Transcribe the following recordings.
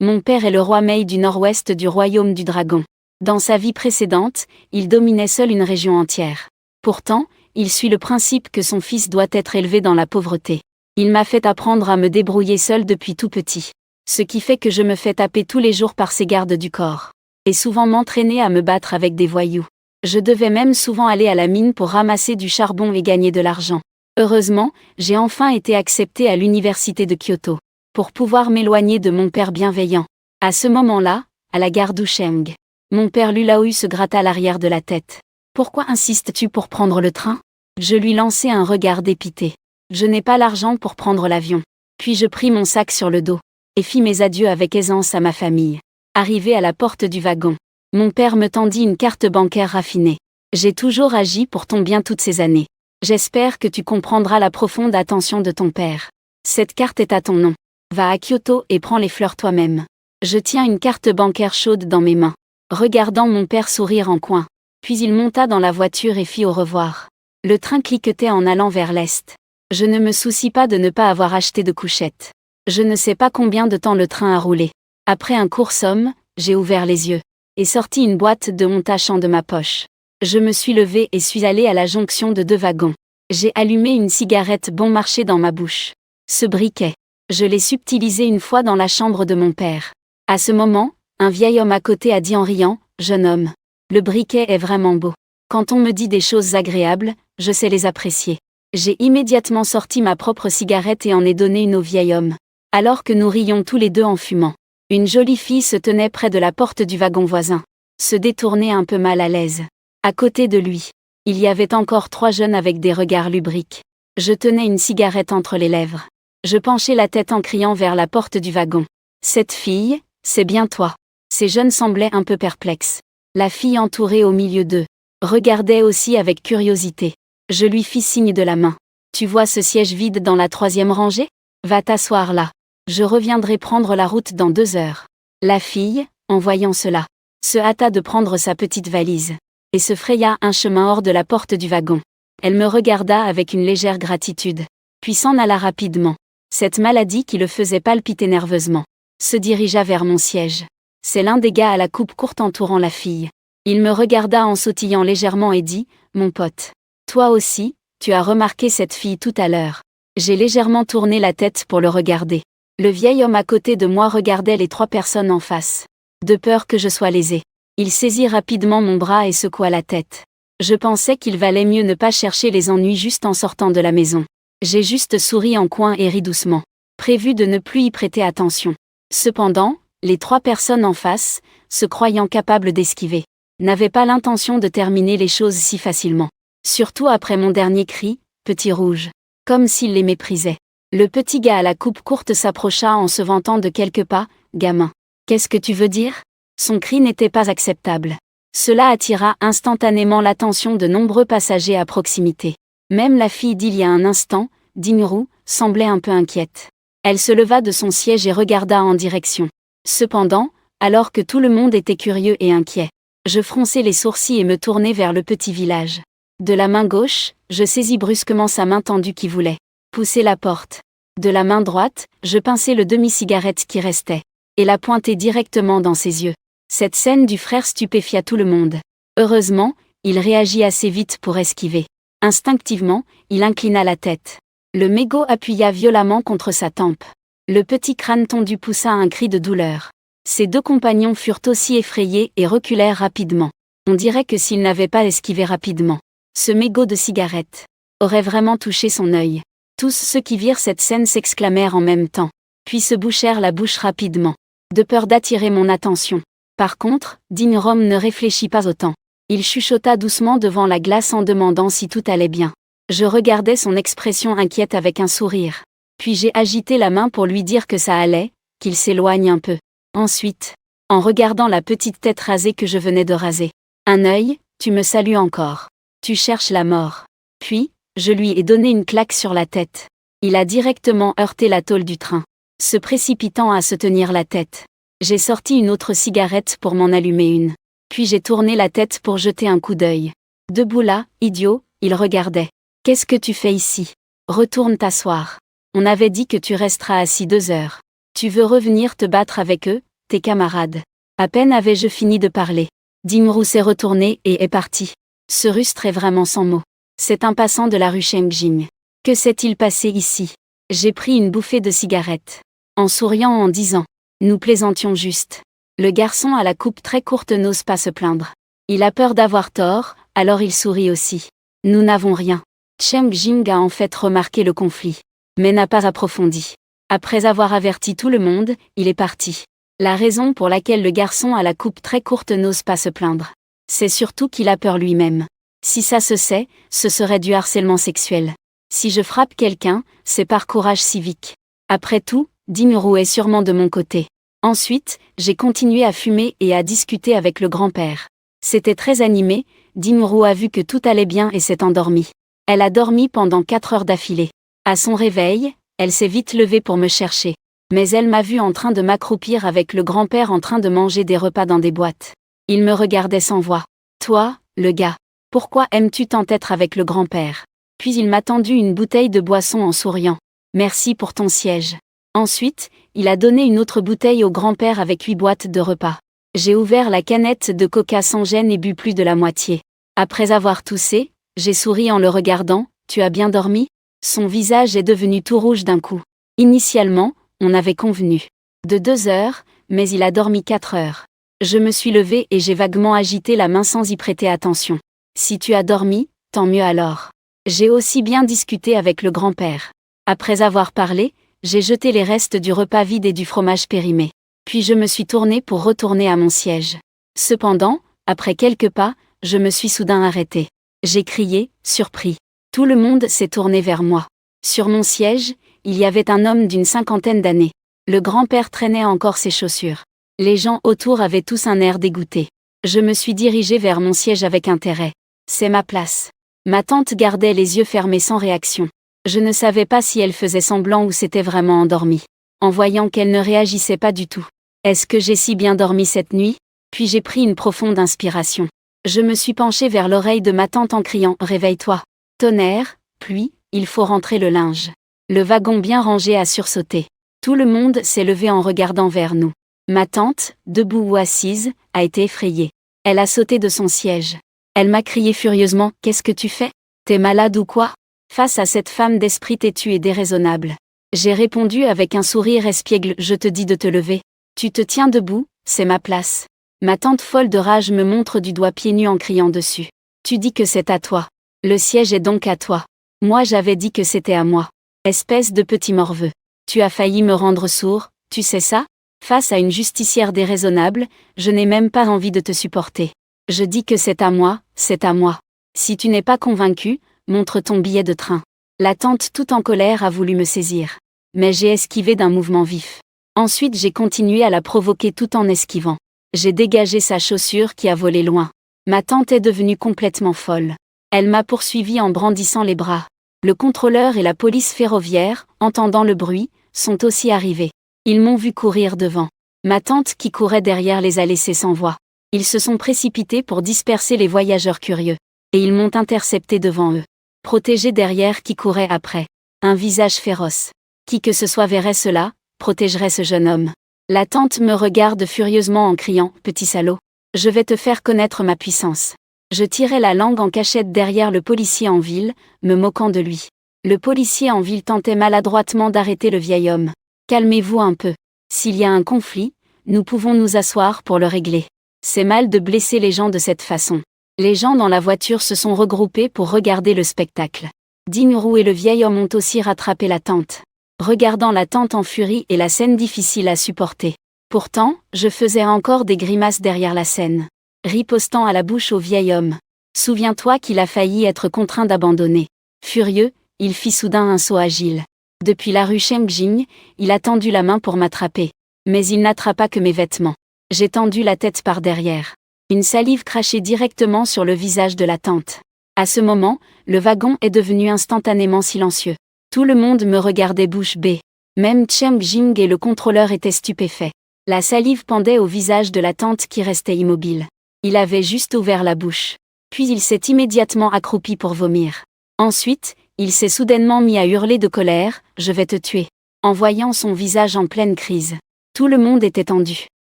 Mon père est le roi Mei du nord-ouest du royaume du dragon. Dans sa vie précédente, il dominait seul une région entière. Pourtant, il suit le principe que son fils doit être élevé dans la pauvreté. Il m'a fait apprendre à me débrouiller seul depuis tout petit. Ce qui fait que je me fais taper tous les jours par ses gardes du corps. Et souvent m'entraîner à me battre avec des voyous. Je devais même souvent aller à la mine pour ramasser du charbon et gagner de l'argent. Heureusement, j'ai enfin été accepté à l'université de Kyoto. Pour pouvoir m'éloigner de mon père bienveillant. À ce moment-là, à la gare d'Usheng, mon père Lulaoyu se gratta l'arrière de la tête. Pourquoi insistes-tu pour prendre le train? Je lui lançai un regard dépité. Je n'ai pas l'argent pour prendre l'avion. Puis je pris mon sac sur le dos. Et fis mes adieux avec aisance à ma famille. Arrivé à la porte du wagon, mon père me tendit une carte bancaire raffinée. J'ai toujours agi pour ton bien toutes ces années. J'espère que tu comprendras la profonde attention de ton père. Cette carte est à ton nom. Va à Kyoto et prends les fleurs toi-même. Je tiens une carte bancaire chaude dans mes mains, regardant mon père sourire en coin. Puis il monta dans la voiture et fit au revoir. Le train cliquetait en allant vers l'est. Je ne me soucie pas de ne pas avoir acheté de couchette. Je ne sais pas combien de temps le train a roulé. Après un court somme, j'ai ouvert les yeux et sorti une boîte de mon tachant de ma poche. Je me suis levé et suis allé à la jonction de 2 wagons. J'ai allumé une cigarette bon marché dans ma bouche. Ce briquet, je l'ai subtilisé une fois dans la chambre de mon père. À ce moment, un vieil homme à côté a dit en riant, « Jeune homme, le briquet est vraiment beau. Quand on me dit des choses agréables, je sais les apprécier. » J'ai immédiatement sorti ma propre cigarette et en ai donné une au vieil homme. Alors que nous rions tous les deux en fumant. Une jolie fille se tenait près de la porte du wagon voisin. Se détournait un peu mal à l'aise. À côté de lui, il y avait encore 3 jeunes avec des regards lubriques. Je tenais une cigarette entre les lèvres. Je penchai la tête en criant vers la porte du wagon. « Cette fille, c'est bien toi. » Ces jeunes semblaient un peu perplexes. La fille entourée au milieu d'eux regardait aussi avec curiosité. Je lui fis signe de la main. « Tu vois ce siège vide dans la 3e rangée? Va t'asseoir là. Je reviendrai prendre la route dans 2 heures. » La fille, en voyant cela, se hâta de prendre sa petite valise et se fraya un chemin hors de la porte du wagon. Elle me regarda avec une légère gratitude, puis s'en alla rapidement. Cette maladie qui le faisait palpiter nerveusement se dirigea vers mon siège. C'est l'un des gars à la coupe courte entourant la fille. Il me regarda en sautillant légèrement et dit, « Mon pote, toi aussi, tu as remarqué cette fille tout à l'heure. » J'ai légèrement tourné la tête pour le regarder. Le vieil homme à côté de moi regardait les 3 personnes en face. De peur que je sois lésé, il saisit rapidement mon bras et secoua la tête. Je pensais qu'il valait mieux ne pas chercher les ennuis juste en sortant de la maison. J'ai juste souri en coin et ri doucement, prévu de ne plus y prêter attention. Cependant, les 3 personnes en face, se croyant capables d'esquiver, n'avaient pas l'intention de terminer les choses si facilement. Surtout après mon dernier cri, « Petit rouge », comme s'ils les méprisaient. Le petit gars à la coupe courte s'approcha en se vantant de quelques pas, « Gamin, qu'est-ce que tu veux dire ?» Son cri n'était pas acceptable. Cela attira instantanément l'attention de nombreux passagers à proximité. Même la fille d'il y a un instant, Dinru, semblait un peu inquiète. Elle se leva de son siège et regarda en direction. Cependant, alors que tout le monde était curieux et inquiet, je fronçai les sourcils et me tournai vers le petit village. De la main gauche, je saisis brusquement sa main tendue qui voulait pousser la porte. De la main droite, je pinçai le demi-cigarette qui restait, et la pointai directement dans ses yeux. Cette scène du frère stupéfia tout le monde. Heureusement, il réagit assez vite pour esquiver. Instinctivement, il inclina la tête. Le mégot appuya violemment contre sa tempe. Le petit crâne tondu poussa un cri de douleur. Ses 2 compagnons furent aussi effrayés et reculèrent rapidement. On dirait que s'il n'avait pas esquivé rapidement, ce mégot de cigarette aurait vraiment touché son œil. Tous ceux qui virent cette scène s'exclamèrent en même temps, puis se bouchèrent la bouche rapidement, de peur d'attirer mon attention. Par contre, Dinrom ne réfléchit pas autant. Il chuchota doucement devant la glace en demandant si tout allait bien. Je regardais son expression inquiète avec un sourire. Puis j'ai agité la main pour lui dire que ça allait, qu'il s'éloigne un peu. Ensuite, en regardant la petite tête rasée que je venais de raser, un œil, tu me salues encore. Tu cherches la mort. Puis, je lui ai donné une claque sur la tête. Il a directement heurté la tôle du train, se précipitant à se tenir la tête. J'ai sorti une autre cigarette pour m'en allumer une. Puis j'ai tourné la tête pour jeter un coup d'œil. Debout là, idiot, il regardait. « Qu'est-ce que tu fais ici? Retourne t'asseoir. On avait dit que tu resteras assis 2 heures. Tu veux revenir te battre avec eux, tes camarades. À peine avais-je fini de parler. Dimru s'est retourné et est parti. Ce rustre est vraiment sans mots. C'est un passant de la rue Shengjing. Que s'est-il passé ici? J'ai pris une bouffée de cigarette. En souriant en disant. Nous plaisantions juste. Le garçon à la coupe très courte n'ose pas se plaindre. Il a peur d'avoir tort, alors il sourit aussi. Nous n'avons rien. Cheng Jing a en fait remarqué le conflit, mais n'a pas approfondi. Après avoir averti tout le monde, il est parti. La raison pour laquelle le garçon à la coupe très courte n'ose pas se plaindre, c'est surtout qu'il a peur lui-même. Si ça se sait, ce serait du harcèlement sexuel. Si je frappe quelqu'un, c'est par courage civique. Après tout, Dimru est sûrement de mon côté. Ensuite, j'ai continué à fumer et à discuter avec le grand-père. C'était très animé, Dimru a vu que tout allait bien et s'est endormie. Elle a dormi pendant 4 heures d'affilée. À son réveil, elle s'est vite levée pour me chercher. Mais elle m'a vu en train de m'accroupir avec le grand-père en train de manger des repas dans des boîtes. Il me regardait sans voix. Toi, le gars, pourquoi aimes-tu t'entêter avec le grand-père? Puis il m'a tendu une bouteille de boisson en souriant. Merci pour ton siège. Ensuite, il a donné une autre bouteille au grand-père avec 8 boîtes de repas. J'ai ouvert la canette de coca sans gêne et bu plus de la moitié. Après avoir toussé, j'ai souri en le regardant. Tu as bien dormi? Son visage est devenu tout rouge d'un coup. Initialement, on avait convenu de 2 heures, mais il a dormi 4 heures. Je me suis levée et j'ai vaguement agité la main sans y prêter attention. Si tu as dormi, tant mieux alors. J'ai aussi bien discuté avec le grand-père. Après avoir parlé, j'ai jeté les restes du repas vide et du fromage périmé. Puis je me suis tournée pour retourner à mon siège. Cependant, après quelques pas, je me suis soudain arrêtée. J'ai crié, surpris. Tout le monde s'est tourné vers moi. Sur mon siège, il y avait un homme d'une 50aine d'années. Le grand-père traînait encore ses chaussures. Les gens autour avaient tous un air dégoûté. Je me suis dirigée vers mon siège avec intérêt. C'est ma place. Ma tante gardait les yeux fermés sans réaction. Je ne savais pas si elle faisait semblant ou s'était vraiment endormie. En voyant qu'elle ne réagissait pas du tout. Est-ce que j'ai si bien dormi cette nuit? Puis j'ai pris une profonde inspiration. Je me suis penchée vers l'oreille de ma tante en criant « Réveille-toi !» Tonnerre, pluie, il faut rentrer le linge. Le wagon bien rangé a sursauté. Tout le monde s'est levé en regardant vers nous. Ma tante, debout ou assise, a été effrayée. Elle a sauté de son siège. Elle m'a crié furieusement « Qu'est-ce que tu fais? T'es malade ou quoi ?» Face à cette femme d'esprit têtu et déraisonnable, j'ai répondu avec un sourire espiègle « Je te dis de te lever. Tu te tiens debout, c'est ma place. » Ma tante folle de rage me montre du doigt pieds nus en criant dessus. « Tu dis que c'est à toi. Le siège est donc à toi. Moi j'avais dit que c'était à moi. Espèce de petit morveux. Tu as failli me rendre sourd, tu sais ça? Face à une justicière déraisonnable, je n'ai même pas envie de te supporter. Je dis que c'est à moi, c'est à moi. Si tu n'es pas convaincu, montre ton billet de train. » La tante tout en colère a voulu me saisir. Mais j'ai esquivé d'un mouvement vif. Ensuite j'ai continué à la provoquer tout en esquivant. J'ai dégagé sa chaussure qui a volé loin. Ma tante est devenue complètement folle. Elle m'a poursuivi en brandissant les bras. Le contrôleur et la police ferroviaire, entendant le bruit, sont aussi arrivés. Ils m'ont vu courir devant. Ma tante qui courait derrière les a laissés sans voix. Ils se sont précipités pour disperser les voyageurs curieux. Et ils m'ont intercepté devant eux. Protégé derrière qui courait après. Un visage féroce. Qui que ce soit verrait cela, protégerait ce jeune homme. La tante me regarde furieusement en criant « Petit salaud, je vais te faire connaître ma puissance. » Je tirais la langue en cachette derrière le policier en ville, me moquant de lui. Le policier en ville tentait maladroitement d'arrêter le vieil homme. « Calmez-vous un peu. S'il y a un conflit, nous pouvons nous asseoir pour le régler. C'est mal de blesser les gens de cette façon. » Les gens dans la voiture se sont regroupés pour regarder le spectacle. Dimru et le vieil homme ont aussi rattrapé la tante. Regardant la tante en furie et la scène difficile à supporter. Pourtant, je faisais encore des grimaces derrière la scène. Ripostant à la bouche au vieil homme. Souviens-toi qu'il a failli être contraint d'abandonner. Furieux, il fit soudain un saut agile. Depuis la rue Shengjing, il a tendu la main pour m'attraper. Mais il n'attrapa que mes vêtements. J'ai tendu la tête par derrière. Une salive crachait directement sur le visage de la tante. À ce moment, le wagon est devenu instantanément silencieux. Tout le monde me regardait bouche bée. Même Cheng Jing et le contrôleur étaient stupéfaits. La salive pendait au visage de la tante qui restait immobile. Il avait juste ouvert la bouche. Puis il s'est immédiatement accroupi pour vomir. Ensuite, il s'est soudainement mis à hurler de colère « Je vais te tuer !» en voyant son visage en pleine crise. Tout le monde était tendu.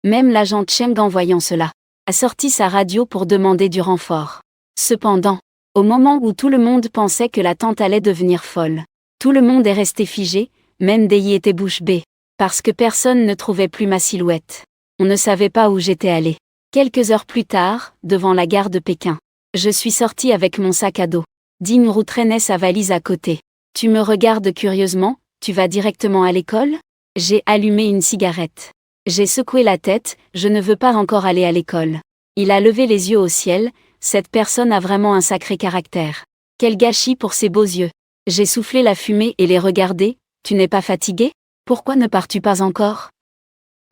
Même l'agent Cheng, en voyant cela, a sorti sa radio pour demander du renfort. Cependant, au moment où tout le monde pensait que la tente allait devenir folle, tout le monde est resté figé, même Dei était bouche bée, parce que personne ne trouvait plus ma silhouette. On ne savait pas où j'étais allé. Quelques heures plus tard, devant la gare de Pékin, je suis sorti avec mon sac à dos. Ding Ru traînait sa valise à côté. Tu me regardes curieusement, tu vas directement à l'école? J'ai allumé une cigarette. J'ai secoué la tête, je ne veux pas encore aller à l'école. Il a levé les yeux au ciel, cette personne a vraiment un sacré caractère. Quel gâchis pour ses beaux yeux. J'ai soufflé la fumée et les regardé. Tu n'es pas fatigué? Pourquoi ne pars-tu pas encore?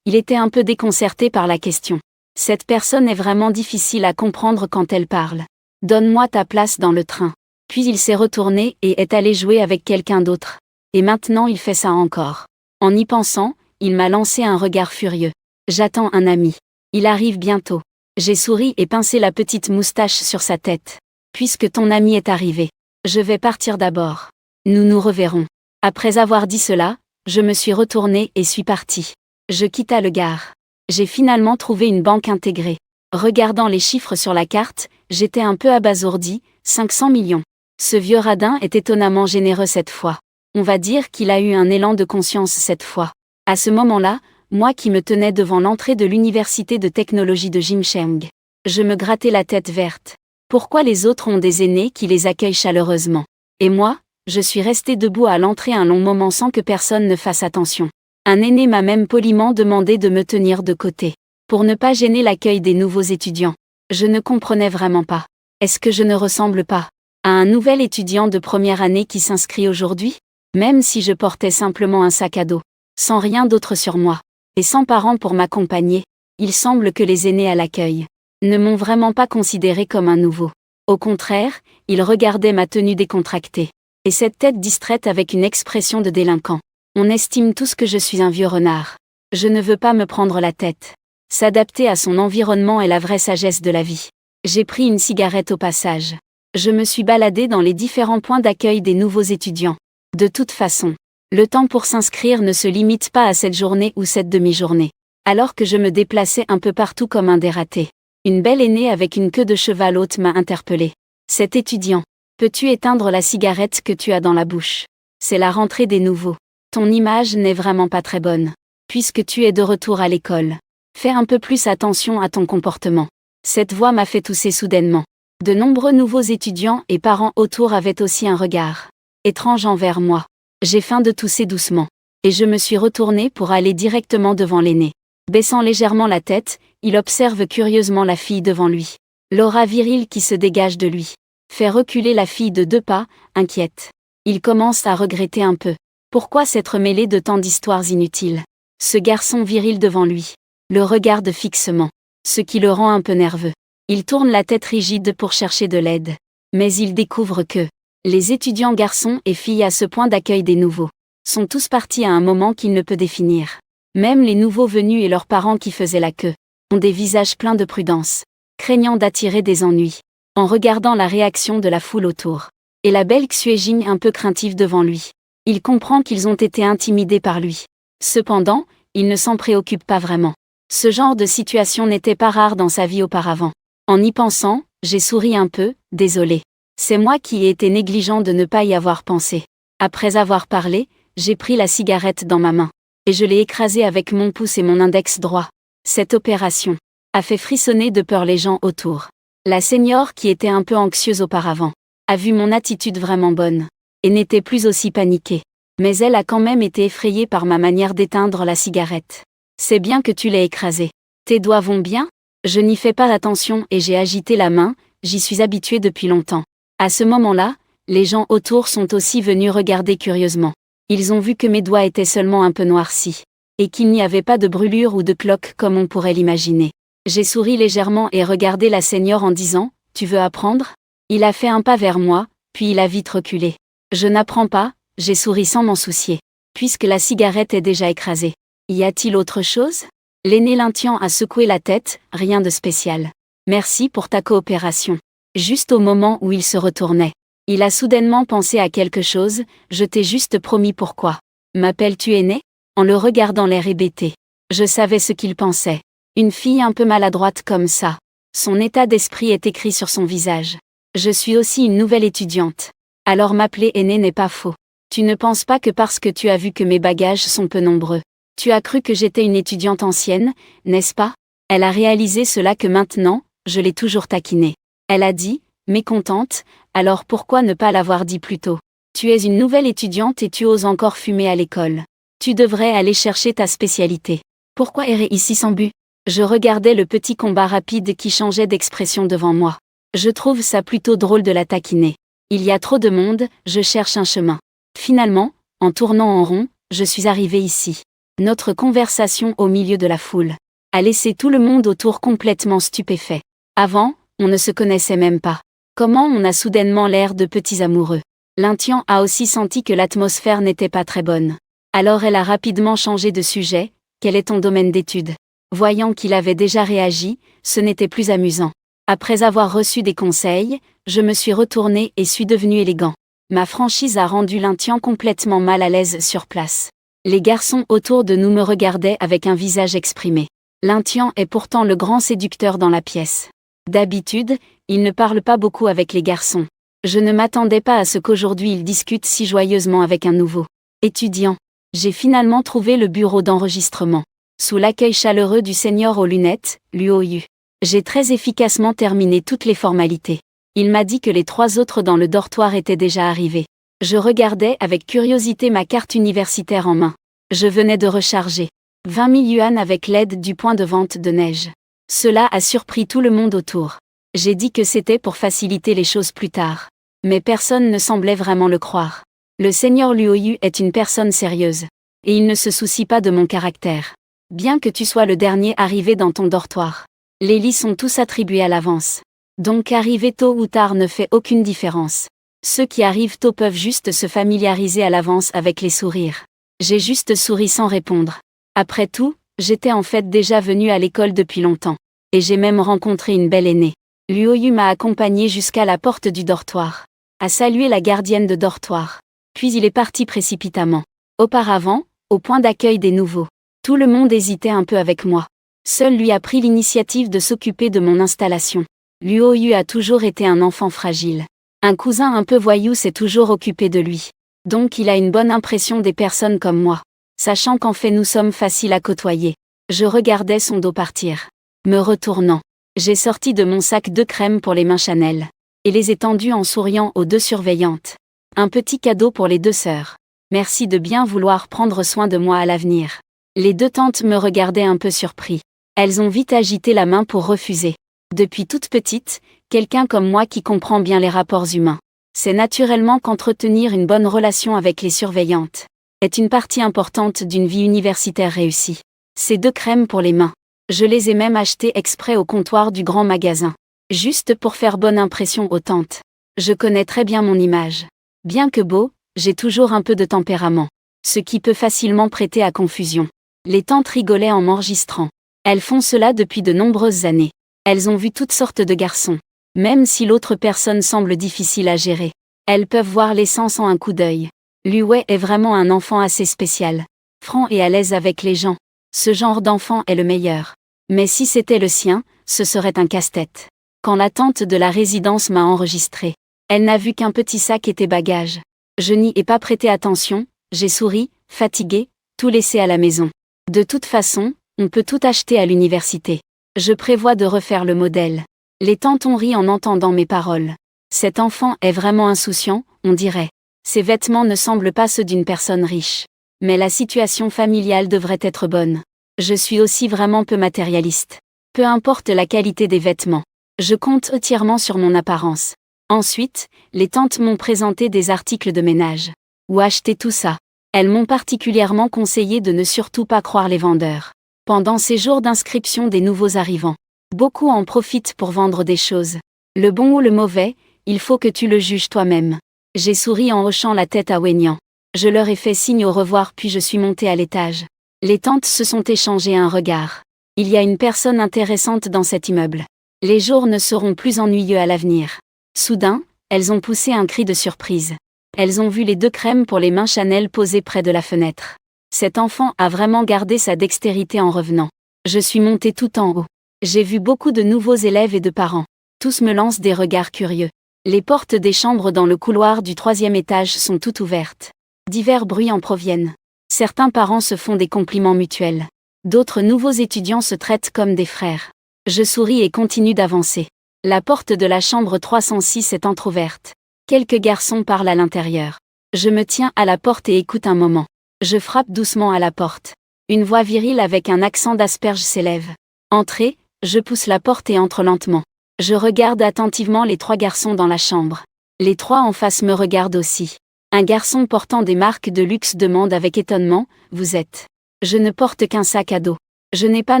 Il était un peu déconcerté par la question. Cette personne est vraiment difficile à comprendre quand elle parle. Donne-moi ta place dans le train. Puis il s'est retourné et est allé jouer avec quelqu'un d'autre. Et maintenant il fait ça encore. En y pensant, il m'a lancé un regard furieux. J'attends un ami. Il arrive bientôt. J'ai souri et pincé la petite moustache sur sa tête. Puisque ton ami est arrivé, je vais partir d'abord. Nous nous reverrons. Après avoir dit cela, je me suis retourné et suis parti. Je quitta le gare. J'ai finalement trouvé une banque intégrée. Regardant les chiffres sur la carte, j'étais un peu abasourdi, 500 millions. Ce vieux radin est étonnamment généreux cette fois. On va dire qu'il a eu un élan de conscience cette fois. À ce moment-là, moi qui me tenais devant l'entrée de l'université de technologie de Jimcheng, je me grattais la tête verte. Pourquoi les autres ont des aînés qui les accueillent chaleureusement? Et moi, je suis resté debout à l'entrée un long moment sans que personne ne fasse attention. Un aîné m'a même poliment demandé de me tenir de côté, pour ne pas gêner l'accueil des nouveaux étudiants. Je ne comprenais vraiment pas. Est-ce que je ne ressemble pas à un nouvel étudiant de première année qui s'inscrit aujourd'hui? Même si je portais simplement un sac à dos, sans rien d'autre sur moi, et sans parents pour m'accompagner, il semble que les aînés à l'accueil ne m'ont vraiment pas considéré comme un nouveau. Au contraire, ils regardaient ma tenue décontractée, et cette tête distraite avec une expression de délinquant. On estime tous que je suis un vieux renard. Je ne veux pas me prendre la tête. S'adapter à son environnement est la vraie sagesse de la vie. J'ai pris une cigarette au passage. Je me suis baladé dans les différents points d'accueil des nouveaux étudiants. De toute façon, le temps pour s'inscrire ne se limite pas à cette journée ou cette demi-journée. Alors que je me déplaçais un peu partout comme un dératé, une belle aînée avec une queue de cheval haute m'a interpellé. Cet étudiant, peux-tu éteindre la cigarette que tu as dans la bouche? C'est la rentrée des nouveaux. Ton image n'est vraiment pas très bonne. Puisque tu es de retour à l'école, fais un peu plus attention à ton comportement. Cette voix m'a fait tousser soudainement. De nombreux nouveaux étudiants et parents autour avaient aussi un regard étrange envers moi. J'ai faim de tousser doucement. Et je me suis retourné pour aller directement devant l'aîné. Baissant légèrement la tête, il observe curieusement la fille devant lui. L'aura virile qui se dégage de lui fait reculer la fille de 2 pas, inquiète. Il commence à regretter un peu. Pourquoi s'être mêlé de tant d'histoires inutiles? Ce garçon viril devant lui le regarde fixement, ce qui le rend un peu nerveux. Il tourne la tête rigide pour chercher de l'aide. Mais il découvre que les étudiants garçons et filles à ce point d'accueil des nouveaux sont tous partis à un moment qu'il ne peut définir. Même les nouveaux venus et leurs parents qui faisaient la queue ont des visages pleins de prudence, craignant d'attirer des ennuis. En regardant la réaction de la foule autour, et la belle Xuejing un peu craintive devant lui, il comprend qu'ils ont été intimidés par lui. Cependant, il ne s'en préoccupe pas vraiment. Ce genre de situation n'était pas rare dans sa vie auparavant. En y pensant, j'ai souri un peu, désolé. C'est moi qui ai été négligent de ne pas y avoir pensé. Après avoir parlé, j'ai pris la cigarette dans ma main, et je l'ai écrasée avec mon pouce et mon index droit. Cette opération a fait frissonner de peur les gens autour. La senior, qui était un peu anxieuse auparavant, a vu mon attitude vraiment bonne, et n'était plus aussi paniquée. Mais elle a quand même été effrayée par ma manière d'éteindre la cigarette. C'est bien que tu l'aies écrasée. Tes doigts vont bien? Je n'y fais pas attention et j'ai agité la main, j'y suis habituée depuis longtemps. À ce moment-là, les gens autour sont aussi venus regarder curieusement. Ils ont vu que mes doigts étaient seulement un peu noircis, et qu'il n'y avait pas de brûlure ou de cloque comme on pourrait l'imaginer. J'ai souri légèrement et regardé la senior en disant « Tu veux apprendre ?» Il a fait un pas vers moi, puis il a vite reculé. Je n'apprends pas, j'ai souri sans m'en soucier, puisque la cigarette est déjà écrasée. Y a-t-il autre chose? L'aîné Lintian a secoué la tête, rien de spécial. Merci pour ta coopération. Juste au moment où il se retournait, il a soudainement pensé à quelque chose, je t'ai juste promis pourquoi. M'appelles-tu aîné? En le regardant l'air hébété, je savais ce qu'il pensait. Une fille un peu maladroite comme ça. Son état d'esprit est écrit sur son visage. Je suis aussi une nouvelle étudiante. Alors m'appeler aînée n'est pas faux. Tu ne penses pas que parce que tu as vu que mes bagages sont peu nombreux, tu as cru que j'étais une étudiante ancienne, n'est-ce pas? Elle a réalisé cela que maintenant, je l'ai toujours taquinée. Elle a dit, mécontente, alors pourquoi ne pas l'avoir dit plus tôt? Tu es une nouvelle étudiante et tu oses encore fumer à l'école. Tu devrais aller chercher ta spécialité. Pourquoi errer ici sans but? Je regardais le petit combat rapide qui changeait d'expression devant moi. Je trouve ça plutôt drôle de la taquiner. Il y a trop de monde, je cherche un chemin. Finalement, en tournant en rond, je suis arrivée ici. Notre conversation au milieu de la foule a laissé tout le monde autour complètement stupéfait. Avant, on ne se connaissait même pas. Comment on a soudainement l'air de petits amoureux? Lintian a aussi senti que l'atmosphère n'était pas très bonne. Alors elle a rapidement changé de sujet. Quel est ton domaine d'études? Voyant qu'il avait déjà réagi, ce n'était plus amusant. Après avoir reçu des conseils, je me suis retournée et suis devenue élégant. Ma franchise a rendu Lintian complètement mal à l'aise sur place. Les garçons autour de nous me regardaient avec un visage exprimé. Lintian est pourtant le grand séducteur dans la pièce. D'habitude, il ne parle pas beaucoup avec les garçons. Je ne m'attendais pas à ce qu'aujourd'hui il discute si joyeusement avec un nouveau étudiant. J'ai finalement trouvé le bureau d'enregistrement. Sous l'accueil chaleureux du seigneur aux lunettes, Luoyu. J'ai très efficacement terminé toutes les formalités. Il m'a dit que les 3 autres dans le dortoir étaient déjà arrivés. Je regardais avec curiosité ma carte universitaire en main. Je venais de recharger 20 000 yuan avec l'aide du point de vente de neige. Cela a surpris tout le monde autour. J'ai dit que c'était pour faciliter les choses plus tard. Mais personne ne semblait vraiment le croire. Le seigneur Luoyu est une personne sérieuse. Et il ne se soucie pas de mon caractère. Bien que tu sois le dernier arrivé dans ton dortoir. Les lits sont tous attribués à l'avance. Donc arriver tôt ou tard ne fait aucune différence. Ceux qui arrivent tôt peuvent juste se familiariser à l'avance avec les sourires. J'ai juste souri sans répondre. Après tout, j'étais en fait déjà venue à l'école depuis longtemps. Et j'ai même rencontré une belle aînée. Luoyu m'a accompagnée jusqu'à la porte du dortoir. A salué la gardienne de dortoir. Puis il est parti précipitamment. Auparavant, au point d'accueil des nouveaux. Tout le monde hésitait un peu avec moi. Seul lui a pris l'initiative de s'occuper de mon installation. Luoyu a toujours été un enfant fragile. Un cousin un peu voyou s'est toujours occupé de lui. Donc il a une bonne impression des personnes comme moi. Sachant qu'en fait nous sommes faciles à côtoyer. Je regardais son dos partir. Me retournant. J'ai sorti de mon sac 2 crèmes pour les mains Chanel. Et les ai tendues en souriant aux 2 surveillantes. Un petit cadeau pour les 2 sœurs. Merci de bien vouloir prendre soin de moi à l'avenir. Les 2 tantes me regardaient un peu surpris. Elles ont vite agité la main pour refuser. Depuis toute petite, quelqu'un comme moi qui comprend bien les rapports humains. C'est naturellement qu'entretenir une bonne relation avec les surveillantes est une partie importante d'une vie universitaire réussie. Ces 2 crèmes pour les mains. Je les ai même achetées exprès au comptoir du grand magasin. Juste pour faire bonne impression aux tantes. Je connais très bien mon image. Bien que beau, j'ai toujours un peu de tempérament. Ce qui peut facilement prêter à confusion. Les tantes rigolaient en m'enregistrant. Elles font cela depuis de nombreuses années. Elles ont vu toutes sortes de garçons. Même si l'autre personne semble difficile à gérer. Elles peuvent voir l'essence en un coup d'œil. Luwei est vraiment un enfant assez spécial. Franc et à l'aise avec les gens. Ce genre d'enfant est le meilleur. Mais si c'était le sien, ce serait un casse-tête. Quand la tante de la résidence m'a enregistré, elle n'a vu qu'un petit sac et tes bagages. Je n'y ai pas prêté attention, j'ai souri, fatigué, tout laissé à la maison. De toute façon, on peut tout acheter à l'université. Je prévois de refaire le modèle. Les tantes ont ri en entendant mes paroles. Cet enfant est vraiment insouciant, on dirait. Ses vêtements ne semblent pas ceux d'une personne riche. Mais la situation familiale devrait être bonne. Je suis aussi vraiment peu matérialiste. Peu importe la qualité des vêtements. Je compte entièrement sur mon apparence. Ensuite, les tantes m'ont présenté des articles de ménage. Où acheter tout ça? Elles m'ont particulièrement conseillé de ne surtout pas croire les vendeurs. Pendant ces jours d'inscription des nouveaux arrivants, beaucoup en profitent pour vendre des choses. Le bon ou le mauvais, il faut que tu le juges toi-même. J'ai souri en hochant la tête à Wenyan. Je leur ai fait signe au revoir puis je suis montée à l'étage. Les tantes se sont échangées un regard. Il y a une personne intéressante dans cet immeuble. Les jours ne seront plus ennuyeux à l'avenir. Soudain, elles ont poussé un cri de surprise. Elles ont vu les 2 crèmes pour les mains Chanel posées près de la fenêtre. Cet enfant a vraiment gardé sa dextérité en revenant. Je suis montée tout en haut. J'ai vu beaucoup de nouveaux élèves et de parents. Tous me lancent des regards curieux. Les portes des chambres dans le couloir du 3e étage sont toutes ouvertes. Divers bruits en proviennent. Certains parents se font des compliments mutuels. D'autres nouveaux étudiants se traitent comme des frères. Je souris et continue d'avancer. La porte de la chambre 306 est entr'ouverte. Quelques garçons parlent à l'intérieur. Je me tiens à la porte et écoute un moment. Je frappe doucement à la porte. Une voix virile avec un accent d'asperge s'élève. Entrez, je pousse la porte et entre lentement. Je regarde attentivement les 3 garçons dans la chambre. Les 3 en face me regardent aussi. Un garçon portant des marques de luxe demande avec étonnement, « Vous êtes ?» Je ne porte qu'un sac à dos. Je n'ai pas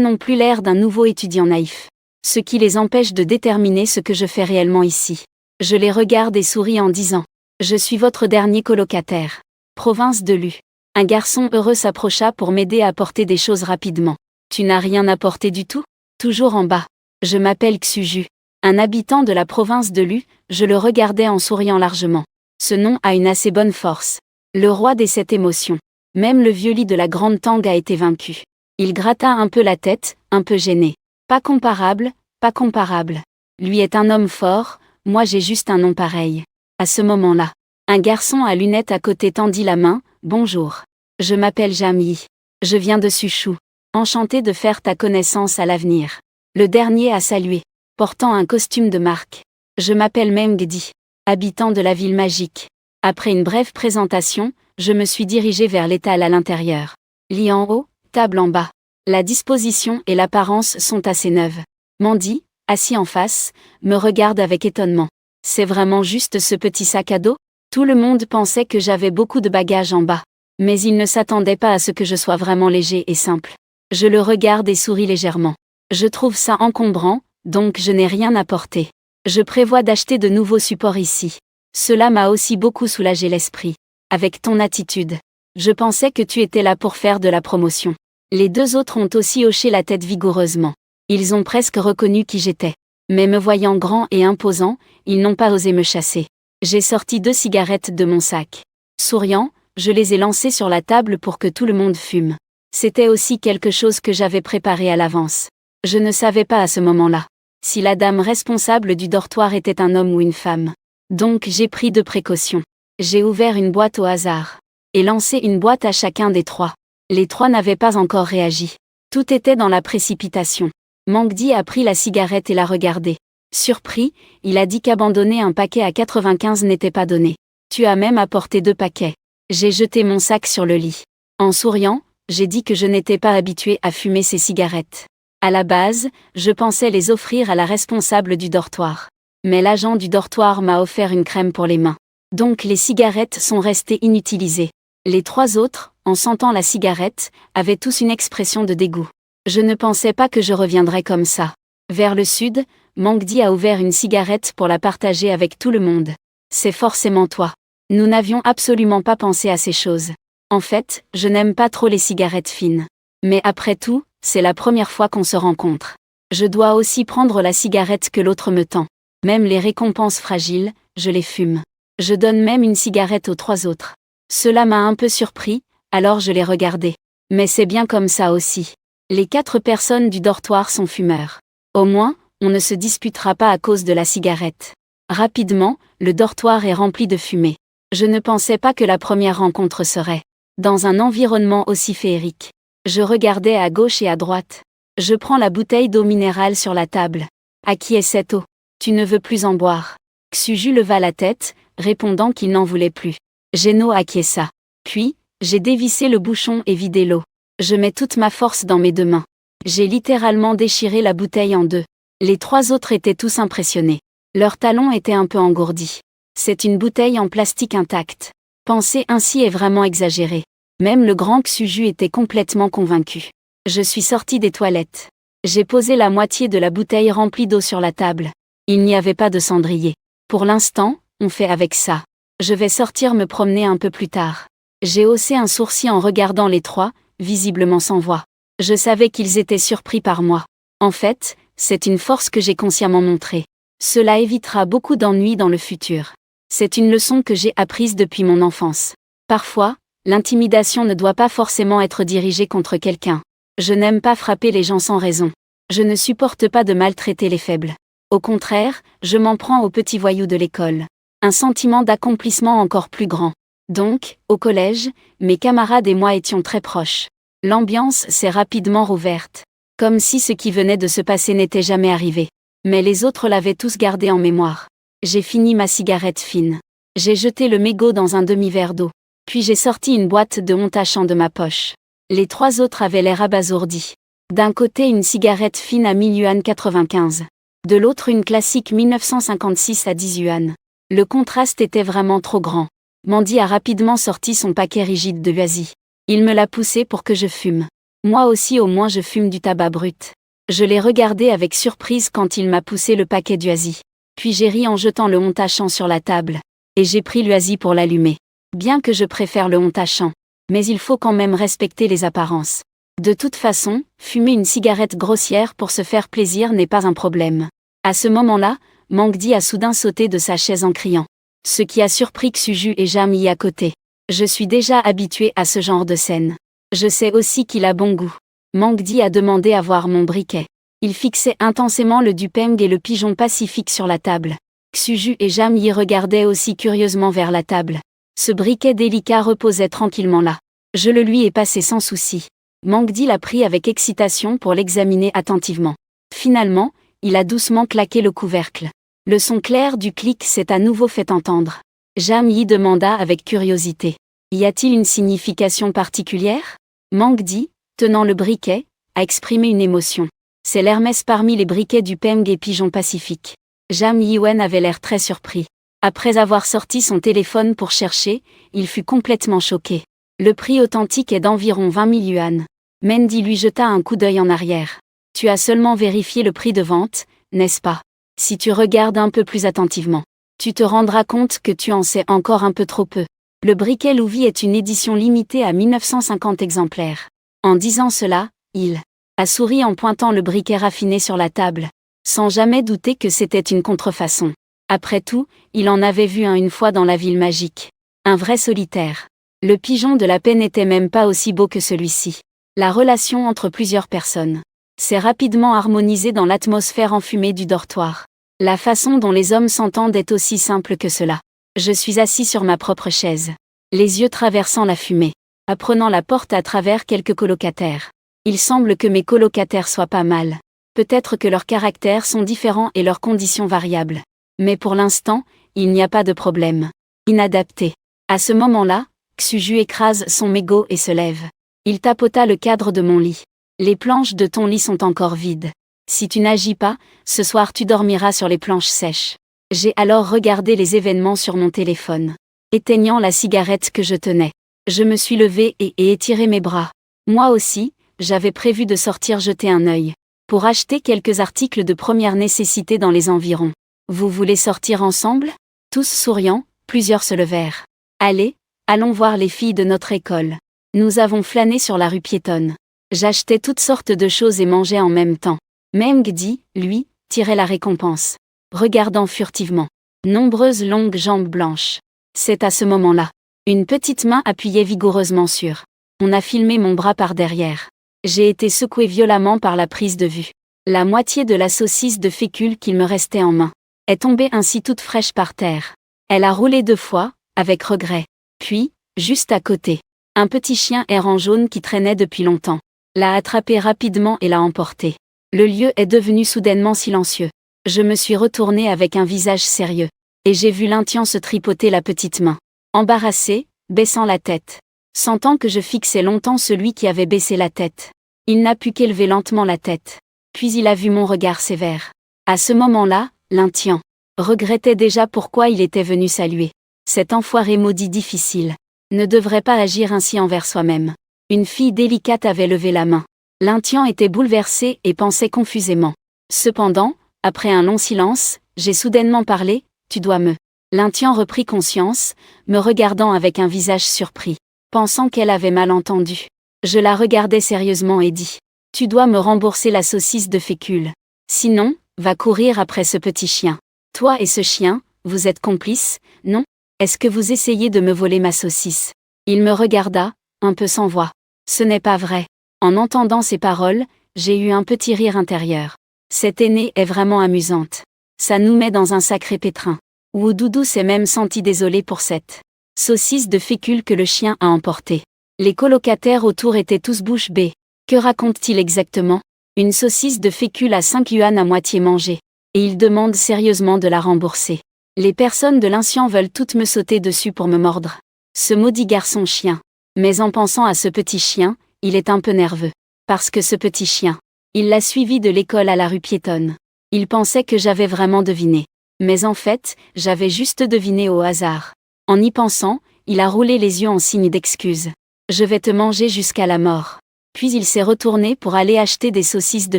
non plus l'air d'un nouveau étudiant naïf. Ce qui les empêche de déterminer ce que je fais réellement ici. Je les regarde et souris en disant « Je suis votre dernier colocataire. Province de Lu. » Un garçon heureux s'approcha pour m'aider à porter des choses rapidement. « Tu n'as rien à porter du tout ?» Toujours en bas. Je m'appelle Xuju. Un habitant de la province de Lu, je le regardais en souriant largement. Ce nom a une assez bonne force. Le roi des 7 émotions. Même le vieux lit de la grande Tang a été vaincu. Il gratta un peu la tête, un peu gêné. Pas comparable, pas comparable. Lui est un homme fort, moi j'ai juste un nom pareil. À ce moment-là, un garçon à lunettes à côté tendit la main, « Bonjour. Je m'appelle Jamie. Je viens de Suchu. Enchanté de faire ta connaissance à l'avenir. » Le dernier a salué, portant un costume de marque. Je m'appelle Mengdi, habitant de la ville magique. Après une brève présentation, je me suis dirigé vers l'étal à l'intérieur. Lit en haut, table en bas. La disposition et l'apparence sont assez neuves. Mandy, assis en face, me regarde avec étonnement. C'est vraiment juste ce petit sac à dos ? Tout le monde pensait que j'avais beaucoup de bagages en bas. Mais il ne s'attendait pas à ce que je sois vraiment léger et simple. Je le regarde et souris légèrement. Je trouve ça encombrant, donc je n'ai rien à porter. Je prévois d'acheter de nouveaux supports ici. Cela m'a aussi beaucoup soulagé l'esprit. Avec ton attitude. Je pensais que tu étais là pour faire de la promotion. Les 2 autres ont aussi hoché la tête vigoureusement. Ils ont presque reconnu qui j'étais. Mais me voyant grand et imposant, ils n'ont pas osé me chasser. J'ai sorti 2 cigarettes de mon sac. Souriant, je les ai lancées sur la table pour que tout le monde fume. C'était aussi quelque chose que j'avais préparé à l'avance. Je ne savais pas à ce moment-là si la dame responsable du dortoir était un homme ou une femme. Donc j'ai pris de précautions. J'ai ouvert une boîte au hasard et lancé une boîte à chacun des 3. Les 3 n'avaient pas encore réagi. Tout était dans la précipitation. Mangdi a pris la cigarette et l'a regardée. Surpris, il a dit qu'abandonner un paquet à 95 n'était pas donné. Tu as même apporté 2 paquets. J'ai jeté mon sac sur le lit. En souriant, j'ai dit que je n'étais pas habituée à fumer ces cigarettes. À la base, je pensais les offrir à la responsable du dortoir. Mais l'agent du dortoir m'a offert une crème pour les mains. Donc les cigarettes sont restées inutilisées. Les 3 autres, en sentant la cigarette, avaient tous une expression de dégoût. Je ne pensais pas que je reviendrais comme ça. Vers le sud, Mangdi a ouvert une cigarette pour la partager avec tout le monde. C'est forcément toi. Nous n'avions absolument pas pensé à ces choses. En fait, je n'aime pas trop les cigarettes fines. Mais après tout, c'est la première fois qu'on se rencontre. Je dois aussi prendre la cigarette que l'autre me tend. Même les récompenses fragiles, je les fume. Je donne même une cigarette aux 3 autres. Cela m'a un peu surpris, alors je les regardais. Mais c'est bien comme ça aussi. Les 4 personnes du dortoir sont fumeurs. Au moins, on ne se disputera pas à cause de la cigarette. Rapidement, le dortoir est rempli de fumée. Je ne pensais pas que la première rencontre serait dans un environnement aussi féerique. Je regardais à gauche et à droite. Je prends la bouteille d'eau minérale sur la table. À qui est cette eau ? Tu ne veux plus en boire. Xuju leva la tête, répondant qu'il n'en voulait plus. Geno acquiesça. Puis, j'ai dévissé le bouchon et vidé l'eau. Je mets toute ma force dans mes 2 mains. J'ai littéralement déchiré la bouteille en 2. Les 3 autres étaient tous impressionnés. Leurs talons étaient un peu engourdis. C'est une bouteille en plastique intacte. Penser ainsi est vraiment exagéré. Même le grand Xuju était complètement convaincu. Je suis sortie des toilettes. J'ai posé la moitié de la bouteille remplie d'eau sur la table. Il n'y avait pas de cendrier. Pour l'instant, on fait avec ça. Je vais sortir me promener un peu plus tard. J'ai haussé un sourcil en regardant les 3, visiblement sans voix. Je savais qu'ils étaient surpris par moi. En fait, c'est une force que j'ai consciemment montrée. Cela évitera beaucoup d'ennuis dans le futur. C'est une leçon que j'ai apprise depuis mon enfance. Parfois, l'intimidation ne doit pas forcément être dirigée contre quelqu'un. Je n'aime pas frapper les gens sans raison. Je ne supporte pas de maltraiter les faibles. Au contraire, je m'en prends aux petits voyous de l'école. Un sentiment d'accomplissement encore plus grand. Donc, au collège, mes camarades et moi étions très proches. L'ambiance s'est rapidement rouverte. Comme si ce qui venait de se passer n'était jamais arrivé. Mais les autres l'avaient tous gardé en mémoire. J'ai fini ma cigarette fine. J'ai jeté le mégot dans un demi-verre d'eau. Puis j'ai sorti une boîte de Hontachant de ma poche. Les 3 autres avaient l'air abasourdis. D'un côté une cigarette fine à 1000 yuan 95. De l'autre une classique 1956 à 10 yuan. Le contraste était vraiment trop grand. Mandy a rapidement sorti son paquet rigide de Huasi. Il me l'a poussé pour que je fume. Moi aussi au moins je fume du tabac brut. Je l'ai regardé avec surprise quand il m'a poussé le paquet d'Huasi. Puis j'ai ri en jetant le Hontachant sur la table. Et j'ai pris l'Huasi pour l'allumer. Bien que je préfère le Hontachant. Mais il faut quand même respecter les apparences. De toute façon, fumer une cigarette grossière pour se faire plaisir n'est pas un problème. À ce moment-là, Mangdi a soudain sauté de sa chaise en criant. Ce qui a surpris Xuju et Jami à côté. Je suis déjà habitué à ce genre de scène. Je sais aussi qu'il a bon goût. Mangdi a demandé à voir mon briquet. Il fixait intensément le Dupeng et le pigeon pacifique sur la table. Xuju et Jami regardaient aussi curieusement vers la table. Ce briquet délicat reposait tranquillement là. Je le lui ai passé sans souci. Mangdi l'a pris avec excitation pour l'examiner attentivement. Finalement, il a doucement claqué le couvercle. Le son clair du clic s'est à nouveau fait entendre. Jami demanda avec curiosité. Y a-t-il une signification particulière? Mangdi, tenant le briquet, a exprimé une émotion. C'est l'Hermès parmi les briquets du Peng et Pigeon Pacifique. Jam Yiwen avait l'air très surpris. Après avoir sorti son téléphone pour chercher, il fut complètement choqué. Le prix authentique est d'environ 20 000 yuan. Mandy lui jeta un coup d'œil en arrière. Tu as seulement vérifié le prix de vente, n'est-ce pas? Si tu regardes un peu plus attentivement, tu te rendras compte que tu en sais encore un peu trop peu. Le briquet Louvi est une édition limitée à 1950 exemplaires. En disant cela, il a souri en pointant le briquet raffiné sur la table, sans jamais douter que c'était une contrefaçon. Après tout, il en avait vu un une fois dans la ville magique. Un vrai solitaire. Le pigeon de la paix n'était même pas aussi beau que celui-ci. La relation entre plusieurs personnes s'est rapidement harmonisée dans l'atmosphère enfumée du dortoir. La façon dont les hommes s'entendent est aussi simple que cela. Je suis assis sur ma propre chaise, les yeux traversant la fumée, apprenant la porte à travers quelques colocataires. Il semble que mes colocataires soient pas mal. Peut-être que leurs caractères sont différents et leurs conditions variables. Mais pour l'instant, il n'y a pas de problème. Inadapté. À ce moment-là, Xuju écrase son mégot et se lève. Il tapota le cadre de mon lit. Les planches de ton lit sont encore vides. Si tu n'agis pas, ce soir tu dormiras sur les planches sèches. J'ai alors regardé les événements sur mon téléphone. Éteignant la cigarette que je tenais. Je me suis levée et étiré mes bras. Moi aussi, j'avais prévu de sortir jeter un œil. Pour acheter quelques articles de première nécessité dans les environs. Vous voulez sortir ensemble? Tous souriant, plusieurs se levèrent. Allez, allons voir les filles de notre école. Nous avons flâné sur la rue piétonne. J'achetais toutes sortes de choses et mangeais en même temps. Mengdi, lui, tirait la récompense. Regardant furtivement. Nombreuses longues jambes blanches. C'est à ce moment-là. Une petite main appuyait vigoureusement sur. On a filmé mon bras par derrière. J'ai été secoué violemment par la prise de vue. La moitié de la saucisse de fécule qu'il me restait en main est tombée ainsi toute fraîche par terre. Elle a roulé 2 fois, avec regret. Puis, juste à côté, un petit chien errant jaune qui traînait depuis longtemps l'a attrapé rapidement et l'a emporté. Le lieu est devenu soudainement silencieux. Je me suis retournée avec un visage sérieux. Et j'ai vu Lintian se tripoter la petite main. Embarrassé, baissant la tête. Sentant que je fixais longtemps celui qui avait baissé la tête. Il n'a pu qu'élever lentement la tête. Puis il a vu mon regard sévère. À ce moment-là, Lintian regrettait déjà pourquoi il était venu saluer. Cet enfoiré maudit difficile ne devrait pas agir ainsi envers soi-même. Une fille délicate avait levé la main. Lintian était bouleversé et pensait confusément. Cependant, après un long silence, j'ai soudainement parlé, tu dois me. Lintian reprit conscience, me regardant avec un visage surpris, pensant qu'elle avait mal entendu. Je la regardai sérieusement et dis, tu dois me rembourser la saucisse de fécule. Sinon, va courir après ce petit chien. Toi et ce chien, vous êtes complices, non? Est-ce que vous essayez de me voler ma saucisse? Il me regarda, un peu sans voix. Ce n'est pas vrai. En entendant ces paroles, j'ai eu un petit rire intérieur. Cette aînée est vraiment amusante. Ça nous met dans un sacré pétrin. Oudoudou s'est même senti désolé pour cette saucisse de fécule que le chien a emportée. Les colocataires autour étaient tous bouche bée. Que raconte-t-il exactement? Une saucisse de fécule à 5 yuan à moitié mangée. Et il demande sérieusement de la rembourser. Les personnes de l'incient veulent toutes me sauter dessus pour me mordre. Ce maudit garçon chien. Mais en pensant à ce petit chien, il est un peu nerveux. Parce que ce petit chien, il l'a suivi de l'école à la rue piétonne. Il pensait que j'avais vraiment deviné. Mais en fait, j'avais juste deviné au hasard. En y pensant, il a roulé les yeux en signe d'excuse. Je vais te manger jusqu'à la mort. Puis il s'est retourné pour aller acheter des saucisses de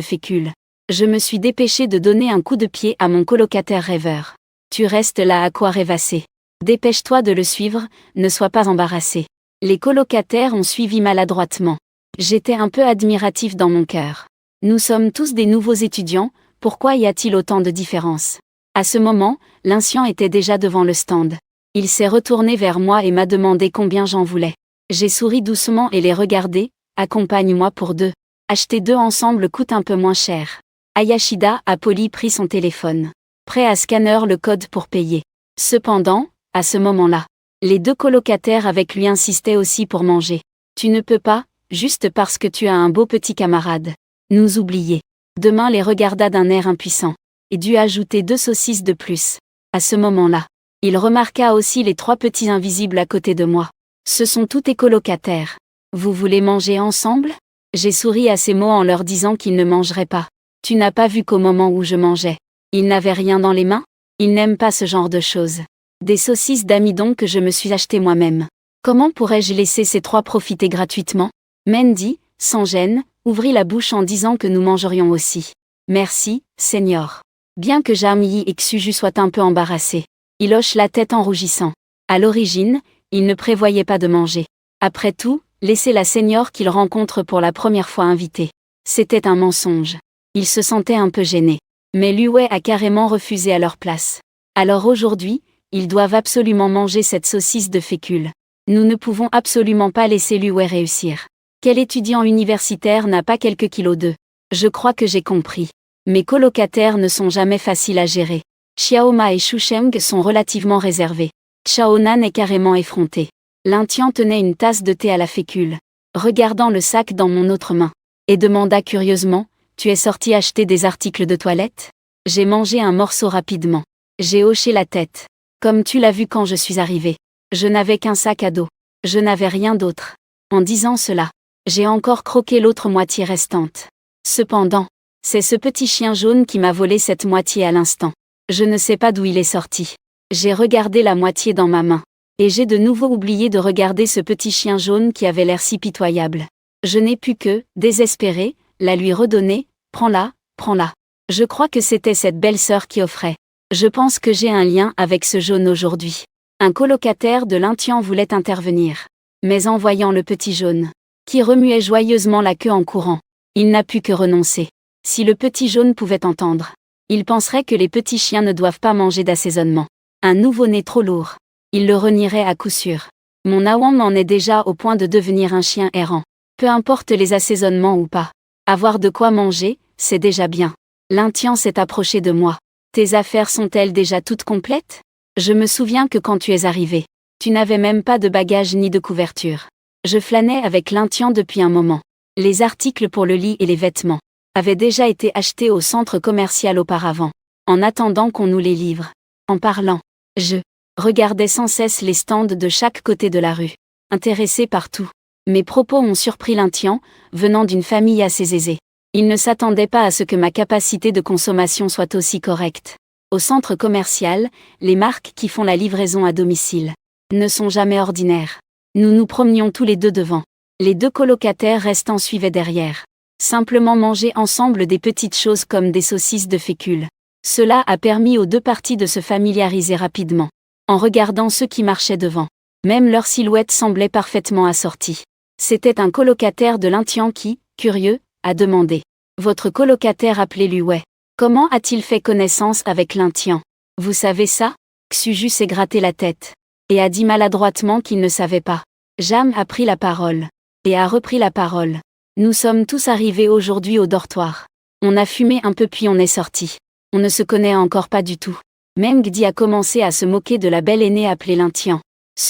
fécule. Je me suis dépêché de donner un coup de pied à mon colocataire rêveur. Tu restes là à quoi rêvasser. Dépêche-toi de le suivre, ne sois pas embarrassé. Les colocataires ont suivi maladroitement. J'étais un peu admiratif dans mon cœur. Nous sommes tous des nouveaux étudiants, pourquoi y a-t-il autant de différences? À ce moment, l'incient était déjà devant le stand. Il s'est retourné vers moi et m'a demandé combien j'en voulais. J'ai souri doucement et les regardé. Accompagne-moi pour 2. Acheter 2 ensemble coûte un peu moins cher. Ayashida a pris son téléphone. Prêt à scanner le code pour payer. Cependant, à ce moment-là, les 2 colocataires avec lui insistaient aussi pour manger. Tu ne peux pas, juste parce que tu as un beau petit camarade. Nous oublier. Demain les regarda d'un air impuissant. Et dut ajouter 2 saucisses de plus. À ce moment-là, il remarqua aussi les 3 petits invisibles à côté de moi. Ce sont tous tes colocataires. Vous voulez manger ensemble? J'ai souri à ces mots en leur disant qu'ils ne mangeraient pas. Tu n'as pas vu qu'au moment où je mangeais, ils n'avaient rien dans les mains? Ils n'aiment pas ce genre de choses. Des saucisses d'amidon que je me suis achetées moi-même. Comment pourrais-je laisser ces 3 profiter gratuitement? Mendy, sans gêne, ouvrit la bouche en disant que nous mangerions aussi. Merci, Seigneur. Bien que Jamyi et Xuju soient un peu embarrassés, il hoche la tête en rougissant. À l'origine, il ne prévoyait pas de manger. Après tout, laisser la seigneur qu'il rencontre pour la première fois invitée. C'était un mensonge. Il se sentait un peu gêné. Mais Luwei a carrément refusé à leur place. Alors aujourd'hui, ils doivent absolument manger cette saucisse de fécule. Nous ne pouvons absolument pas laisser Luwei réussir. Quel étudiant universitaire n'a pas quelques kilos d'eux? Je crois que j'ai compris. Mes colocataires ne sont jamais faciles à gérer. Xiaoma et Shusheng sont relativement réservés. Chaonan est carrément effronté. L'intian tenait une tasse de thé à la fécule, regardant le sac dans mon autre main, et demanda curieusement, « Tu es sorti acheter des articles de toilette ?» J'ai mangé un morceau rapidement. J'ai hoché la tête. Comme tu l'as vu quand je suis arrivé. Je n'avais qu'un sac à dos. Je n'avais rien d'autre. En disant cela, j'ai encore croqué l'autre moitié restante. Cependant, c'est ce petit chien jaune qui m'a volé cette moitié à l'instant. Je ne sais pas d'où il est sorti. J'ai regardé la moitié dans ma main. Et j'ai de nouveau oublié de regarder ce petit chien jaune qui avait l'air si pitoyable. Je n'ai pu que, désespéré, la lui redonner. Prends-la, prends-la. Je crois que c'était cette belle-sœur qui offrait. Je pense que j'ai un lien avec ce jaune aujourd'hui. Un colocataire de l'intian voulait intervenir. Mais en voyant le petit jaune, qui remuait joyeusement la queue en courant, il n'a pu que renoncer. Si le petit jaune pouvait entendre, il penserait que les petits chiens ne doivent pas manger d'assaisonnement. Un nouveau-né trop lourd. Il le renierait à coup sûr. Mon Awang en est déjà au point de devenir un chien errant. Peu importe les assaisonnements ou pas. Avoir de quoi manger, c'est déjà bien. L'intian s'est approché de moi. Tes affaires sont-elles déjà toutes complètes? Je me souviens que quand tu es arrivé, tu n'avais même pas de bagages ni de couverture. Je flânais avec l'intian depuis un moment. Les articles pour le lit et les vêtements avaient déjà été achetés au centre commercial auparavant, en attendant qu'on nous les livre. En parlant, je regardais sans cesse les stands de chaque côté de la rue, intéressé par tout. Mes propos ont surpris l'intian, venant d'une famille assez aisée. Il ne s'attendait pas à ce que ma capacité de consommation soit aussi correcte. Au centre commercial, les marques qui font la livraison à domicile ne sont jamais ordinaires. Nous nous promenions tous les deux devant. Les 2 colocataires restants suivaient derrière. Simplement manger ensemble des petites choses comme des saucisses de fécule. Cela a permis aux 2 parties de se familiariser rapidement. En regardant ceux qui marchaient devant, même leur silhouette semblait parfaitement assortie. C'était un colocataire de l'intian qui, curieux, a demandé. Votre colocataire appelé Luwei. Comment a-t-il fait connaissance avec l'intian? Vous savez ça? Xuju s'est gratté la tête. Et a dit maladroitement qu'il ne savait pas. Jam a pris la parole. Et a repris la parole. Nous sommes tous arrivés aujourd'hui au dortoir. On a fumé un peu puis on est sorti. On ne se connaît encore pas du tout. Mengdi a commencé à se moquer de la belle aînée appelée Lintian.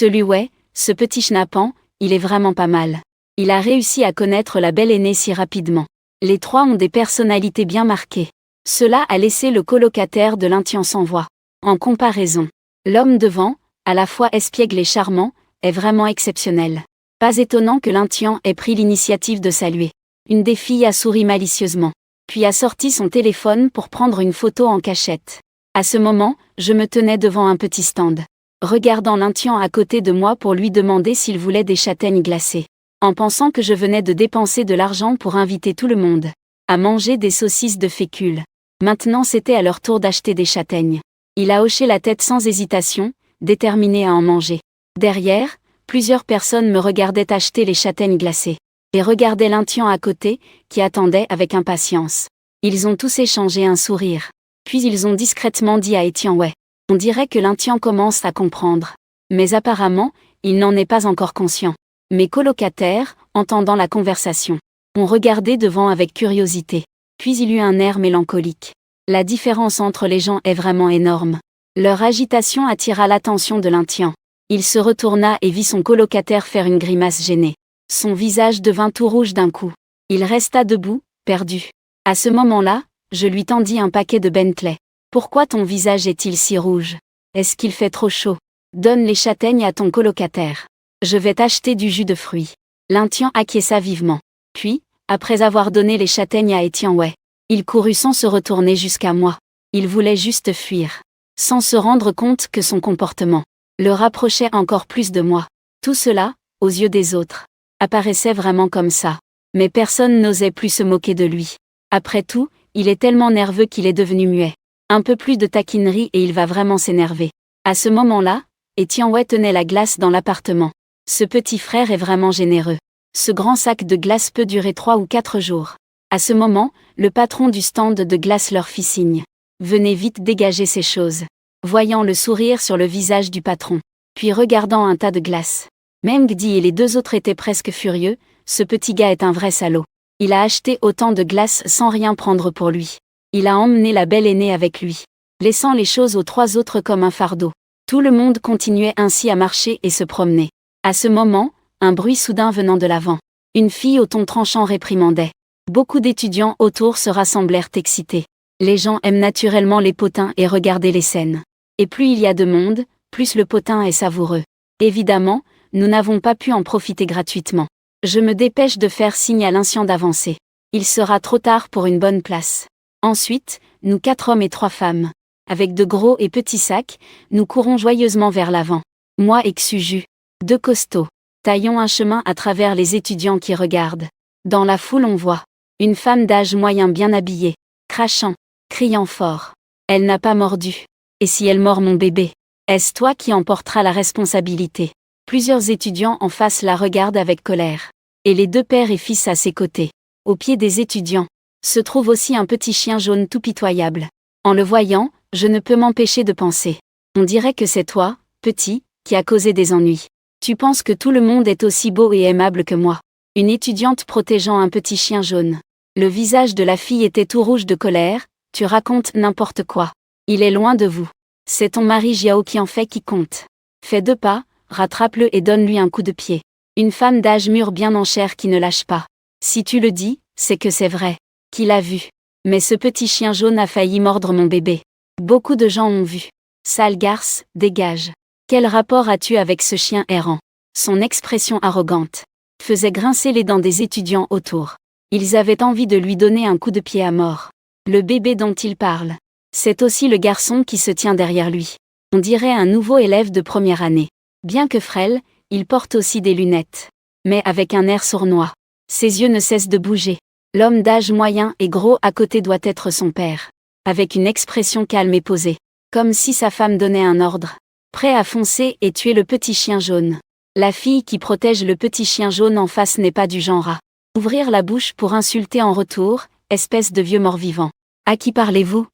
Ouais, ce petit schnappant, il est vraiment pas mal. Il a réussi à connaître la belle aînée si rapidement. Les trois ont des personnalités bien marquées. Cela a laissé le colocataire de Lintian sans voix. En comparaison, l'homme devant, à la fois espiègle et charmant, est vraiment exceptionnel. Pas étonnant que Lintian ait pris l'initiative de saluer. Une des filles a souri malicieusement, puis a sorti son téléphone pour prendre une photo en cachette. À ce moment, je me tenais devant un petit stand, regardant Lintian à côté de moi pour lui demander s'il voulait des châtaignes glacées, en pensant que je venais de dépenser de l'argent pour inviter tout le monde à manger des saucisses de fécule. Maintenant c'était à leur tour d'acheter des châtaignes. Il a hoché la tête sans hésitation, déterminé à en manger. Derrière, plusieurs personnes me regardaient acheter les châtaignes glacées, et regardaient Lintian à côté, qui attendait avec impatience. Ils ont tous échangé un sourire. Puis ils ont discrètement dit à Etienne: on dirait que Lintian commence à comprendre. Mais apparemment, il n'en est pas encore conscient. Mes colocataires, entendant la conversation, ont regardé devant avec curiosité. Puis il eut un air mélancolique. La différence entre les gens est vraiment énorme. Leur agitation attira l'attention de Lintian. Il se retourna et vit son colocataire faire une grimace gênée. Son visage devint tout rouge d'un coup. Il resta debout, perdu. À ce moment-là, je lui tendis un paquet de Bentley. Pourquoi ton visage est-il si rouge? Est-ce qu'il fait trop chaud? Donne les châtaignes à ton colocataire. Je vais t'acheter du jus de fruits. Lintian acquiesça vivement. Puis, après avoir donné les châtaignes à Etienne, il courut sans se retourner jusqu'à moi. Il voulait juste fuir, sans se rendre compte que son comportement le rapprochait encore plus de moi. Tout cela, aux yeux des autres, apparaissait vraiment comme ça. Mais personne n'osait plus se moquer de lui. Après tout, il est tellement nerveux qu'il est devenu muet. Un peu plus de taquinerie et il va vraiment s'énerver. À ce moment-là, Etienne tenait la glace dans l'appartement. Ce petit frère est vraiment généreux. Ce grand sac de glace peut durer 3 ou 4 jours. À ce moment, le patron du stand de glace leur fit signe. Venez vite dégager ces choses. Voyant le sourire sur le visage du patron, puis regardant un tas de glace, Mengdi et les deux autres étaient presque furieux. Ce petit gars est un vrai salaud. Il a acheté autant de glace sans rien prendre pour lui. Il a emmené la belle aînée avec lui, laissant les choses aux 3 autres comme un fardeau. Tout le monde continuait ainsi à marcher et se promener. À ce moment, un bruit soudain venant de l'avant. Une fille au ton tranchant réprimandait. Beaucoup d'étudiants autour se rassemblèrent excités. Les gens aiment naturellement les potins et regarder les scènes. Et plus il y a de monde, plus le potin est savoureux. Évidemment, nous n'avons pas pu en profiter gratuitement. Je me dépêche de faire signe à Lintian d'avancer. Il sera trop tard pour une bonne place. Ensuite, nous 4 hommes et 3 femmes, avec de gros et petits sacs, nous courons joyeusement vers l'avant. Moi et Xuju, 2 costauds, taillons un chemin à travers les étudiants qui regardent. Dans la foule on voit une femme d'âge moyen bien habillée, crachant, criant fort. Elle n'a pas mordu. Et si elle mord mon bébé, est-ce toi qui en porteras la responsabilité? Plusieurs étudiants en face la regardent avec colère. Et les 2 pères et fils à ses côtés, au pied des étudiants, se trouve aussi un petit chien jaune tout pitoyable. En le voyant, je ne peux m'empêcher de penser. On dirait que c'est toi, petit, qui a causé des ennuis. Tu penses que tout le monde est aussi beau et aimable que moi. Une étudiante protégeant un petit chien jaune. Le visage de la fille était tout rouge de colère. Tu racontes n'importe quoi. Il est loin de vous. C'est ton mari Jiao qui en fait qui compte. Fais 2 pas, rattrape-le et donne-lui un coup de pied. Une femme d'âge mûr bien en chair qui ne lâche pas. Si tu le dis, c'est que c'est vrai. Qui l'a vu? Mais ce petit chien jaune a failli mordre mon bébé. Beaucoup de gens ont vu. Sale garce, dégage. Quel rapport as-tu avec ce chien errant? Son expression arrogante faisait grincer les dents des étudiants autour. Ils avaient envie de lui donner un coup de pied à mort. Le bébé dont il parle, c'est aussi le garçon qui se tient derrière lui. On dirait un nouveau élève de première année. Bien que frêle, il porte aussi des lunettes. Mais avec un air sournois. Ses yeux ne cessent de bouger. L'homme d'âge moyen et gros à côté doit être son père. Avec une expression calme et posée. Comme si sa femme donnait un ordre. Prêt à foncer et tuer le petit chien jaune. La fille qui protège le petit chien jaune en face n'est pas du genre à ouvrir la bouche pour insulter en retour, espèce de vieux mort-vivant. À qui parlez-vous?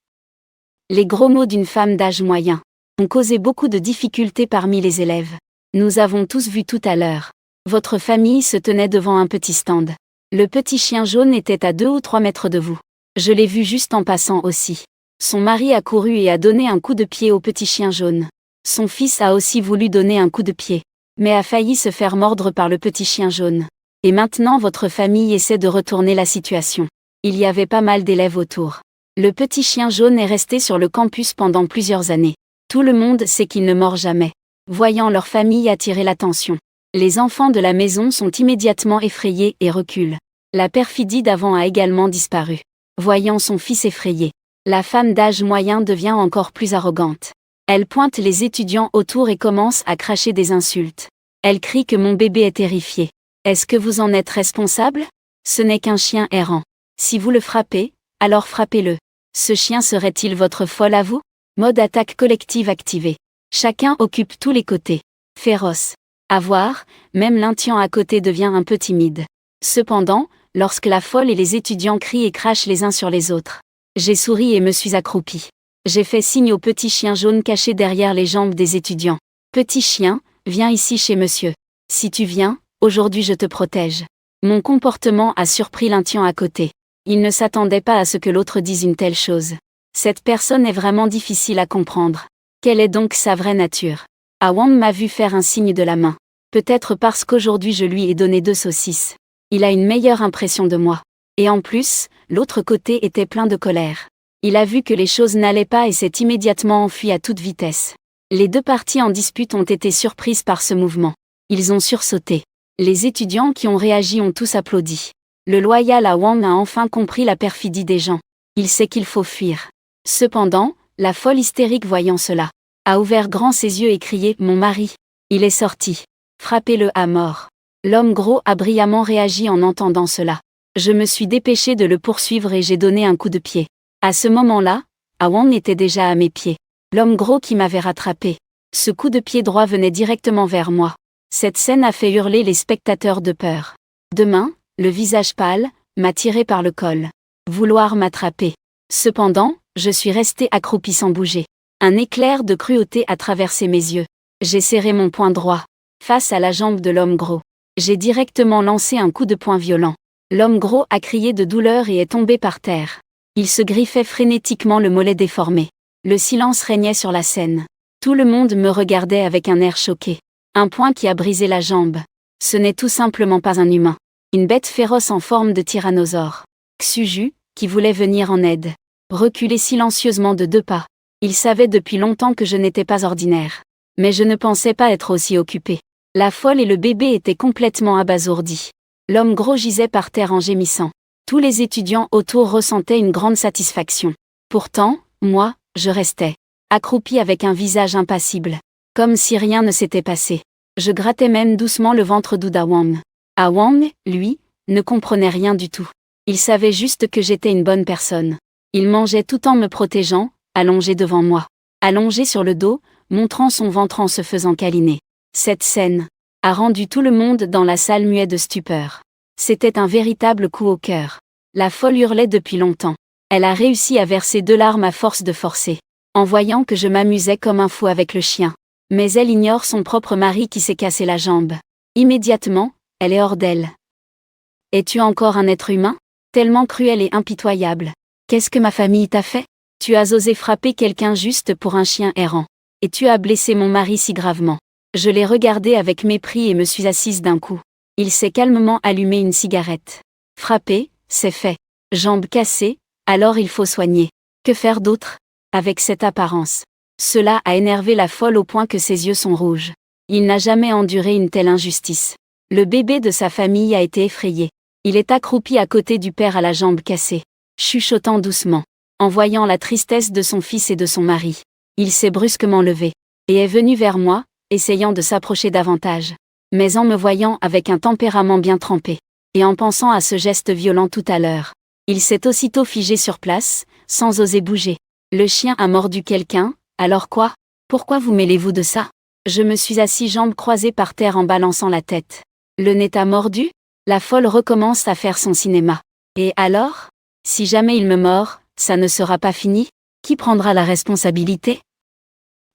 Les gros mots d'une femme d'âge moyen ont causé beaucoup de difficultés parmi les élèves. Nous avons tous vu tout à l'heure. Votre famille se tenait devant un petit stand. Le petit chien jaune était à 2 ou 3 mètres de vous. Je l'ai vu juste en passant aussi. Son mari a couru et a donné un coup de pied au petit chien jaune. Son fils a aussi voulu donner un coup de pied, mais a failli se faire mordre par le petit chien jaune. Et maintenant votre famille essaie de retourner la situation. Il y avait pas mal d'élèves autour. Le petit chien jaune est resté sur le campus pendant plusieurs années. Tout le monde sait qu'il ne mord jamais. Voyant leur famille attirer l'attention, les enfants de la maison sont immédiatement effrayés et reculent. La perfidie d'avant a également disparu. Voyant son fils effrayé, la femme d'âge moyen devient encore plus arrogante. Elle pointe les étudiants autour et commence à cracher des insultes. Elle crie que mon bébé est terrifié. Est-ce que vous en êtes responsable? Ce n'est qu'un chien errant. Si vous le frappez, alors frappez-le. Ce chien serait-il votre folle à vous? Mode attaque collective activé. Chacun occupe tous les côtés. Féroce. À voir, même l'intient à côté devient un peu timide. Cependant, lorsque la folle et les étudiants crient et crachent les uns sur les autres, j'ai souri et me suis accroupi. J'ai fait signe au petit chien jaune caché derrière les jambes des étudiants. Petit chien, viens ici chez monsieur. Si tu viens, aujourd'hui je te protège. Mon comportement a surpris l'intient à côté. Il ne s'attendait pas à ce que l'autre dise une telle chose. Cette personne est vraiment difficile à comprendre. Quelle est donc sa vraie nature? Awang m'a vu faire un signe de la main. Peut-être parce qu'aujourd'hui je lui ai donné 2 saucisses. Il a une meilleure impression de moi. Et en plus, l'autre côté était plein de colère. Il a vu que les choses n'allaient pas et s'est immédiatement enfui à toute vitesse. Les 2 parties en dispute ont été surprises par ce mouvement. Ils ont sursauté. Les étudiants qui ont réagi ont tous applaudi. Le loyal Awang a enfin compris la perfidie des gens. Il sait qu'il faut fuir. Cependant, la folle hystérique voyant cela, a ouvert grand ses yeux et crié « Mon mari !» Il est sorti. Frappez-le à mort. L'homme gros a brillamment réagi en entendant cela. Je me suis dépêché de le poursuivre et j'ai donné un coup de pied. À ce moment-là, Awang était déjà à mes pieds. L'homme gros qui m'avait rattrapé. Ce coup de pied droit venait directement vers moi. Cette scène a fait hurler les spectateurs de peur. Demain, le visage pâle, m'a tiré par le col. Vouloir m'attraper. Cependant, je suis resté accroupi sans bouger. Un éclair de cruauté a traversé mes yeux. J'ai serré mon poing droit. Face à la jambe de l'homme gros. J'ai directement lancé un coup de poing violent. L'homme gros a crié de douleur et est tombé par terre. Il se griffait frénétiquement le mollet déformé. Le silence régnait sur la scène. Tout le monde me regardait avec un air choqué. Un poing qui a brisé la jambe. Ce n'est tout simplement pas un humain. Une bête féroce en forme de tyrannosaure. Xuju, qui voulait venir en aide. Reculait silencieusement de 2 pas. Il savait depuis longtemps que je n'étais pas ordinaire. Mais je ne pensais pas être aussi occupé. La folle et le bébé étaient complètement abasourdis. L'homme gros gisait par terre en gémissant. Tous les étudiants autour ressentaient une grande satisfaction. Pourtant, moi, je restais accroupi avec un visage impassible. Comme si rien ne s'était passé. Je grattais même doucement le ventre d'Awang. Awang, lui, ne comprenait rien du tout. Il savait juste que j'étais une bonne personne. Il mangeait tout en me protégeant, allongé devant moi. Allongé sur le dos, montrant son ventre en se faisant câliner. Cette scène a rendu tout le monde dans la salle muet de stupeur. C'était un véritable coup au cœur. La folle hurlait depuis longtemps. Elle a réussi à verser 2 larmes à force de forcer. En voyant que je m'amusais comme un fou avec le chien. Mais elle ignore son propre mari qui s'est cassé la jambe. Immédiatement, elle est hors d'elle. Es-tu encore un être humain? Tellement cruel et impitoyable. Qu'est-ce que ma famille t'a fait? Tu as osé frapper quelqu'un juste pour un chien errant. Et tu as blessé mon mari si gravement. Je l'ai regardé avec mépris et me suis assise d'un coup. Il s'est calmement allumé une cigarette. Frapper, c'est fait. Jambe cassée, alors il faut soigner. Que faire d'autre? Avec cette apparence. Cela a énervé la folle au point que ses yeux sont rouges. Il n'a jamais enduré une telle injustice. Le bébé de sa famille a été effrayé. Il est accroupi à côté du père à la jambe cassée, chuchotant doucement. En voyant la tristesse de son fils et de son mari, il s'est brusquement levé, et est venu vers moi, essayant de s'approcher davantage. Mais en me voyant avec un tempérament bien trempé, et en pensant à ce geste violent tout à l'heure, il s'est aussitôt figé sur place, sans oser bouger. Le chien a mordu quelqu'un, alors quoi? Pourquoi vous mêlez-vous de ça? Je me suis assis jambes croisées par terre en balançant la tête. Le nez t'a mordu? La folle recommence à faire son cinéma. Et alors? Si jamais il me mord, ça ne sera pas fini? Qui prendra la responsabilité?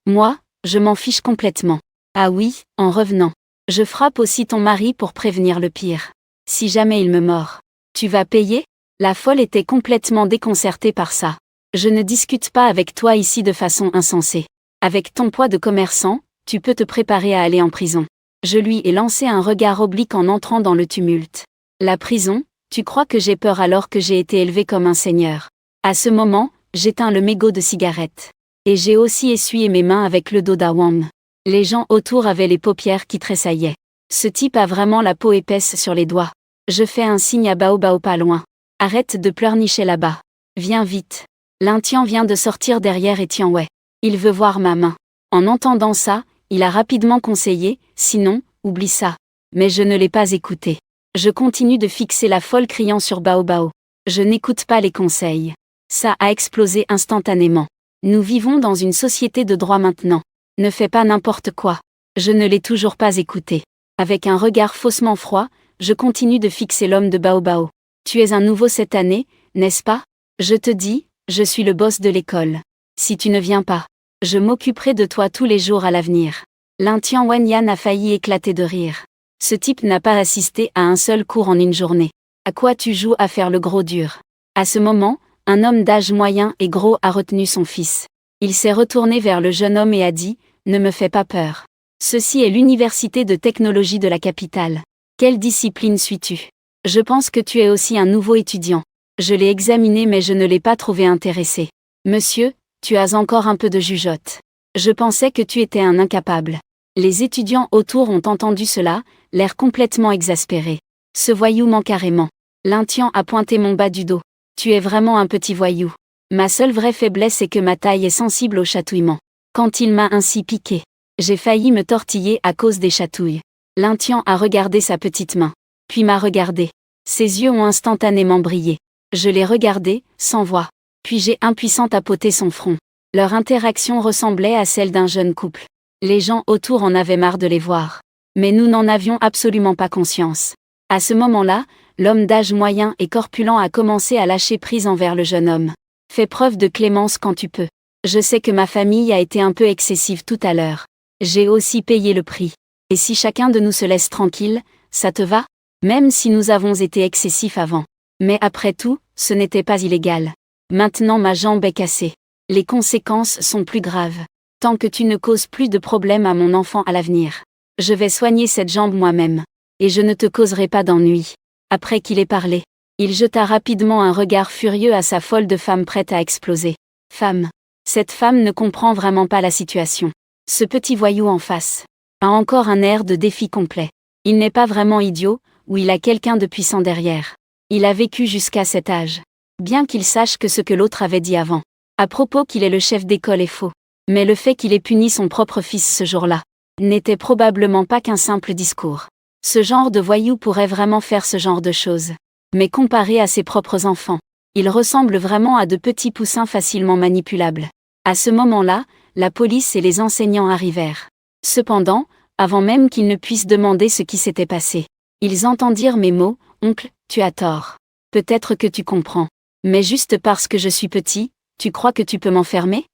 Moi, je m'en fiche complètement. Ah oui, en revenant. Je frappe aussi ton mari pour prévenir le pire. Si jamais il me mord. Tu vas payer ? La folle était complètement déconcertée par ça. Je ne discute pas avec toi ici de façon insensée. Avec ton poids de commerçant, tu peux te préparer à aller en prison. Je lui ai lancé un regard oblique en entrant dans le tumulte. La prison, tu crois que j'ai peur alors que j'ai été élevé comme un seigneur. À ce moment, j'éteins le mégot de cigarette. Et j'ai aussi essuyé mes mains avec le dos d'Awam. Les gens autour avaient les paupières qui tressaillaient. Ce type a vraiment la peau épaisse sur les doigts. Je fais un signe à Bao pas loin. Arrête de pleurnicher là-bas. Viens vite. L'Intian vient de sortir derrière Etianwei. Il veut voir ma main. En entendant ça, il a rapidement conseillé, sinon, oublie ça. Mais je ne l'ai pas écouté. Je continue de fixer la folle criant sur Bao. Je n'écoute pas les conseils. Ça a explosé instantanément. Nous vivons dans une société de droit maintenant. Ne fais pas n'importe quoi. Je ne l'ai toujours pas écouté. Avec un regard faussement froid, je continue de fixer l'homme de Bao. Tu es un nouveau cette année, n'est-ce pas ? Je te dis, je suis le boss de l'école. Si tu ne viens pas, je m'occuperai de toi tous les jours à l'avenir. L'Intian Wanyan a failli éclater de rire. Ce type n'a pas assisté à un seul cours en une journée. À quoi tu joues à faire le gros dur ? À ce moment, un homme d'âge moyen et gros a retenu son fils. Il s'est retourné vers le jeune homme et a dit « Ne me fais pas peur. Ceci est l'université de technologie de la capitale. Quelle discipline suis-tu ? Je pense que tu es aussi un nouveau étudiant. Je l'ai examiné mais je ne l'ai pas trouvé intéressé. Monsieur, tu as encore un peu de jugeote. Je pensais que tu étais un incapable. » Les étudiants autour ont entendu cela, l'air complètement exaspéré. Ce voyou ment carrément. L'Intian a pointé mon bas du dos. Tu es vraiment un petit voyou. Ma seule vraie faiblesse est que ma taille est sensible au chatouillement. Quand il m'a ainsi piqué, j'ai failli me tortiller à cause des chatouilles. L'Intian a regardé sa petite main. Puis m'a regardé. Ses yeux ont instantanément brillé. Je l'ai regardé, sans voix. Puis j'ai impuissant tapoté son front. Leur interaction ressemblait à celle d'un jeune couple. Les gens autour en avaient marre de les voir. Mais nous n'en avions absolument pas conscience. À ce moment-là, l'homme d'âge moyen et corpulent a commencé à lâcher prise envers le jeune homme. Fais preuve de clémence quand tu peux. Je sais que ma famille a été un peu excessive tout à l'heure. J'ai aussi payé le prix. Et si chacun de nous se laisse tranquille, ça te va ? Même si nous avons été excessifs avant. Mais après tout, ce n'était pas illégal. Maintenant ma jambe est cassée. Les conséquences sont plus graves. Tant que tu ne causes plus de problèmes à mon enfant à l'avenir. Je vais soigner cette jambe moi-même. Et je ne te causerai pas d'ennui. Après qu'il ait parlé, il jeta rapidement un regard furieux à sa folle de femme prête à exploser. Femme. Cette femme ne comprend vraiment pas la situation. Ce petit voyou en face a encore un air de défi complet. Il n'est pas vraiment idiot, ou il a quelqu'un de puissant derrière. Il a vécu jusqu'à cet âge. Bien qu'il sache que ce que l'autre avait dit avant, à propos qu'il est le chef d'école est faux. Mais le fait qu'il ait puni son propre fils ce jour-là, n'était probablement pas qu'un simple discours. Ce genre de voyou pourrait vraiment faire ce genre de choses. Mais comparé à ses propres enfants, il ressemble vraiment à de petits poussins facilement manipulables. À ce moment-là, la police et les enseignants arrivèrent. Cependant, avant même qu'ils ne puissent demander ce qui s'était passé, ils entendirent mes mots, « Oncle, tu as tort. Peut-être que tu comprends. Mais juste parce que je suis petit, tu crois que tu peux m'enfermer ?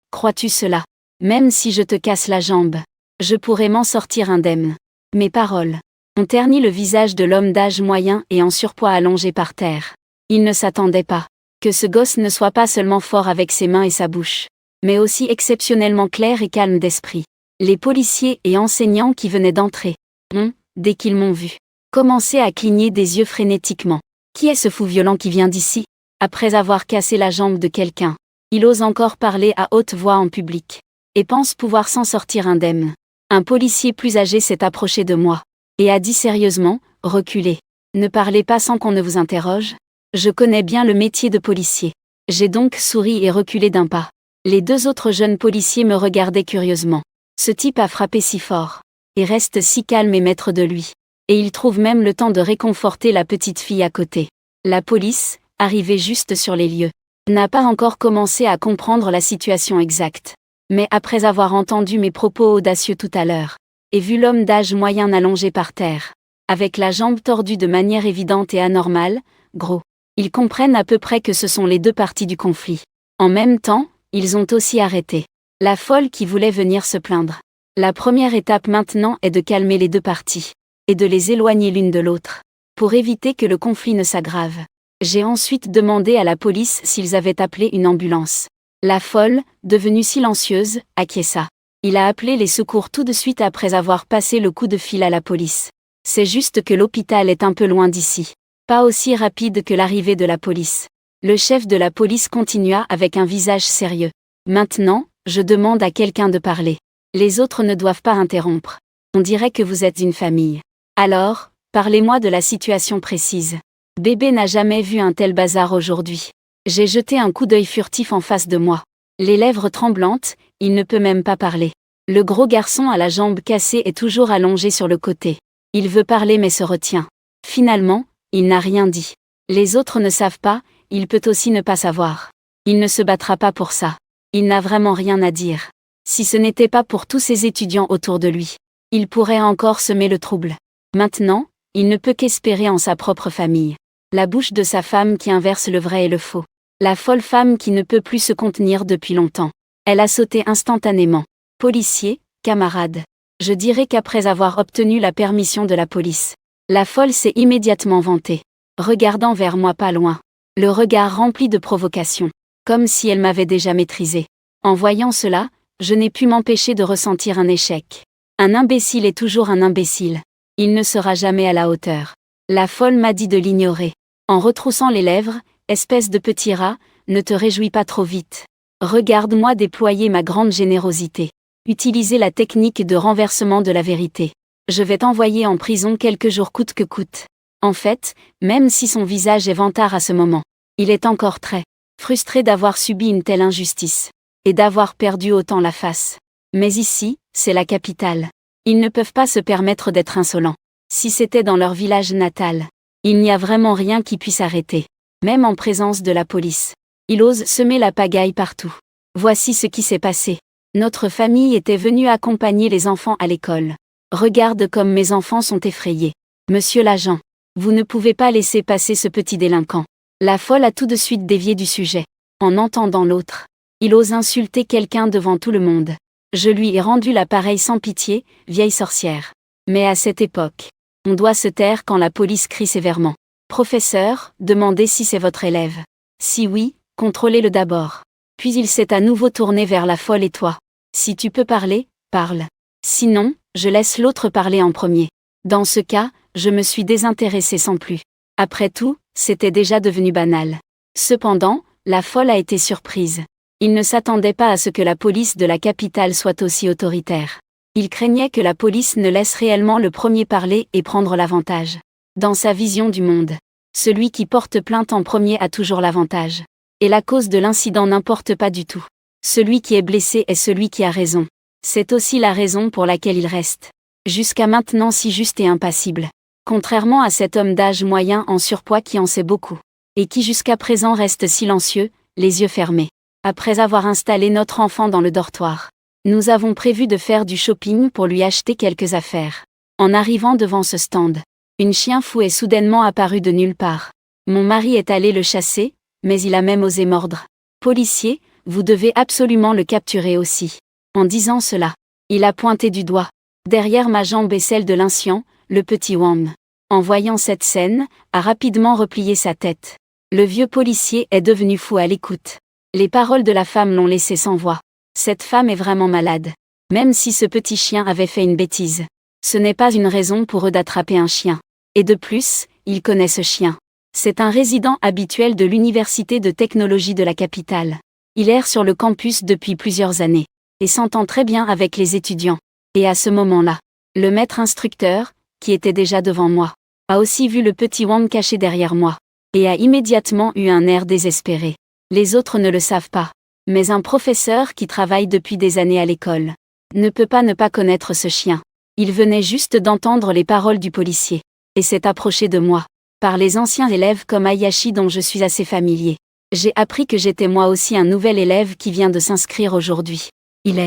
Crois-tu cela ? Même si je te casse la jambe, je pourrais m'en sortir indemne. » Mes paroles ont terni le visage de l'homme d'âge moyen et en surpoids allongé par terre. Il ne s'attendait pas que ce gosse ne soit pas seulement fort avec ses mains et sa bouche, mais aussi exceptionnellement clair et calme d'esprit. Les policiers et enseignants qui venaient d'entrer ont, dès qu'ils m'ont vu, commencé à cligner des yeux frénétiquement. Qui est ce fou violent qui vient d'ici ? Après avoir cassé la jambe de quelqu'un, il ose encore parler à haute voix en public, et pense pouvoir s'en sortir indemne. Un policier plus âgé s'est approché de moi, et a dit sérieusement, « Reculez. Ne parlez pas sans qu'on ne vous interroge. Je connais bien le métier de policier. » J'ai donc souri et reculé d'un pas. Les deux autres jeunes policiers me regardaient curieusement. Ce type a frappé si fort, et reste si calme et maître de lui. Et il trouve même le temps de réconforter la petite fille à côté. La police, arrivée juste sur les lieux, n'a pas encore commencé à comprendre la situation exacte. Mais après avoir entendu mes propos audacieux tout à l'heure, et vu l'homme d'âge moyen allongé par terre, avec la jambe tordue de manière évidente et anormale, gros, ils comprennent à peu près que ce sont les deux parties du conflit. En même temps, ils ont aussi arrêté la folle qui voulait venir se plaindre. La première étape maintenant est de calmer les deux parties, et de les éloigner l'une de l'autre. pour éviter que le conflit ne s'aggrave. J'ai ensuite demandé à la police s'ils avaient appelé une ambulance. La folle, devenue silencieuse, acquiesça. Il a appelé les secours tout de suite après avoir passé le coup de fil à la police. C'est juste que l'hôpital est un peu loin d'ici. Pas aussi rapide que l'arrivée de la police. Le chef de la police continua avec un visage sérieux. Maintenant, je demande à quelqu'un de parler. Les autres ne doivent pas interrompre. On dirait que vous êtes une famille. Alors, parlez-moi de la situation précise. Bébé n'a jamais vu un tel bazar aujourd'hui. J'ai jeté un coup d'œil furtif en face de moi. Les lèvres tremblantes, il ne peut même pas parler. Le gros garçon à la jambe cassée est toujours allongé sur le côté. Il veut parler mais se retient. Finalement, il n'a rien dit. Les autres ne savent pas, il peut aussi ne pas savoir. Il ne se battra pas pour ça. Il n'a vraiment rien à dire. Si ce n'était pas pour tous ces étudiants autour de lui, il pourrait encore semer le trouble. Maintenant, il ne peut qu'espérer en sa propre famille. La bouche de sa femme qui inverse le vrai et le faux. La folle femme qui ne peut plus se contenir depuis longtemps. Elle a sauté instantanément. Policier, camarade. Je dirais qu'après avoir obtenu la permission de la police, la folle s'est immédiatement vantée, regardant vers moi pas loin. Le regard rempli de provocation, comme si elle m'avait déjà maîtrisé. En voyant cela, je n'ai pu m'empêcher de ressentir un échec. Un imbécile est toujours un imbécile. Il ne sera jamais à la hauteur. La folle m'a dit de l'ignorer. En retroussant les lèvres, espèce de petit rat, ne te réjouis pas trop vite. Regarde-moi déployer ma grande générosité. Utiliser la technique de renversement de la vérité. Je vais t'envoyer en prison quelques jours coûte que coûte. En fait, même si son visage est vantard à ce moment, il est encore très frustré d'avoir subi une telle injustice. Et d'avoir perdu autant la face. Mais ici, c'est la capitale. Ils ne peuvent pas se permettre d'être insolents. Si c'était dans leur village natal, il n'y a vraiment rien qui puisse arrêter. Même en présence de la police. Il ose semer la pagaille partout. Voici ce qui s'est passé. Notre famille était venue accompagner les enfants à l'école. Regarde comme mes enfants sont effrayés. Monsieur l'agent, vous ne pouvez pas laisser passer ce petit délinquant. La folle a tout de suite dévié du sujet. En entendant l'autre, il ose insulter quelqu'un devant tout le monde. Je lui ai rendu l'appareil sans pitié, vieille sorcière. Mais à cette époque, on doit se taire quand la police crie sévèrement. Professeur, demandez si c'est votre élève. Si oui, contrôlez-le d'abord. Puis il s'est à nouveau tourné vers la folle et toi. Si tu peux parler, parle. Sinon, je laisse l'autre parler en premier. Dans ce cas, je me suis désintéressée sans plus. Après tout, c'était déjà devenu banal. Cependant, la folle a été surprise. Il ne s'attendait pas à ce que la police de la capitale soit aussi autoritaire. Il craignait que la police ne laisse réellement le premier parler et prendre l'avantage. Dans sa vision du monde, celui qui porte plainte en premier a toujours l'avantage. Et la cause de l'incident n'importe pas du tout. Celui qui est blessé est celui qui a raison. C'est aussi la raison pour laquelle il reste, jusqu'à maintenant si juste et impassible. Contrairement à cet homme d'âge moyen en surpoids qui en sait beaucoup, et qui jusqu'à présent reste silencieux, les yeux fermés. Après avoir installé notre enfant dans le dortoir, nous avons prévu de faire du shopping pour lui acheter quelques affaires. En arrivant devant ce stand, une chien fou est soudainement apparu de nulle part. Mon mari est allé le chasser, mais il a même osé mordre. Policier, vous devez absolument le capturer aussi. En disant cela, il a pointé du doigt. Derrière ma jambe et celle de l'incien, le petit Wang, en voyant cette scène, a rapidement replié sa tête. Le vieux policier est devenu fou à l'écoute. Les paroles de la femme l'ont laissé sans voix. Cette femme est vraiment malade. Même si ce petit chien avait fait une bêtise, ce n'est pas une raison pour eux d'attraper un chien. Et de plus, il connaît ce chien. C'est un résident habituel de l'université de technologie de la capitale. Il erre sur le campus depuis plusieurs années, et s'entend très bien avec les étudiants. Et à ce moment-là, le maître instructeur, qui était déjà devant moi, a aussi vu le petit Wang caché derrière moi, et a immédiatement eu un air désespéré. Les autres ne le savent pas, mais un professeur qui travaille depuis des années à l'école ne peut pas ne pas connaître ce chien. Il venait juste d'entendre les paroles du policier, et s'est approché de moi. Par les anciens élèves comme Ayashi dont je suis assez familier, j'ai appris que j'étais moi aussi un nouvel élève qui vient de s'inscrire aujourd'hui. Il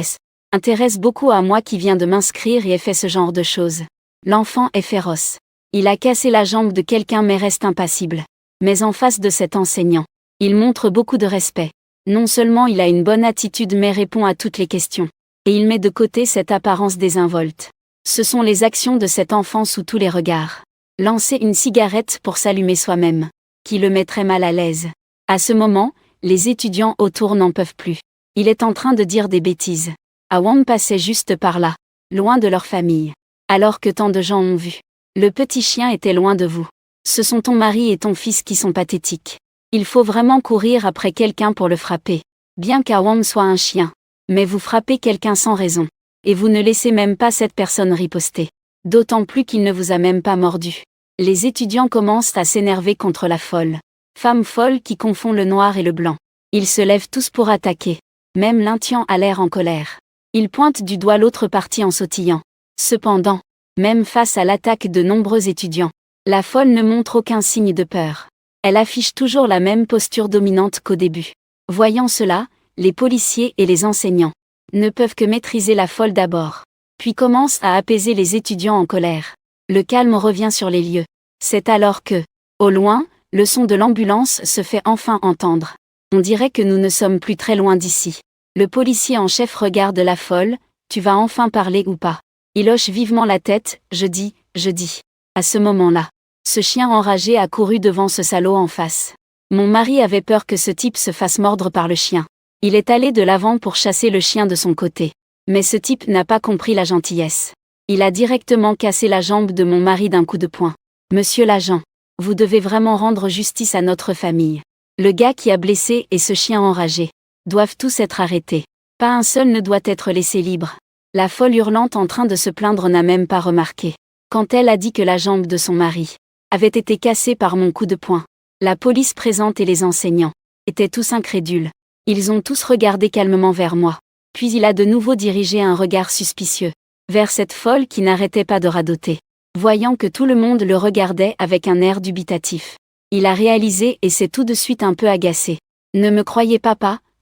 s'intéresse beaucoup à moi qui viens de m'inscrire et fait ce genre de choses. L'enfant est féroce. Il a cassé la jambe de quelqu'un mais reste impassible. Mais en face de cet enseignant, il montre beaucoup de respect. Non seulement il a une bonne attitude mais répond à toutes les questions. Et il met de côté cette apparence désinvolte. Ce sont les actions de cet enfant sous tous les regards. lancer une cigarette pour s'allumer soi-même, qui le mettrait mal à l'aise. À ce moment, les étudiants autour n'en peuvent plus. Il est en train de dire des bêtises. Awang passait juste par là, loin de leur famille. Alors que tant de gens ont vu. Le petit chien était loin de vous. Ce sont ton mari et ton fils qui sont pathétiques. Il faut vraiment courir après quelqu'un pour le frapper. Bien qu'Awang soit un chien. Mais vous frappez quelqu'un sans raison. Et vous ne laissez même pas cette personne riposter. D'autant plus qu'il ne vous a même pas mordu. Les étudiants commencent à s'énerver contre la folle. Femme folle qui confond le noir et le blanc. Ils se lèvent tous pour attaquer. Même l'Indien a l'air en colère. Il pointe du doigt l'autre partie en sautillant. Cependant, même face à l'attaque de nombreux étudiants, la folle ne montre aucun signe de peur. Elle affiche toujours la même posture dominante qu'au début. Voyant cela, les policiers et les enseignants ne peuvent que maîtriser la folle d'abord, puis commencent à apaiser les étudiants en colère. Le calme revient sur les lieux. C'est alors que, au loin, le son de l'ambulance se fait enfin entendre. On dirait que nous ne sommes plus très loin d'ici. Le policier en chef regarde la folle, tu vas enfin parler ou pas? Il hoche vivement la tête, je dis. À ce moment-là, ce chien enragé a couru devant ce salaud en face. Mon mari avait peur que ce type se fasse mordre par le chien. Il est allé de l'avant pour chasser le chien de son côté. Mais ce type n'a pas compris la gentillesse. Il a directement cassé la jambe de mon mari d'un coup de poing. Monsieur l'agent, vous devez vraiment rendre justice à notre famille. Le gars qui a blessé et ce chien enragé doivent tous être arrêtés. Pas un seul ne doit être laissé libre. La folle hurlante en train de se plaindre n'a même pas remarqué. Quand elle a dit que la jambe de son mari avait été cassée par mon coup de poing, la police présente et les enseignants étaient tous incrédules. Ils ont tous regardé calmement vers moi. Puis il a de nouveau dirigé un regard suspicieux vers cette folle qui n'arrêtait pas de radoter. Voyant que tout le monde le regardait avec un air dubitatif, il a réalisé et s'est tout de suite un peu agacé. Ne me croyez pas,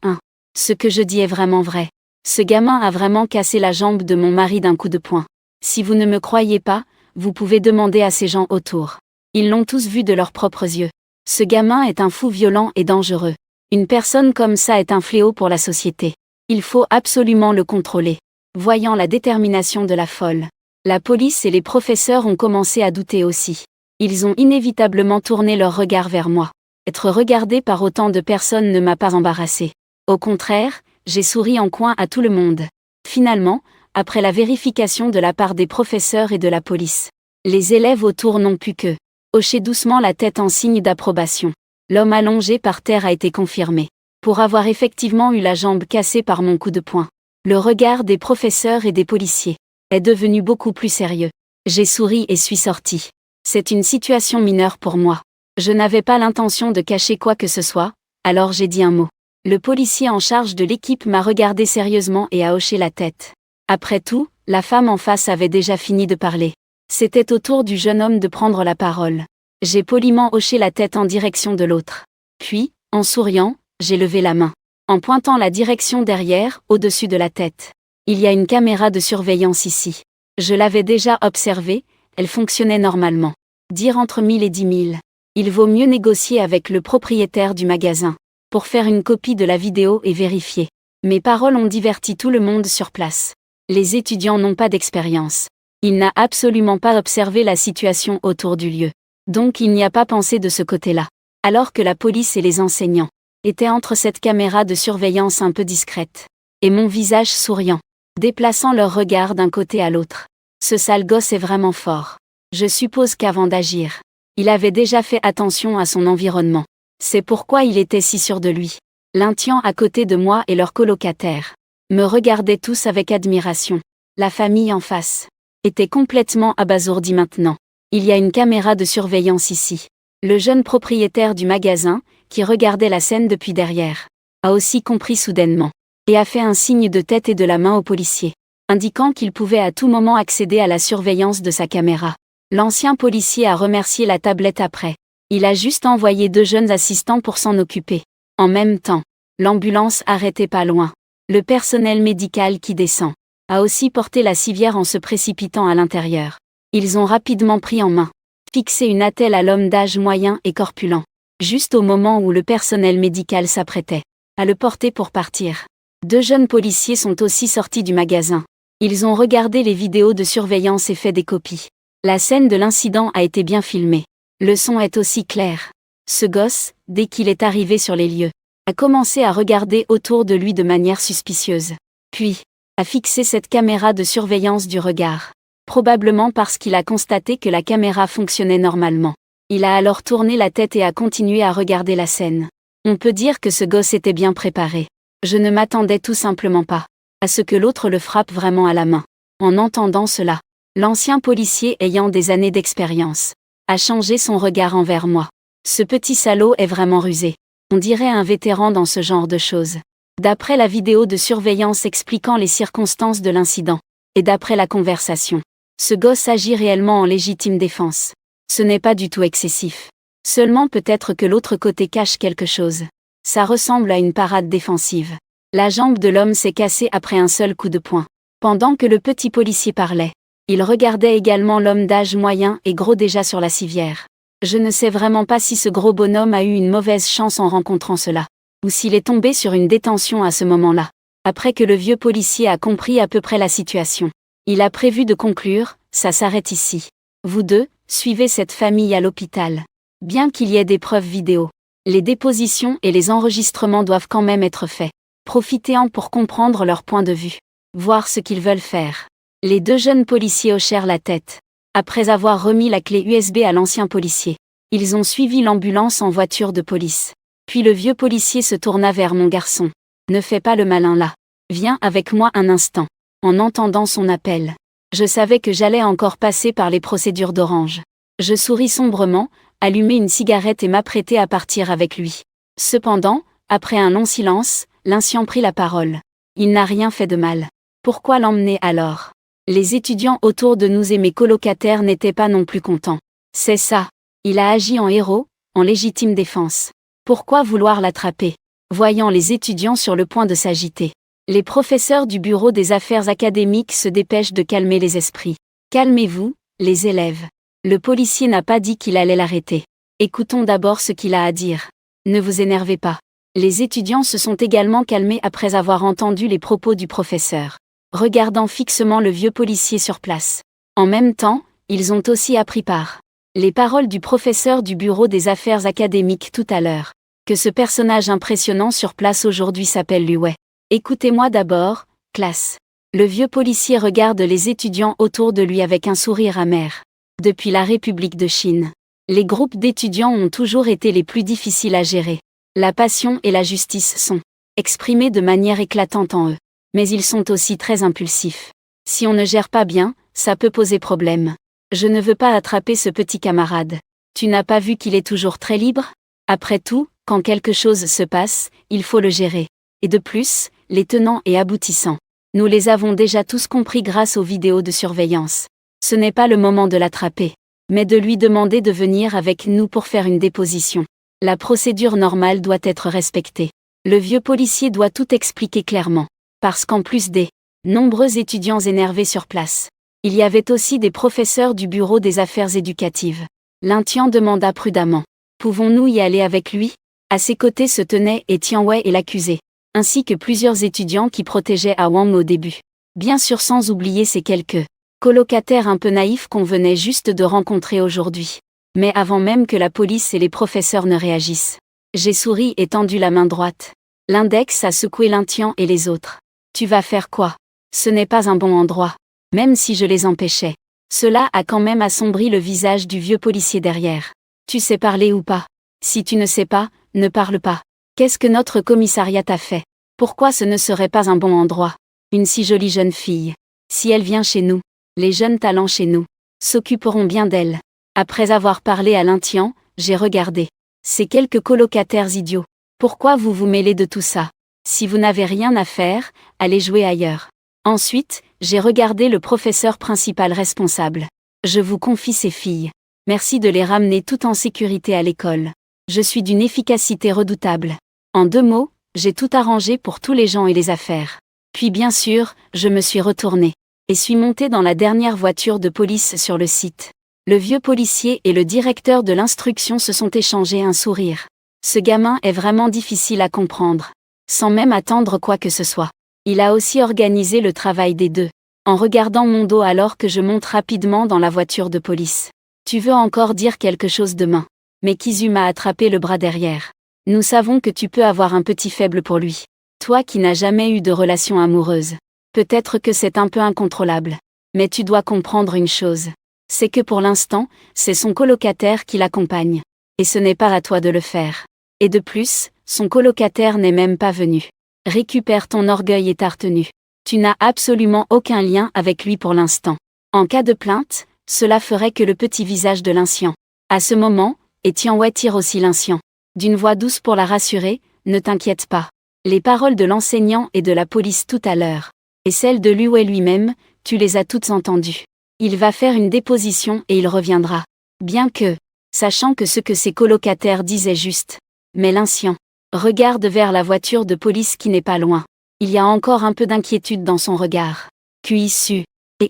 hein. Ce que je dis est vraiment vrai. Ce gamin a vraiment cassé la jambe de mon mari d'un coup de poing. Si vous ne me croyez pas, vous pouvez demander à ces gens autour. Ils l'ont tous vu de leurs propres yeux. Ce gamin est un fou violent et dangereux. Une personne comme ça est un fléau pour la société. Il faut absolument le contrôler. Voyant la détermination de la folle, la police et les professeurs ont commencé à douter aussi. Ils ont inévitablement tourné leur regard vers moi. Être regardé par autant de personnes ne m'a pas embarrassé. Au contraire, j'ai souri en coin à tout le monde. Finalement, après la vérification de la part des professeurs et de la police, les élèves autour n'ont pu que hocher doucement la tête en signe d'approbation. L'homme allongé par terre a été confirmé pour avoir effectivement eu la jambe cassée par mon coup de poing. Le regard des professeurs et des policiers est devenu beaucoup plus sérieux. J'ai souri et suis sorti. C'est une situation mineure pour moi. Je n'avais pas l'intention de cacher quoi que ce soit, alors j'ai dit un mot. Le policier en charge de l'équipe m'a regardé sérieusement et a hoché la tête. Après tout, la femme en face avait déjà fini de parler. C'était au tour du jeune homme de prendre la parole. J'ai poliment hoché la tête en direction de l'autre. Puis, en souriant, j'ai levé la main, en pointant la direction derrière, au-dessus de la tête. Il y a une caméra de surveillance ici. Je l'avais déjà observée, elle fonctionnait normalement. Dire entre 1000 et 10 000. Il vaut mieux négocier avec le propriétaire du magasin pour faire une copie de la vidéo et vérifier. Mes paroles ont diverti tout le monde sur place. Les étudiants n'ont pas d'expérience. Il n'a absolument pas observé la situation autour du lieu. Donc il n'y a pas pensé de ce côté-là. Alors que la police et les enseignants étaient entre cette caméra de surveillance un peu discrète, et mon visage souriant, déplaçant leur regard d'un côté à l'autre. Ce sale gosse est vraiment fort. Je suppose qu'avant d'agir, il avait déjà fait attention à son environnement. C'est pourquoi il était si sûr de lui. L'Indien à côté de moi et leurs colocataires me regardaient tous avec admiration. La famille en face était complètement abasourdie maintenant. Il y a une caméra de surveillance ici. Le jeune propriétaire du magasin, qui regardait la scène depuis derrière, a aussi compris soudainement, et a fait un signe de tête et de la main au policier, indiquant qu'il pouvait à tout moment accéder à la surveillance de sa caméra. L'ancien policier a remercié la tablette après. Il a juste envoyé 2 jeunes assistants pour s'en occuper. En même temps, l'ambulance arrêtait pas loin. Le personnel médical qui descend a aussi porté la civière en se précipitant à l'intérieur. Ils ont rapidement pris en main, fixé une attelle à l'homme d'âge moyen et corpulent, juste au moment où le personnel médical s'apprêtait à le porter pour partir. 2 jeunes policiers sont aussi sortis du magasin. Ils ont regardé les vidéos de surveillance et fait des copies. La scène de l'incident a été bien filmée. Le son est aussi clair. Ce gosse, dès qu'il est arrivé sur les lieux, a commencé à regarder autour de lui de manière suspicieuse. Puis, a fixé cette caméra de surveillance du regard. Probablement parce qu'il a constaté que la caméra fonctionnait normalement. Il a alors tourné la tête et a continué à regarder la scène. On peut dire que ce gosse était bien préparé. Je ne m'attendais tout simplement pas à ce que l'autre le frappe vraiment à la main. En entendant cela, l'ancien policier ayant des années d'expérience a changé son regard envers moi. Ce petit salaud est vraiment rusé. On dirait un vétéran dans ce genre de choses. D'après la vidéo de surveillance expliquant les circonstances de l'incident, et d'après la conversation, ce gosse agit réellement en légitime défense. Ce n'est pas du tout excessif. Seulement peut-être que l'autre côté cache quelque chose. Ça ressemble à une parade défensive. La jambe de l'homme s'est cassée après un seul coup de poing. Pendant que le petit policier parlait, il regardait également l'homme d'âge moyen et gros déjà sur la civière. Je ne sais vraiment pas si ce gros bonhomme a eu une mauvaise chance en rencontrant cela, ou s'il est tombé sur une détention à ce moment-là. Après que le vieux policier a compris à peu près la situation, il a prévu de conclure, ça s'arrête ici. Vous deux, suivez cette famille à l'hôpital. Bien qu'il y ait des preuves vidéo, les dépositions et les enregistrements doivent quand même être faits. Profitez-en pour comprendre leur point de vue, voir ce qu'ils veulent faire. Les deux jeunes policiers hochèrent la tête. Après avoir remis la clé USB à l'ancien policier, ils ont suivi l'ambulance en voiture de police. Puis le vieux policier se tourna vers mon garçon. Ne fais pas le malin là. Viens avec moi un instant. En entendant son appel, je savais que j'allais encore passer par les procédures d'Orange. Je souris sombrement, allumai une cigarette et m'apprêtai à partir avec lui. Cependant, après un long silence, l'ancien prit la parole. Il n'a rien fait de mal. Pourquoi l'emmener alors? Les étudiants autour de nous et mes colocataires n'étaient pas non plus contents. C'est ça. Il a agi en héros, en légitime défense. Pourquoi vouloir l'attraper? Voyant les étudiants sur le point de s'agiter, les professeurs du bureau des affaires académiques se dépêchent de calmer les esprits. Calmez-vous, les élèves. Le policier n'a pas dit qu'il allait l'arrêter. Écoutons d'abord ce qu'il a à dire. Ne vous énervez pas. Les étudiants se sont également calmés après avoir entendu les propos du professeur, regardant fixement le vieux policier sur place. En même temps, ils ont aussi appris par les paroles du professeur du bureau des affaires académiques tout à l'heure, que ce personnage impressionnant sur place aujourd'hui s'appelle Luwei. Écoutez-moi d'abord, classe. Le vieux policier regarde les étudiants autour de lui avec un sourire amer. Depuis la République de Chine, les groupes d'étudiants ont toujours été les plus difficiles à gérer. La passion et la justice sont exprimées de manière éclatante en eux. Mais ils sont aussi très impulsifs. Si on ne gère pas bien, ça peut poser problème. Je ne veux pas attraper ce petit camarade. Tu n'as pas vu qu'il est toujours très libre? Après tout, quand quelque chose se passe, il faut le gérer. Et de plus, les tenants et aboutissants, nous les avons déjà tous compris grâce aux vidéos de surveillance. Ce n'est pas le moment de l'attraper, mais de lui demander de venir avec nous pour faire une déposition. La procédure normale doit être respectée. Le vieux policier doit tout expliquer clairement. Parce qu'en plus des nombreux étudiants énervés sur place, il y avait aussi des professeurs du bureau des affaires éducatives. L'intendant demanda prudemment. Pouvons-nous y aller avec lui? À ses côtés se tenaient Tian Wei et l'accusé, ainsi que plusieurs étudiants qui protégeaient Ah Wang au début. Bien sûr sans oublier ces quelques colocataires un peu naïfs qu'on venait juste de rencontrer aujourd'hui. Mais avant même que la police et les professeurs ne réagissent, j'ai souri et tendu la main droite. L'index a secoué l'intendant et les autres. Tu vas faire quoi? Ce n'est pas un bon endroit. Même si je les empêchais. Cela a quand même assombri le visage du vieux policier derrière. Tu sais parler ou pas? Si tu ne sais pas, ne parle pas. Qu'est-ce que notre commissariat t'a fait? Pourquoi ce ne serait pas un bon endroit? Une si jolie jeune fille. Si elle vient chez nous, les jeunes talents chez nous s'occuperont bien d'elle. Après avoir parlé à l'intendant, j'ai regardé ces quelques colocataires idiots. Pourquoi vous vous mêlez de tout ça? Si vous n'avez rien à faire, allez jouer ailleurs. Ensuite, j'ai regardé le professeur principal responsable. Je vous confie ces filles. Merci de les ramener toutes en sécurité à l'école. Je suis d'une efficacité redoutable. En 2 mots, j'ai tout arrangé pour tous les gens et les affaires. Puis bien sûr, je me suis retourné et suis monté dans la dernière voiture de police sur le site. Le vieux policier et le directeur de l'instruction se sont échangés un sourire. Ce gamin est vraiment difficile à comprendre. Sans même attendre quoi que ce soit. Il a aussi organisé le travail des deux. en regardant mon dos alors que je monte rapidement dans la voiture de police. Tu veux encore dire quelque chose demain? Mais Kizu m'a attrapé le bras derrière. Nous savons que tu peux avoir un petit faible pour lui. Toi qui n'as jamais eu de relation amoureuse. Peut-être que c'est un peu incontrôlable. Mais tu dois comprendre une chose. C'est que pour l'instant, c'est son colocataire qui l'accompagne. Et ce n'est pas à toi de le faire. Et de plus, son colocataire n'est même pas venu. Récupère ton orgueil et ta retenue. Tu n'as absolument aucun lien avec lui pour l'instant. En cas de plainte, cela ferait que le petit visage de l'incien. À ce moment, et Tianwei tire aussi l'incien. D'une voix douce pour la rassurer, ne t'inquiète pas. Les paroles de l'enseignant et de la police tout à l'heure, et celles de Luwei lui-même, tu les as toutes entendues. Il va faire une déposition et il reviendra. Bien que, sachant que ce que ses colocataires disaient juste. Mais l'incien regarde vers la voiture de police qui n'est pas loin. Il y a encore un peu d'inquiétude dans son regard. Kuisu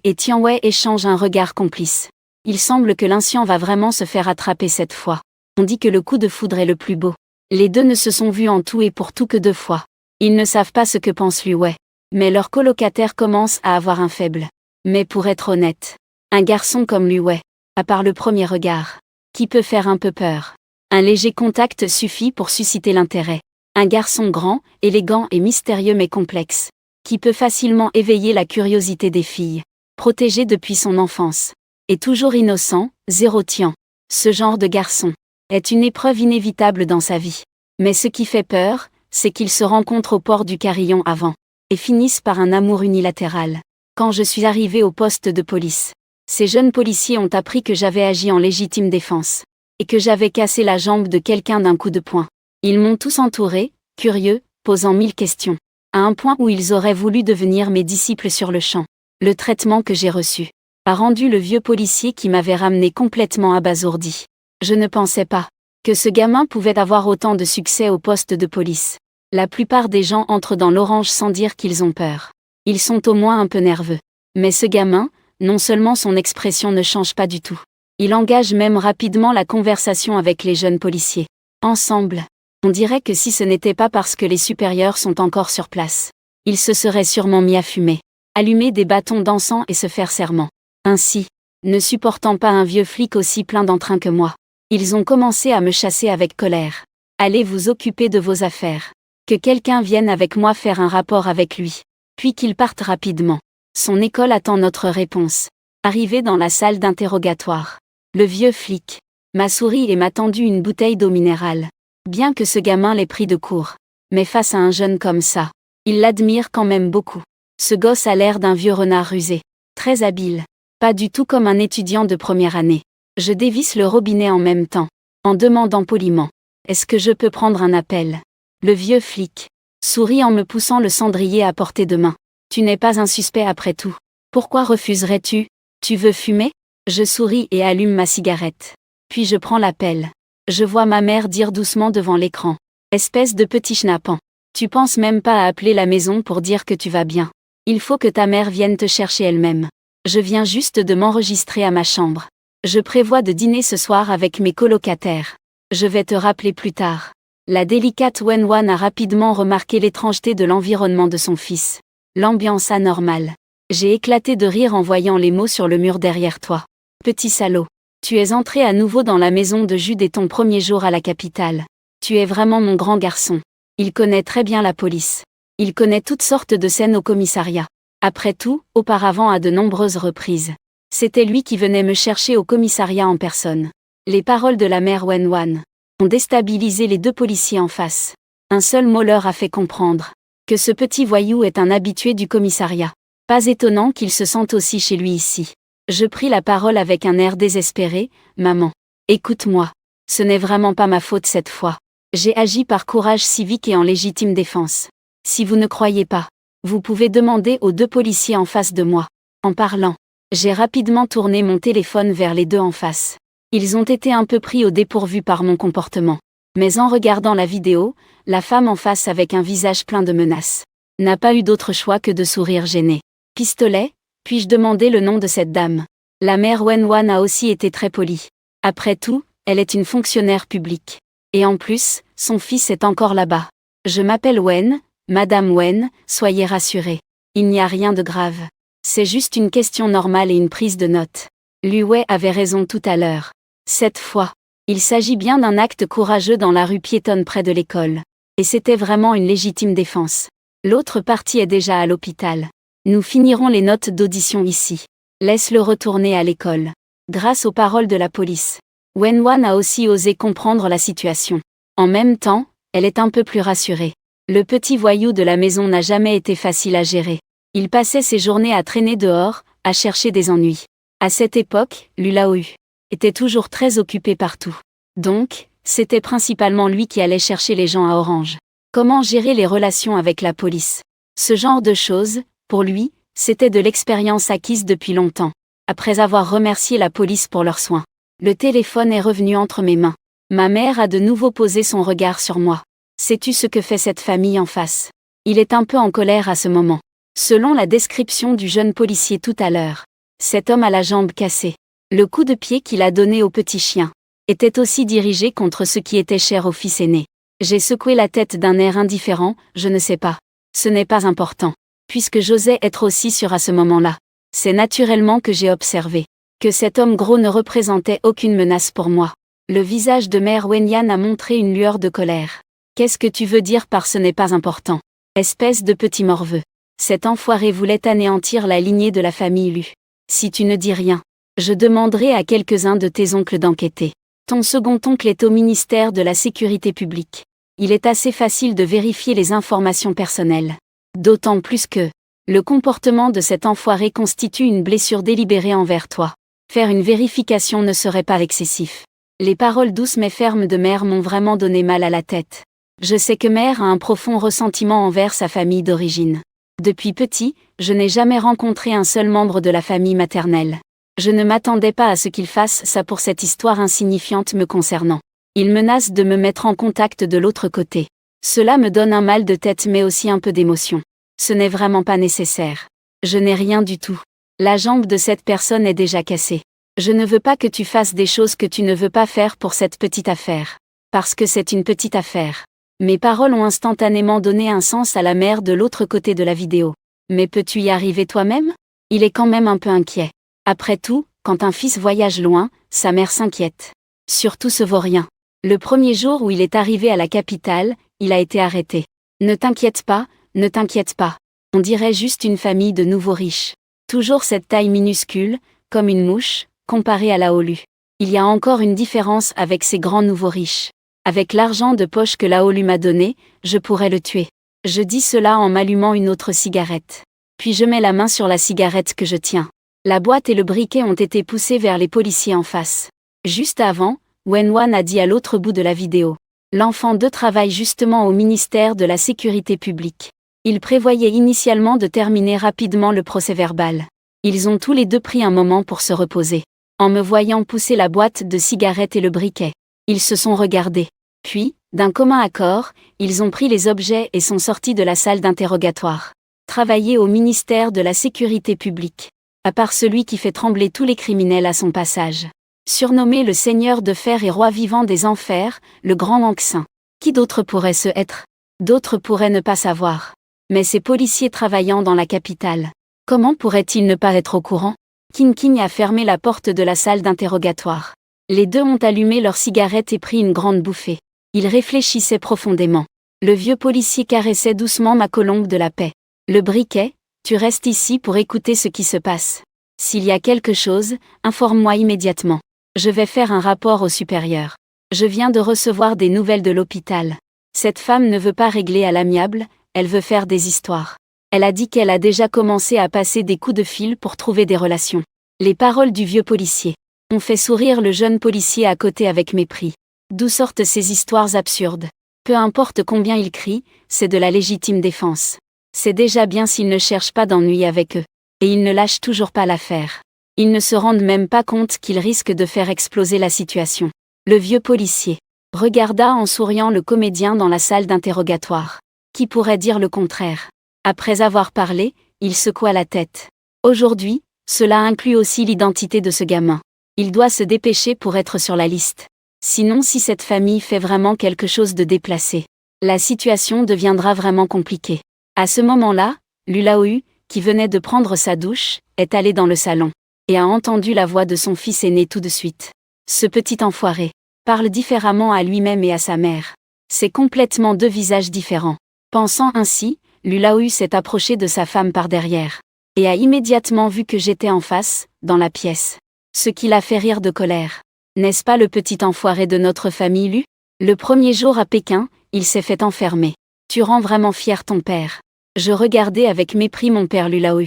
et Tianwei échangent un regard complice. Il semble que l'incien va vraiment se faire attraper cette fois. On dit que le coup de foudre est le plus beau. Les deux ne se sont vus en tout et pour tout que 2 fois. Ils ne savent pas ce que pense Luwei. Mais leur colocataire commence à avoir un faible. Mais pour être honnête, un garçon comme Luwei, à part le premier regard, qui peut faire un peu peur. Un léger contact suffit pour susciter l'intérêt. Un garçon grand, élégant et mystérieux mais complexe, qui peut facilement éveiller la curiosité des filles. Protégé depuis son enfance. Et toujours innocent, zéro tien. Ce genre de garçon est une épreuve inévitable dans sa vie. Mais ce qui fait peur, c'est qu'ils se rencontrent au port du Carillon avant, et finissent par un amour unilatéral. Quand je suis arrivé au poste de police, ces jeunes policiers ont appris que j'avais agi en légitime défense, et que j'avais cassé la jambe de quelqu'un d'un coup de poing. Ils m'ont tous entouré, curieux, posant 1000 questions, à un point où ils auraient voulu devenir mes disciples sur le champ. Le traitement que j'ai reçu a rendu le vieux policier qui m'avait ramené complètement abasourdi. Je ne pensais pas que ce gamin pouvait avoir autant de succès au poste de police. La plupart des gens entrent dans l'orange sans dire qu'ils ont peur. Ils sont au moins un peu nerveux. Mais ce gamin, non seulement son expression ne change pas du tout. Il engage même rapidement la conversation avec les jeunes policiers. Ensemble, on dirait que si ce n'était pas parce que les supérieurs sont encore sur place, ils se seraient sûrement mis à fumer, allumer des bâtons d'encens et se faire serment. Ainsi, ne supportant pas un vieux flic aussi plein d'entrain que moi, ils ont commencé à me chasser avec colère. Allez vous occuper de vos affaires. Que quelqu'un vienne avec moi faire un rapport avec lui. Puis qu'il parte rapidement. Son école attend notre réponse. Arrivé dans la salle d'interrogatoire, le vieux flic m'a souri et m'a tendu une bouteille d'eau minérale. Bien que ce gamin l'ait pris de court. Mais face à un jeune comme ça, il l'admire quand même beaucoup. Ce gosse a l'air d'un vieux renard rusé. Très habile. Pas du tout comme un étudiant de première année. Je dévisse le robinet en même temps, en demandant poliment. Est-ce que je peux prendre un appel? Le vieux flic sourit en me poussant le cendrier à portée de main. Tu n'es pas un suspect après tout. Pourquoi refuserais-tu? Tu veux fumer? Je souris et allume ma cigarette. Puis je prends l'appel. Je vois ma mère dire doucement devant l'écran. Espèce de petit schnappant. Tu penses même pas à appeler la maison pour dire que tu vas bien. Il faut que ta mère vienne te chercher elle-même. Je viens juste de m'enregistrer à ma chambre. Je prévois de dîner ce soir avec mes colocataires. Je vais te rappeler plus tard. La délicate Wenwan a rapidement remarqué l'étrangeté de l'environnement de son fils. L'ambiance anormale. J'ai éclaté de rire en voyant les mots sur le mur derrière toi. Petit salaud. Tu es entré à nouveau dans la maison de Jude et ton premier jour à la capitale. Tu es vraiment mon grand garçon. Il connaît très bien la police. Il connaît toutes sortes de scènes au commissariat. Après tout, auparavant à de nombreuses reprises. C'était lui qui venait me chercher au commissariat en personne. Les paroles de la mère Wenwan ont déstabilisé les 2 policiers en face. Un seul mot leur a fait comprendre que ce petit voyou est un habitué du commissariat. Pas étonnant qu'il se sente aussi chez lui ici. Je pris la parole avec un air désespéré. Maman, écoute-moi. Ce n'est vraiment pas ma faute cette fois. J'ai agi par courage civique et en légitime défense. Si vous ne croyez pas, vous pouvez demander aux 2 policiers en face de moi. En parlant, j'ai rapidement tourné mon téléphone vers les 2 en face. Ils ont été un peu pris au dépourvu par mon comportement. Mais en regardant la vidéo, la femme en face avec un visage plein de menaces n'a pas eu d'autre choix que de sourire gêné. Pistolet, puis-je demander le nom de cette dame? La mère Wenwan a aussi été très polie. Après tout, elle est une fonctionnaire publique. Et en plus, son fils est encore là-bas. Je m'appelle Wen, Madame Wen, soyez rassurée. Il n'y a rien de grave. C'est juste une question normale et une prise de notes. Lu Wei avait raison tout à l'heure. Cette fois, il s'agit bien d'un acte courageux dans la rue piétonne près de l'école. Et c'était vraiment une légitime défense. L'autre partie est déjà à l'hôpital. Nous finirons les notes d'audition ici. Laisse-le retourner à l'école. Grâce aux paroles de la police, Wenwan a aussi osé comprendre la situation. En même temps, elle est un peu plus rassurée. Le petit voyou de la maison n'a jamais été facile à gérer. Il passait ses journées à traîner dehors, à chercher des ennuis. À cette époque, Lu Laoyu était toujours très occupé partout. Donc, c'était principalement lui qui allait chercher les gens à Orange. Comment gérer les relations avec la police? Ce genre de choses, pour lui, c'était de l'expérience acquise depuis longtemps. Après avoir remercié la police pour leurs soins, le téléphone est revenu entre mes mains. Ma mère a de nouveau posé son regard sur moi. Sais-tu ce que fait cette famille en face? Il est un peu en colère à ce moment. Selon la description du jeune policier tout à l'heure, cet homme a la jambe cassée. Le coup de pied qu'il a donné au petit chien était aussi dirigé contre ce qui était cher au fils aîné. J'ai secoué la tête d'un air indifférent, je ne sais pas. Ce n'est pas important. Puisque j'osais être aussi sûr à ce moment-là. C'est naturellement que j'ai observé que cet homme gros ne représentait aucune menace pour moi. Le visage de Mère Wenyan a montré une lueur de colère. Qu'est-ce que tu veux dire par ce n'est pas important? Espèce de petit morveux. Cet enfoiré voulait anéantir la lignée de la famille Lu. Si tu ne dis rien, je demanderai à quelques-uns de tes oncles d'enquêter. Ton second oncle est au ministère de la Sécurité publique. Il est assez facile de vérifier les informations personnelles. D'autant plus que le comportement de cet enfoiré constitue une blessure délibérée envers toi. Faire une vérification ne serait pas excessif. Les paroles douces mais fermes de Mère m'ont vraiment donné mal à la tête. Je sais que Mère a un profond ressentiment envers sa famille d'origine. Depuis petit, je n'ai jamais rencontré un seul membre de la famille maternelle. Je ne m'attendais pas à ce qu'il fasse ça pour cette histoire insignifiante me concernant. Il menace de me mettre en contact de l'autre côté. Cela me donne un mal de tête mais aussi un peu d'émotion. Ce n'est vraiment pas nécessaire. Je n'ai rien du tout. La jambe de cette personne est déjà cassée. Je ne veux pas que tu fasses des choses que tu ne veux pas faire pour cette petite affaire. Parce que c'est une petite affaire. Mes paroles ont instantanément donné un sens à la mère de l'autre côté de la vidéo. Mais peux-tu y arriver toi-même? Il est quand même un peu inquiet. Après tout, quand un fils voyage loin, sa mère s'inquiète. Surtout ce vaurien. Le premier jour où il est arrivé à la capitale, il a été arrêté. Ne t'inquiète pas, ne t'inquiète pas. On dirait juste une famille de nouveaux riches. Toujours cette taille minuscule, comme une mouche, comparée à la Olu. Il y a encore une différence avec ces grands nouveaux riches. Avec l'argent de poche que la Olu m'a donné, je pourrais le tuer. Je dis cela en m'allumant une autre cigarette. Puis je mets la main sur la cigarette que je tiens. La boîte et le briquet ont été poussés vers les policiers en face. Juste avant, Wenwan a dit à l'autre bout de la vidéo. L'enfant 2 travaille justement au ministère de la Sécurité publique. Il prévoyait initialement de terminer rapidement le procès-verbal. Ils ont tous les deux pris un moment pour se reposer. En me voyant pousser la boîte de cigarettes et le briquet, ils se sont regardés. Puis, d'un commun accord, ils ont pris les objets et sont sortis de la salle d'interrogatoire. Travailler au ministère de la Sécurité publique. À part celui qui fait trembler tous les criminels à son passage. Surnommé le seigneur de fer et roi vivant des enfers, le grand Anxin. Qui d'autre pourrait ce être? D'autres pourraient ne pas savoir. Mais ces policiers travaillant dans la capitale, comment pourraient-ils ne pas être au courant? King King a fermé la porte de la salle d'interrogatoire. Les deux ont allumé leur cigarette et pris une grande bouffée. Ils réfléchissaient profondément. Le vieux policier caressait doucement ma colombe de la paix. Le briquet, tu restes ici pour écouter ce qui se passe. S'il y a quelque chose, informe-moi immédiatement. Je vais faire un rapport au supérieur. Je viens de recevoir des nouvelles de l'hôpital. Cette femme ne veut pas régler à l'amiable, elle veut faire des histoires. Elle a dit qu'elle a déjà commencé à passer des coups de fil pour trouver des relations. Les paroles du vieux policier ont fait sourire le jeune policier à côté avec mépris. D'où sortent ces histoires absurdes? Peu importe combien il crie, c'est de la légitime défense. C'est déjà bien s'ils ne cherchent pas d'ennui avec eux. Et ils ne lâchent toujours pas l'affaire. Ils ne se rendent même pas compte qu'ils risquent de faire exploser la situation. Le vieux policier regarda en souriant le comédien dans la salle d'interrogatoire. Qui pourrait dire le contraire? Après avoir parlé, il secoua la tête. Aujourd'hui, cela inclut aussi l'identité de ce gamin. Il doit se dépêcher pour être sur la liste. Sinon, si cette famille fait vraiment quelque chose de déplacé, la situation deviendra vraiment compliquée. À ce moment-là, Lu Laoyu, qui venait de prendre sa douche, est allé dans le salon, et a entendu la voix de son fils aîné tout de suite. Ce petit enfoiré parle différemment à lui-même et à sa mère. C'est complètement deux visages différents. Pensant ainsi, Lulaou s'est approché de sa femme par derrière, et a immédiatement vu que j'étais en face, dans la pièce. Ce qui l'a fait rire de colère. N'est-ce pas le petit enfoiré de notre famille, Lu? Le premier jour à Pékin, il s'est fait enfermer. Tu rends vraiment fier ton père. Je regardais avec mépris mon père Lulaou.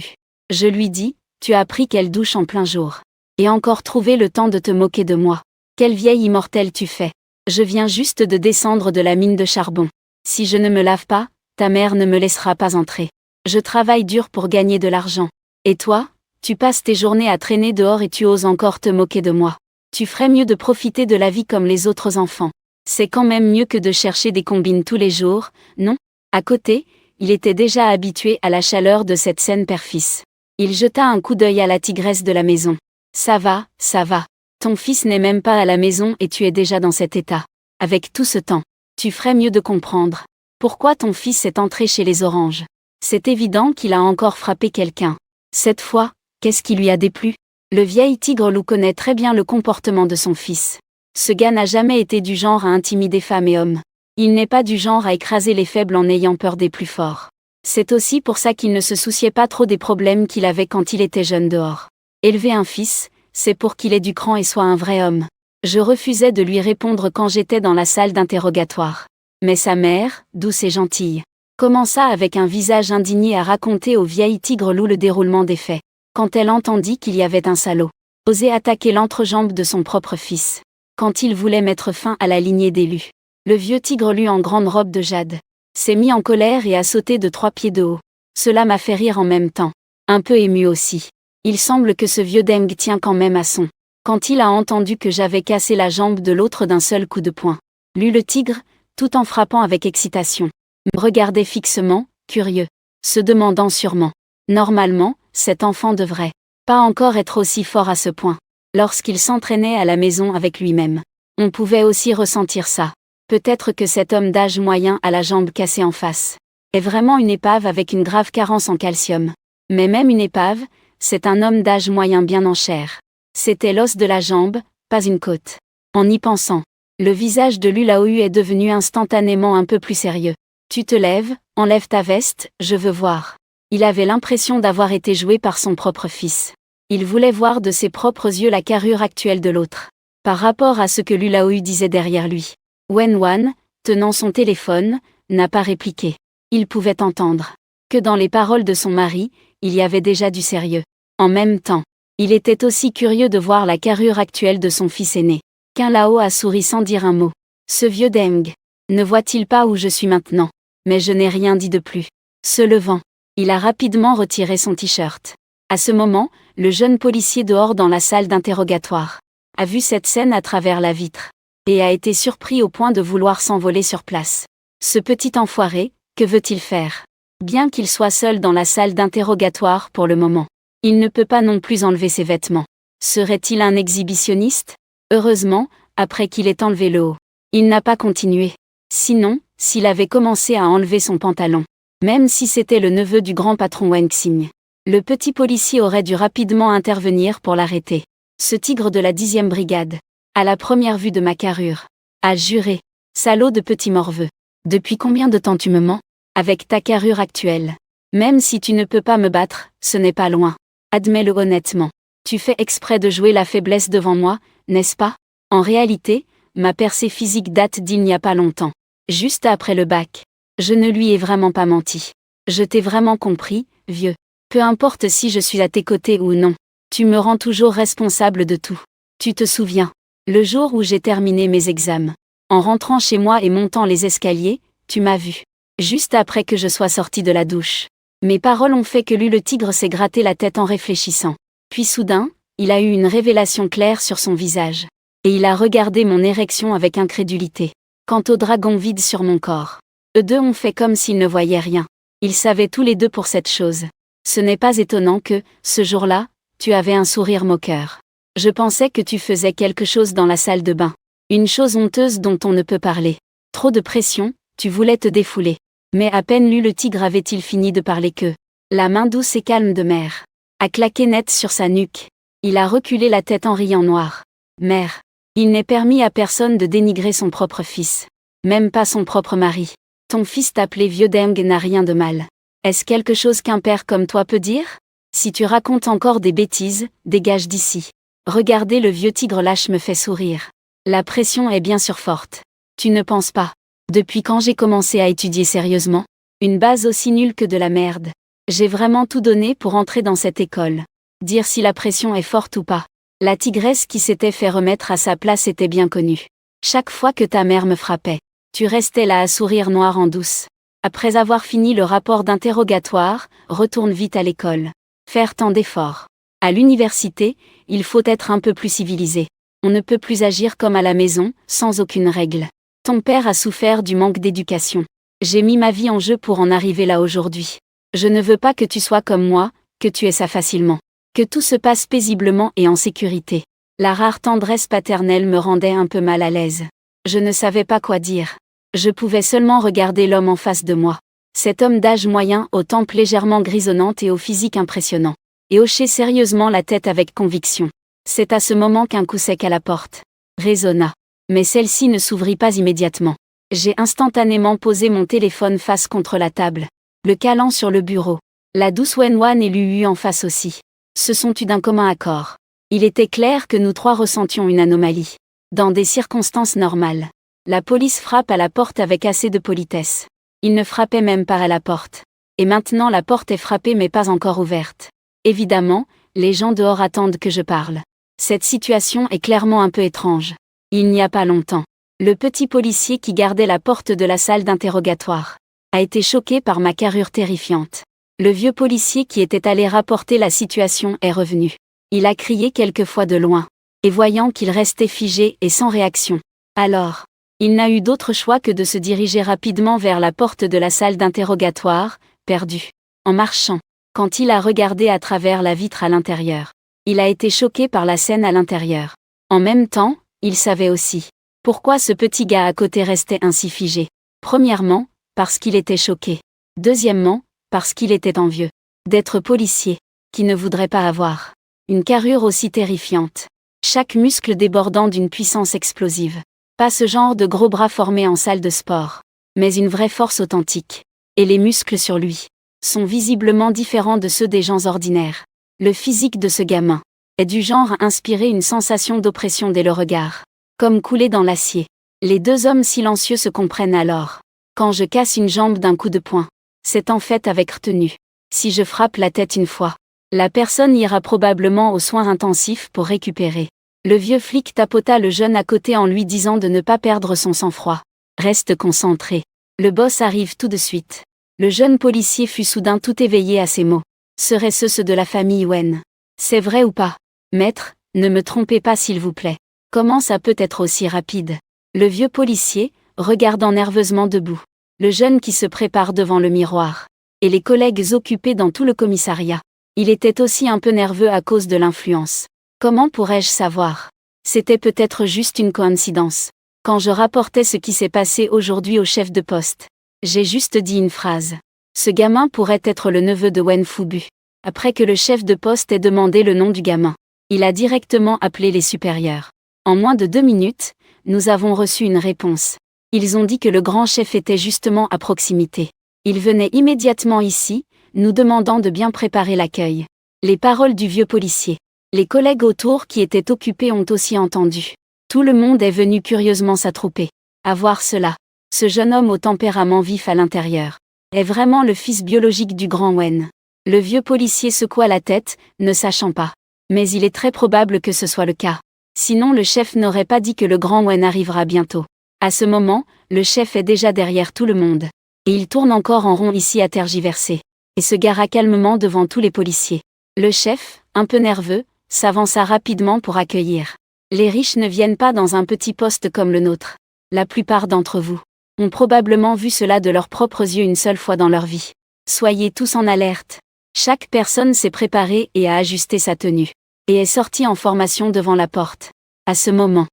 Je lui dis, tu as pris quelle douche en plein jour. Et encore trouvé le temps de te moquer de moi. Quelle vieille immortelle tu fais. Je viens juste de descendre de la mine de charbon. Si je ne me lave pas, ta mère ne me laissera pas entrer. Je travaille dur pour gagner de l'argent. Et toi, tu passes tes journées à traîner dehors et tu oses encore te moquer de moi. Tu ferais mieux de profiter de la vie comme les autres enfants. C'est quand même mieux que de chercher des combines tous les jours, non? À côté, il était déjà habitué à la chaleur de cette scène père-fils. Il jeta un coup d'œil à la tigresse de la maison. Ça va, ça va. Ton fils n'est même pas à la maison et tu es déjà dans cet état. Avec tout ce temps, tu ferais mieux de comprendre. Pourquoi ton fils est entré chez les oranges? C'est évident qu'il a encore frappé quelqu'un. Cette fois, qu'est-ce qui lui a déplu? Le vieil tigre loup connaît très bien le comportement de son fils. Ce gars n'a jamais été du genre à intimider femmes et hommes. Il n'est pas du genre à écraser les faibles en ayant peur des plus forts. C'est aussi pour ça qu'il ne se souciait pas trop des problèmes qu'il avait quand il était jeune dehors. Élever un fils, c'est pour qu'il ait du cran et soit un vrai homme. Je refusais de lui répondre quand j'étais dans la salle d'interrogatoire. Mais sa mère, douce et gentille, commença avec un visage indigné à raconter au vieil tigre loup le déroulement des faits. Quand elle entendit qu'il y avait un salaud osé attaquer l'entrejambe de son propre fils. Quand il voulait mettre fin à la lignée d'élus. Le vieux tigre loup en grande robe de jade s'est mis en colère et a sauté de 3 pieds de haut. Cela m'a fait rire en même temps. Un peu ému aussi. Il semble que ce vieux Deng tient quand même à son. Quand il a entendu que j'avais cassé la jambe de l'autre d'un seul coup de poing. Lui le tigre, tout en frappant avec excitation, me regardait fixement, curieux, se demandant sûrement. Normalement, cet enfant devrait pas encore être aussi fort à ce point. Lorsqu'il s'entraînait à la maison avec lui-même, on pouvait aussi ressentir ça. Peut-être que cet homme d'âge moyen à la jambe cassée en face est vraiment une épave avec une grave carence en calcium. Mais même une épave, c'est un homme d'âge moyen bien en chair. C'était l'os de la jambe, pas une côte. En y pensant, le visage de Lulaou est devenu instantanément un peu plus sérieux. Tu te lèves, enlève ta veste, je veux voir. Il avait l'impression d'avoir été joué par son propre fils. Il voulait voir de ses propres yeux la carrure actuelle de l'autre. Par rapport à ce que Lulaou disait derrière lui. Wen Wan, tenant son téléphone, n'a pas répliqué. Il pouvait entendre que dans les paroles de son mari, il y avait déjà du sérieux. En même temps, il était aussi curieux de voir la carrure actuelle de son fils aîné. Qu'un Lao a souri sans dire un mot. Ce vieux Deng. Ne voit-il pas où je suis maintenant? Mais je n'ai rien dit de plus. Se levant, il a rapidement retiré son t-shirt. À ce moment, le jeune policier dehors dans la salle d'interrogatoire a vu cette scène à travers la vitre et a été surpris au point de vouloir s'envoler sur place. Ce petit enfoiré, que veut-il faire? Bien qu'il soit seul dans la salle d'interrogatoire pour le moment, il ne peut pas non plus enlever ses vêtements. Serait-il un exhibitionniste? Heureusement, après qu'il ait enlevé le haut, il n'a pas continué. Sinon, s'il avait commencé à enlever son pantalon, même si c'était le neveu du grand patron Wen Xing, le petit policier aurait dû rapidement intervenir pour l'arrêter. Ce tigre de la 10e brigade, à la première vue de ma carrure, a juré. Salaud de petit morveux. Depuis combien de temps tu me mens? Avec ta carrure actuelle. Même si tu ne peux pas me battre, ce n'est pas loin. Admets-le honnêtement. Tu fais exprès de jouer la faiblesse devant moi, n'est-ce pas? En réalité, ma percée physique date d'il n'y a pas longtemps. Juste après le bac. Je ne lui ai vraiment pas menti. Je t'ai vraiment compris, vieux. Peu importe si je suis à tes côtés ou non. Tu me rends toujours responsable de tout. Tu te souviens? Le jour où j'ai terminé mes examens. En rentrant chez moi et montant les escaliers, tu m'as vu. Juste après que je sois sortie de la douche. Mes paroles ont fait que Lu le tigre s'est gratté la tête en réfléchissant. Puis soudain, il a eu une révélation claire sur son visage. Et il a regardé mon érection avec incrédulité. Quant au dragon vide sur mon corps, eux deux ont fait comme s'ils ne voyaient rien. Ils savaient tous les deux pour cette chose. Ce n'est pas étonnant que, ce jour-là, tu avais un sourire moqueur. Je pensais que tu faisais quelque chose dans la salle de bain. Une chose honteuse dont on ne peut parler. Trop de pression, tu voulais te défouler. Mais à peine Lu le tigre avait-il fini de parler que La main douce et calme de mère a claqué net sur sa nuque. Il a reculé la tête en riant noir. Mère. Il n'est permis à personne de dénigrer son propre fils. Même pas son propre mari. Ton fils t'appeler vieux dingue n'a rien de mal. Est-ce quelque chose qu'un père comme toi peut dire? Si tu racontes encore des bêtises, dégage d'ici. Regarder le vieux tigre lâche me fait sourire. La pression est bien sûr forte. Tu ne penses pas? Depuis quand j'ai commencé à étudier sérieusement? Une base aussi nulle que de la merde. J'ai vraiment tout donné pour entrer dans cette école. Dire si la pression est forte ou pas. La tigresse qui s'était fait remettre à sa place était bien connue. Chaque fois que ta mère me frappait, tu restais là à sourire noir en douce. Après avoir fini le rapport d'interrogatoire, retourne vite à l'école. Faire tant d'efforts. À l'université, il faut être un peu plus civilisé. On ne peut plus agir comme à la maison, sans aucune règle. Ton père a souffert du manque d'éducation. J'ai mis ma vie en jeu pour en arriver là aujourd'hui. Je ne veux pas que tu sois comme moi, que tu aies ça facilement. Que tout se passe paisiblement et en sécurité. La rare tendresse paternelle me rendait un peu mal à l'aise. Je ne savais pas quoi dire. Je pouvais seulement regarder l'homme en face de moi. Cet homme d'âge moyen aux tempes légèrement grisonnantes et au physique impressionnant. Et hocher sérieusement la tête avec conviction. C'est à ce moment qu'un coup sec à la porte résonna. Mais celle-ci ne s'ouvrit pas immédiatement. J'ai instantanément posé mon téléphone face contre la table. Le calant sur le bureau. La douce Wenwan et Lulu en face aussi. Se sont tus d'un commun accord. Il était clair que nous trois ressentions une anomalie. Dans des circonstances normales. La police frappe à la porte avec assez de politesse. Il ne frappait même pas à la porte. Et maintenant la porte est frappée mais pas encore ouverte. Évidemment, les gens dehors attendent que je parle. Cette situation est clairement un peu étrange. Il n'y a pas longtemps, le petit policier qui gardait la porte de la salle d'interrogatoire a été choqué par ma carrure terrifiante. Le vieux policier qui était allé rapporter la situation est revenu. Il a crié quelques fois de loin. Et voyant qu'il restait figé et sans réaction. Alors, il n'a eu d'autre choix que de se diriger rapidement vers la porte de la salle d'interrogatoire, perdu. En marchant, quand il a regardé à travers la vitre à l'intérieur, il a été choqué par la scène à l'intérieur. En même temps, il savait aussi pourquoi ce petit gars à côté restait ainsi figé. Premièrement, parce qu'il était choqué. Deuxièmement, parce qu'il était envieux d'être policier, qui ne voudrait pas avoir une carrure aussi terrifiante. Chaque muscle débordant d'une puissance explosive. Pas ce genre de gros bras formés en salle de sport, mais une vraie force authentique. Et les muscles sur lui sont visiblement différents de ceux des gens ordinaires. Le physique de ce gamin est du genre à inspirer une sensation d'oppression dès le regard. Comme coulé dans l'acier. Les deux hommes silencieux se comprennent alors. Quand je casse une jambe d'un coup de poing, c'est en fait avec retenue. Si je frappe la tête une fois, la personne ira probablement aux soins intensifs pour récupérer. Le vieux flic tapota le jeune à côté en lui disant de ne pas perdre son sang-froid. Reste concentré. Le boss arrive tout de suite. Le jeune policier fut soudain tout éveillé à ces mots. Seraient-ce ceux de la famille Wen? C'est vrai ou pas? Maître, ne me trompez pas s'il vous plaît. Comment ça peut être aussi rapide? Le vieux policier, regardant nerveusement debout. Le jeune qui se prépare devant le miroir. Et les collègues occupés dans tout le commissariat. Il était aussi un peu nerveux à cause de l'influence. Comment pourrais-je savoir? C'était peut-être juste une coïncidence. Quand je rapportais ce qui s'est passé aujourd'hui au chef de poste, j'ai juste dit une phrase. Ce gamin pourrait être le neveu de Wen Fubu. Après que le chef de poste ait demandé le nom du gamin, il a directement appelé les supérieurs. En moins de 2 minutes, nous avons reçu une réponse. Ils ont dit que le grand chef était justement à proximité. Il venait immédiatement ici, nous demandant de bien préparer l'accueil. Les paroles du vieux policier. Les collègues autour qui étaient occupés ont aussi entendu. Tout le monde est venu curieusement s'attrouper. À voir cela. Ce jeune homme au tempérament vif à l'intérieur est vraiment le fils biologique du grand Wen. Le vieux policier secoua la tête, ne sachant pas. Mais il est très probable que ce soit le cas. Sinon le chef n'aurait pas dit que le grand Wen arrivera bientôt. À ce moment, le chef est déjà derrière tout le monde. Et il tourne encore en rond ici à tergiverser. Et se gara calmement devant tous les policiers. Le chef, un peu nerveux, s'avança rapidement pour accueillir. Les riches ne viennent pas dans un petit poste comme le nôtre. La plupart d'entre vous ont probablement vu cela de leurs propres yeux une seule fois dans leur vie. Soyez tous en alerte. Chaque personne s'est préparée et a ajusté sa tenue. Et est sortie en formation devant la porte. À ce moment.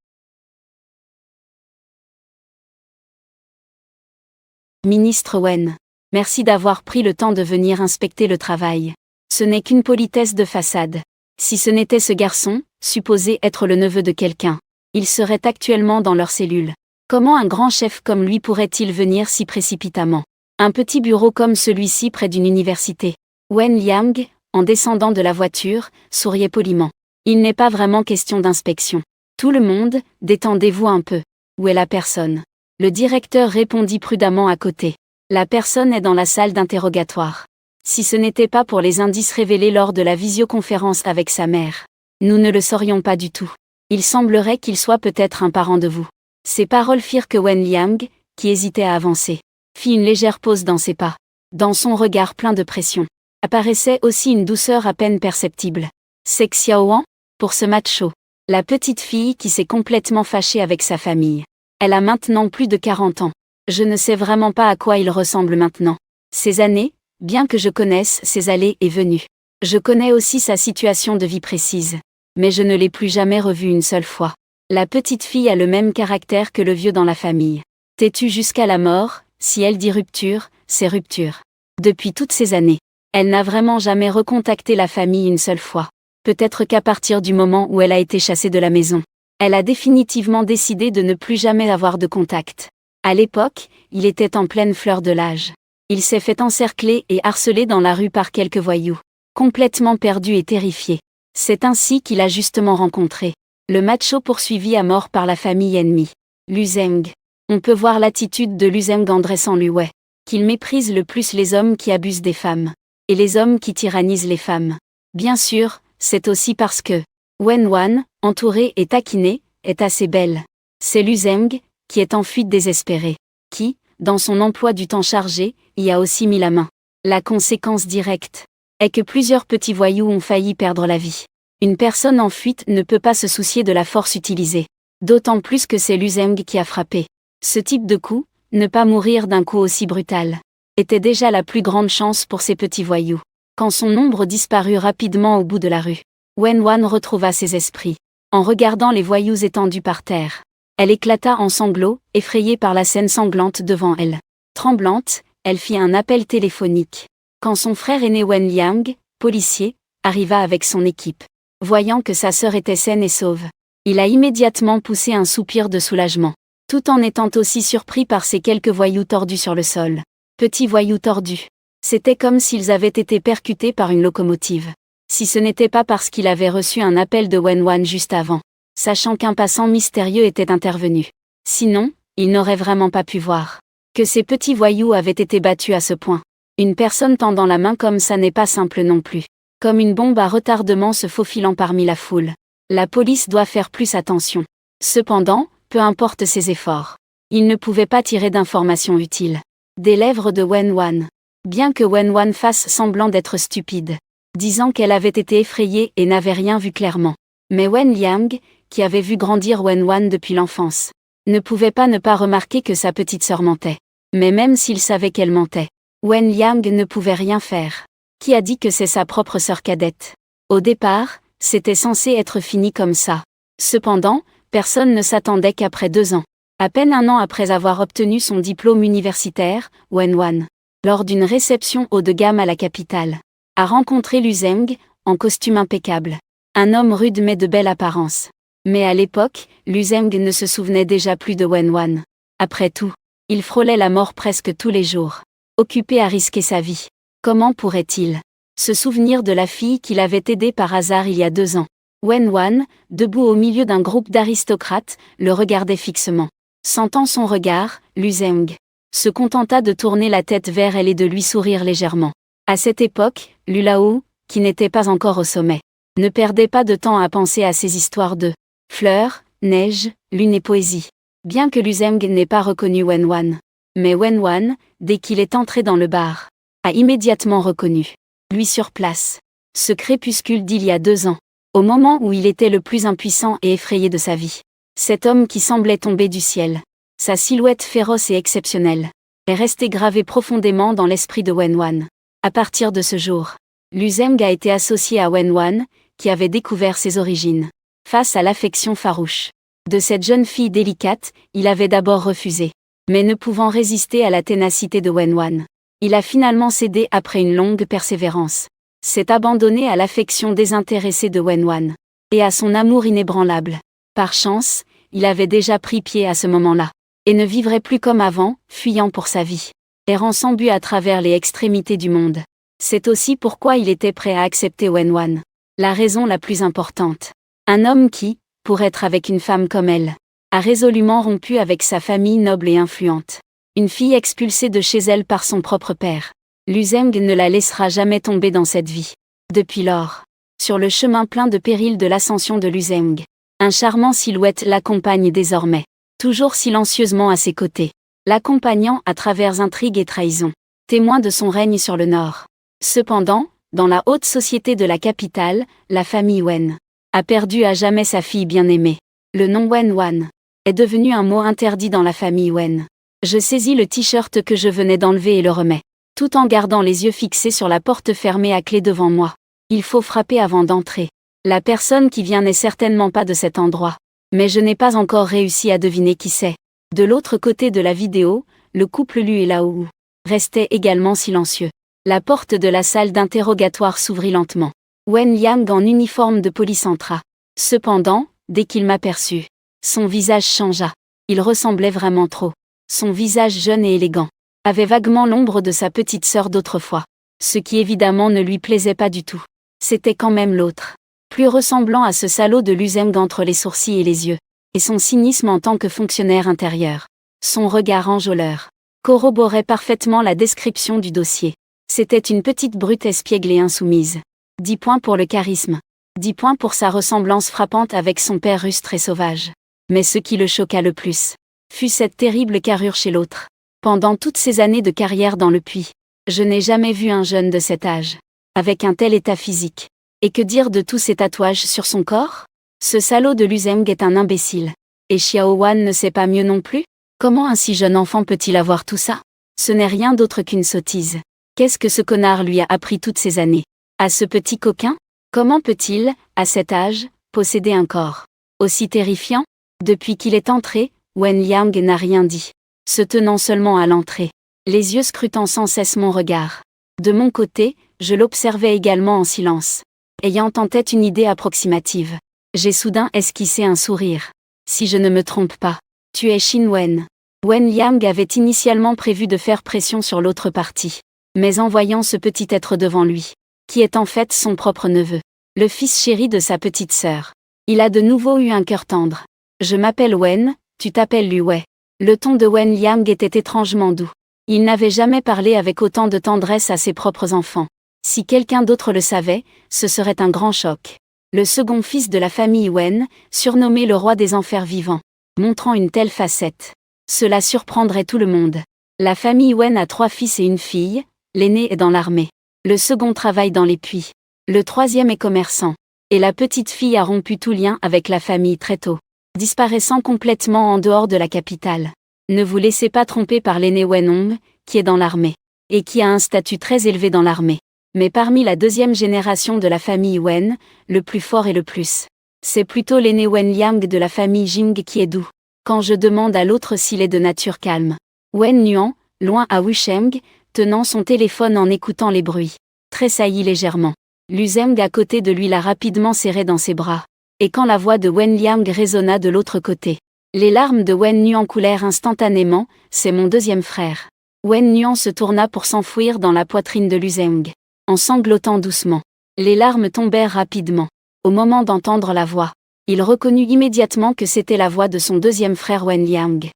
Ministre Wen. Merci d'avoir pris le temps de venir inspecter le travail. Ce n'est qu'une politesse de façade. Si ce n'était ce garçon, supposé être le neveu de quelqu'un, il serait actuellement dans leur cellule. Comment un grand chef comme lui pourrait-il venir si précipitamment? Un petit bureau comme celui-ci près d'une université. Wen Liang, en descendant de la voiture, souriait poliment. Il n'est pas vraiment question d'inspection. Tout le monde, détendez-vous un peu. Où est la personne? Le directeur répondit prudemment à côté. La personne est dans la salle d'interrogatoire. Si ce n'était pas pour les indices révélés lors de la visioconférence avec sa mère, nous ne le saurions pas du tout. Il semblerait qu'il soit peut-être un parent de vous. Ces paroles firent que Wen Liang, qui hésitait à avancer, fit une légère pause dans ses pas. Dans son regard plein de pression, apparaissait aussi une douceur à peine perceptible. C'est Xiaoan, pour ce macho. La petite fille qui s'est complètement fâchée avec sa famille. Elle a maintenant plus de 40 ans. Je ne sais vraiment pas à quoi il ressemble maintenant. Ces années, bien que je connaisse ses allées et venues. Je connais aussi sa situation de vie précise. Mais je ne l'ai plus jamais revu une seule fois. La petite fille a le même caractère que le vieux dans la famille. Têtue jusqu'à la mort, si elle dit rupture, c'est rupture. Depuis toutes ces années, elle n'a vraiment jamais recontacté la famille une seule fois. Peut-être qu'à partir du moment où elle a été chassée de la maison, elle a définitivement décidé de ne plus jamais avoir de contact. À l'époque, il était en pleine fleur de l'âge. Il s'est fait encercler et harceler dans la rue par quelques voyous. Complètement perdu et terrifié. C'est ainsi qu'il a justement rencontré le macho poursuivi à mort par la famille ennemie. Lu Zeng. On peut voir l'attitude de Lu Zeng en dressant Lu Wei, qu'il méprise le plus les hommes qui abusent des femmes, et les hommes qui tyrannisent les femmes. Bien sûr, c'est aussi parce que Wen Wan, entourée et taquinée, est assez belle. C'est Lu Zeng, qui est en fuite désespérée, qui, dans son emploi du temps chargé, y a aussi mis la main. La conséquence directe est que plusieurs petits voyous ont failli perdre la vie. Une personne en fuite ne peut pas se soucier de la force utilisée. D'autant plus que c'est Lu Zeng qui a frappé. Ce type de coup, ne pas mourir d'un coup aussi brutal, était déjà la plus grande chance pour ces petits voyous. Quand son ombre disparut rapidement au bout de la rue, Wen Wan retrouva ses esprits. En regardant les voyous étendus par terre, elle éclata en sanglots, effrayée par la scène sanglante devant elle. Tremblante, elle fit un appel téléphonique. Quand son frère aîné Wen Liang, policier, arriva avec son équipe, voyant que sa sœur était saine et sauve, il a immédiatement poussé un soupir de soulagement, tout en étant aussi surpris par ces quelques voyous tordus sur le sol. Petits voyous tordus. C'était comme s'ils avaient été percutés par une locomotive. Si ce n'était pas parce qu'il avait reçu un appel de Wen Wan juste avant, sachant qu'un passant mystérieux était intervenu. Sinon, il n'aurait vraiment pas pu voir que ces petits voyous avaient été battus à ce point. Une personne tendant la main comme ça n'est pas simple non plus. Comme une bombe à retardement se faufilant parmi la foule. La police doit faire plus attention. Cependant, peu importe ses efforts, il ne pouvait pas tirer d'informations utiles des lèvres de Wen Wan. Bien que Wen Wan fasse semblant d'être stupide, disant qu'elle avait été effrayée et n'avait rien vu clairement. Mais Wen Liang, qui avait vu grandir Wen Wan depuis l'enfance, ne pouvait pas ne pas remarquer que sa petite sœur mentait. Mais même s'il savait qu'elle mentait, Wen Liang ne pouvait rien faire. Qui a dit que c'est sa propre sœur cadette? Au départ, c'était censé être fini comme ça. Cependant, personne ne s'attendait qu'après 2 ans, à peine 1 an après avoir obtenu son diplôme universitaire, Wen Wan, lors d'une réception haut de gamme à la capitale, a rencontré Lu Zeng, en costume impeccable. Un homme rude mais de belle apparence. Mais à l'époque, Lu Zeng ne se souvenait déjà plus de Wen Wan. Après tout, il frôlait la mort presque tous les jours. Occupé à risquer sa vie. Comment pourrait-il se souvenir de la fille qu'il avait aidée par hasard il y a 2 ans? Wen Wan, debout au milieu d'un groupe d'aristocrates, le regardait fixement. Sentant son regard, Lu Zeng se contenta de tourner la tête vers elle et de lui sourire légèrement. À cette époque, Lu Lao, qui n'était pas encore au sommet, ne perdait pas de temps à penser à ces histoires de fleurs, neige, lune et poésie. Bien que Lu Zeng n'ait pas reconnu Wen Wan. Mais Wen Wan, dès qu'il est entré dans le bar, a immédiatement reconnu, lui sur place, ce crépuscule d'il y a 2 ans, au moment où il était le plus impuissant et effrayé de sa vie. Cet homme qui semblait tomber du ciel, sa silhouette féroce et exceptionnelle, est resté gravé profondément dans l'esprit de Wen Wan. À partir de ce jour, Lu Zeng a été associé à Wen Wan, qui avait découvert ses origines. Face à l'affection farouche de cette jeune fille délicate, il avait d'abord refusé. Mais ne pouvant résister à la ténacité de Wen Wan, Il a finalement cédé après une longue persévérance. S'est abandonné à l'affection désintéressée de Wenwan. Et à son amour inébranlable. Par chance, il avait déjà pris pied à ce moment-là. Et ne vivrait plus comme avant, fuyant pour sa vie. Errant sans but à travers les extrémités du monde. C'est aussi pourquoi il était prêt à accepter Wenwan. La raison la plus importante. Un homme qui, pour être avec une femme comme elle, a résolument rompu avec sa famille noble et influente. Une fille expulsée de chez elle par son propre père. Lu Zeng ne la laissera jamais tomber dans cette vie. Depuis lors, sur le chemin plein de périls de l'ascension de Lu Zeng, un charmant silhouette l'accompagne désormais, toujours silencieusement à ses côtés, l'accompagnant à travers intrigues et trahisons, témoin de son règne sur le Nord. Cependant, dans la haute société de la capitale, la famille Wen a perdu à jamais sa fille bien-aimée. Le nom Wenwan est devenu un mot interdit dans la famille Wen. Je saisis le t-shirt que je venais d'enlever et le remets, tout en gardant les yeux fixés sur la porte fermée à clé devant moi. Il faut frapper avant d'entrer. La personne qui vient n'est certainement pas de cet endroit. Mais je n'ai pas encore réussi à deviner qui c'est. De l'autre côté de la vidéo, le couple Lu et Lao restait également silencieux. La porte de la salle d'interrogatoire s'ouvrit lentement. Wen Yang en uniforme de police entra. Cependant, dès qu'il m'aperçut, son visage changea. Il ressemblait vraiment trop. Son visage jeune et élégant avait vaguement l'ombre de sa petite sœur d'autrefois. Ce qui évidemment ne lui plaisait pas du tout. C'était quand même l'autre. Plus ressemblant à ce salaud de Lu Zeng entre les sourcils et les yeux. Et son cynisme en tant que fonctionnaire intérieur. Son regard enjôleur corroborait parfaitement la description du dossier. C'était une petite brute espiègle et insoumise. 10 points pour le charisme. 10 points pour sa ressemblance frappante avec son père rustre et sauvage. Mais ce qui le choqua le plus fut cette terrible carrure chez l'autre. Pendant toutes ces années de carrière dans le puits, je n'ai jamais vu un jeune de cet âge avec un tel état physique. Et que dire de tous ces tatouages sur son corps? Ce salaud de Lu Zeng est un imbécile. Et Xiao Wan ne sait pas mieux non plus? Comment un si jeune enfant peut-il avoir tout ça? Ce n'est rien d'autre qu'une sottise. Qu'est-ce que ce connard lui a appris toutes ces années? À ce petit coquin? Comment peut-il, à cet âge, posséder un corps aussi terrifiant? Depuis qu'il est entré, Wen Yang n'a rien dit, se tenant seulement à l'entrée, les yeux scrutant sans cesse mon regard. De mon côté, je l'observais également en silence, ayant en tête une idée approximative. J'ai soudain esquissé un sourire. Si je ne me trompe pas, tu es Xin Wen. Wen Yang avait initialement prévu de faire pression sur l'autre partie. Mais en voyant ce petit être devant lui, qui est en fait son propre neveu, le fils chéri de sa petite sœur, il a de nouveau eu un cœur tendre. Je m'appelle Wen, tu t'appelles Lu Wei. Le ton de Wen Yang était étrangement doux. Il n'avait jamais parlé avec autant de tendresse à ses propres enfants. Si quelqu'un d'autre le savait, ce serait un grand choc. Le second fils de la famille Wen, surnommé le roi des enfers vivants, montrant une telle facette. Cela surprendrait tout le monde. La famille Wen a 3 fils et une fille, l'aîné est dans l'armée. Le second travaille dans les puits. Le troisième est commerçant. Et la petite fille a rompu tout lien avec la famille très tôt, disparaissant complètement en dehors de la capitale. Ne vous laissez pas tromper par l'aîné Wenhong, qui est dans l'armée, et qui a un statut très élevé dans l'armée. Mais parmi la deuxième génération de la famille Wen, le plus fort et le plus, c'est plutôt l'aîné Wen Yang de la famille Jing qui est doux. Quand je demande à l'autre s'il est de nature calme, Wen Nuan, loin à Wusheng, tenant son téléphone en écoutant les bruits, tressaillit légèrement. Lu Zeng à côté de lui l'a rapidement serré dans ses bras. Et quand la voix de Wen Yang résonna de l'autre côté, les larmes de Wen Nuan coulèrent instantanément. C'est mon deuxième frère. Wen Nuan se tourna pour s'enfouir dans la poitrine de Lu Zeng, en sanglotant doucement. Les larmes tombèrent rapidement. Au moment d'entendre la voix, il reconnut immédiatement que c'était la voix de son deuxième frère Wen Yang.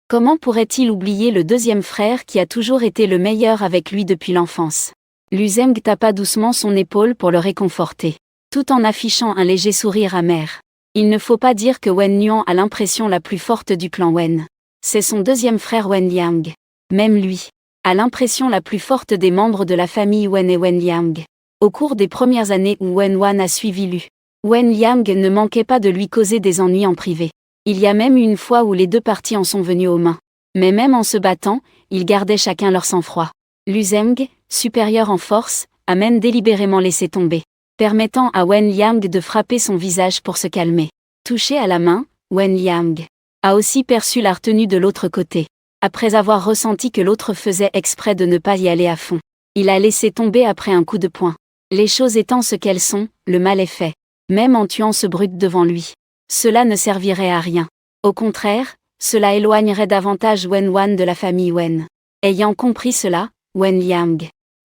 Comment pourrait-il oublier le deuxième frère qui a toujours été le meilleur avec lui depuis l'enfance? Lu Zeng tapa doucement son épaule pour le réconforter, tout en affichant un léger sourire amer. Il ne faut pas dire que Wen Nuan a l'impression la plus forte du clan Wen. C'est son deuxième frère Wen Yang. Même lui a l'impression la plus forte des membres de la famille Wen et Wen Yang. Au cours des premières années où Wen Wan a suivi Lu, Wen Yang ne manquait pas de lui causer des ennuis en privé. Il y a même eu une fois où les deux parties en sont venues aux mains. Mais même en se battant, ils gardaient chacun leur sang-froid. Lu Zeng, supérieur en force, a même délibérément laissé tomber, permettant à Wen Yang de frapper son visage pour se calmer. Touché à la main, Wen Yang a aussi perçu la retenue de l'autre côté. Après avoir ressenti que l'autre faisait exprès de ne pas y aller à fond, il a laissé tomber après un coup de poing. Les choses étant ce qu'elles sont, le mal est fait. Même en tuant ce brute devant lui, cela ne servirait à rien. Au contraire, cela éloignerait davantage Wen Wan de la famille Wen. Ayant compris cela, Wen Liang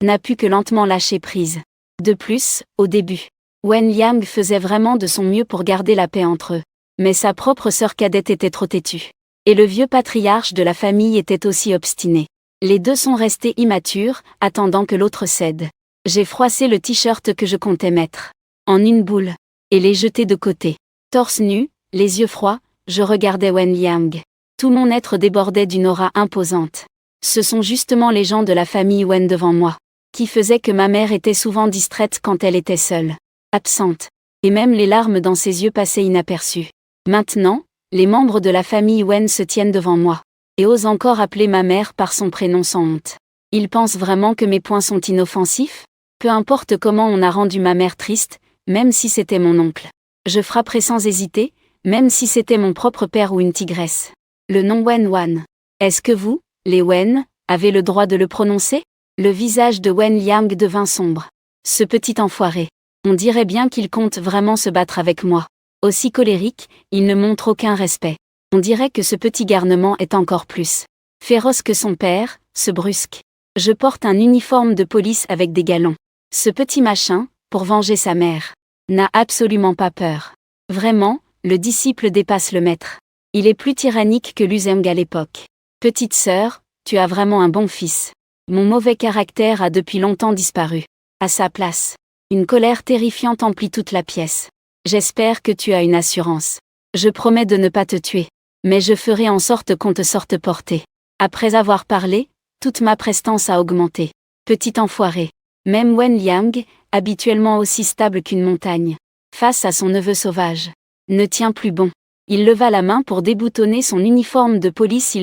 n'a pu que lentement lâcher prise. De plus, au début, Wen Liang faisait vraiment de son mieux pour garder la paix entre eux. Mais sa propre sœur cadette était trop têtue. Et le vieux patriarche de la famille était aussi obstiné. Les deux sont restés immatures, attendant que l'autre cède. J'ai froissé le t-shirt que je comptais mettre en une boule et les jeter de côté. Torse nu, les yeux froids, je regardais Wen Liang. Tout mon être débordait d'une aura imposante. Ce sont justement les gens de la famille Wen devant moi, qui faisaient que ma mère était souvent distraite quand elle était seule, absente, et même les larmes dans ses yeux passaient inaperçues. Maintenant, les membres de la famille Wen se tiennent devant moi, et osent encore appeler ma mère par son prénom sans honte. Ils pensent vraiment que mes points sont inoffensifs? Peu importe comment on a rendu ma mère triste, même si c'était mon oncle. Je frapperais sans hésiter, même si c'était mon propre père ou une tigresse. Le nom Wen Wan. Est-ce que vous, les Wen, avez le droit de le prononcer? Le visage de Wen Liang devint sombre. Ce petit enfoiré. On dirait bien qu'il compte vraiment se battre avec moi. Aussi colérique, il ne montre aucun respect. On dirait que ce petit garnement est encore plus féroce que son père, ce brusque. Je porte un uniforme de police avec des galons. Ce petit machin, pour venger sa mère, n'a absolument pas peur. Vraiment, le disciple dépasse le maître. Il est plus tyrannique que Luzeng à l'époque. Petite sœur, tu as vraiment un bon fils. Mon mauvais caractère a depuis longtemps disparu. À sa place, une colère terrifiante emplit toute la pièce. J'espère que tu as une assurance. Je promets de ne pas te tuer. Mais je ferai en sorte qu'on te sorte portée. Après avoir parlé, toute ma prestance a augmenté. Petit enfoiré. Même Wen Liang, habituellement aussi stable qu'une montagne, face à son neveu sauvage, ne tient plus bon. Il leva la main pour déboutonner son uniforme de police.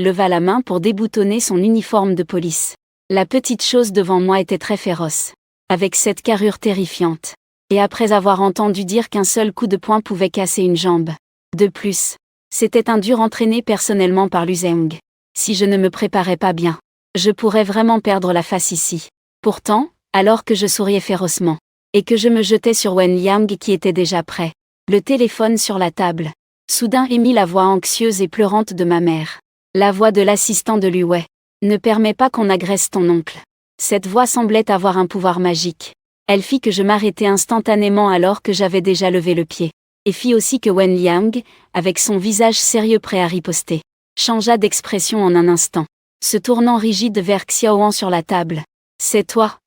La petite chose devant moi était très féroce, avec cette carrure terrifiante. Et après avoir entendu dire qu'un seul coup de poing pouvait casser une jambe. De plus, c'était un dur entraîné personnellement par Luzeng. Si je ne me préparais pas bien, je pourrais vraiment perdre la face ici. Pourtant, alors que je souriais férocement, et que je me jetais sur Wen Liang qui était déjà prêt, le téléphone sur la table, soudain émit la voix anxieuse et pleurante de ma mère. La voix de l'assistant de Lu Wei. Ne permets pas qu'on agresse ton oncle. Cette voix semblait avoir un pouvoir magique. Elle fit que je m'arrêtai instantanément alors que j'avais déjà levé le pied. Et fit aussi que Wen Liang, avec son visage sérieux prêt à riposter, changea d'expression en un instant, se tournant rigide vers Xiaoan sur la table. C'est toi.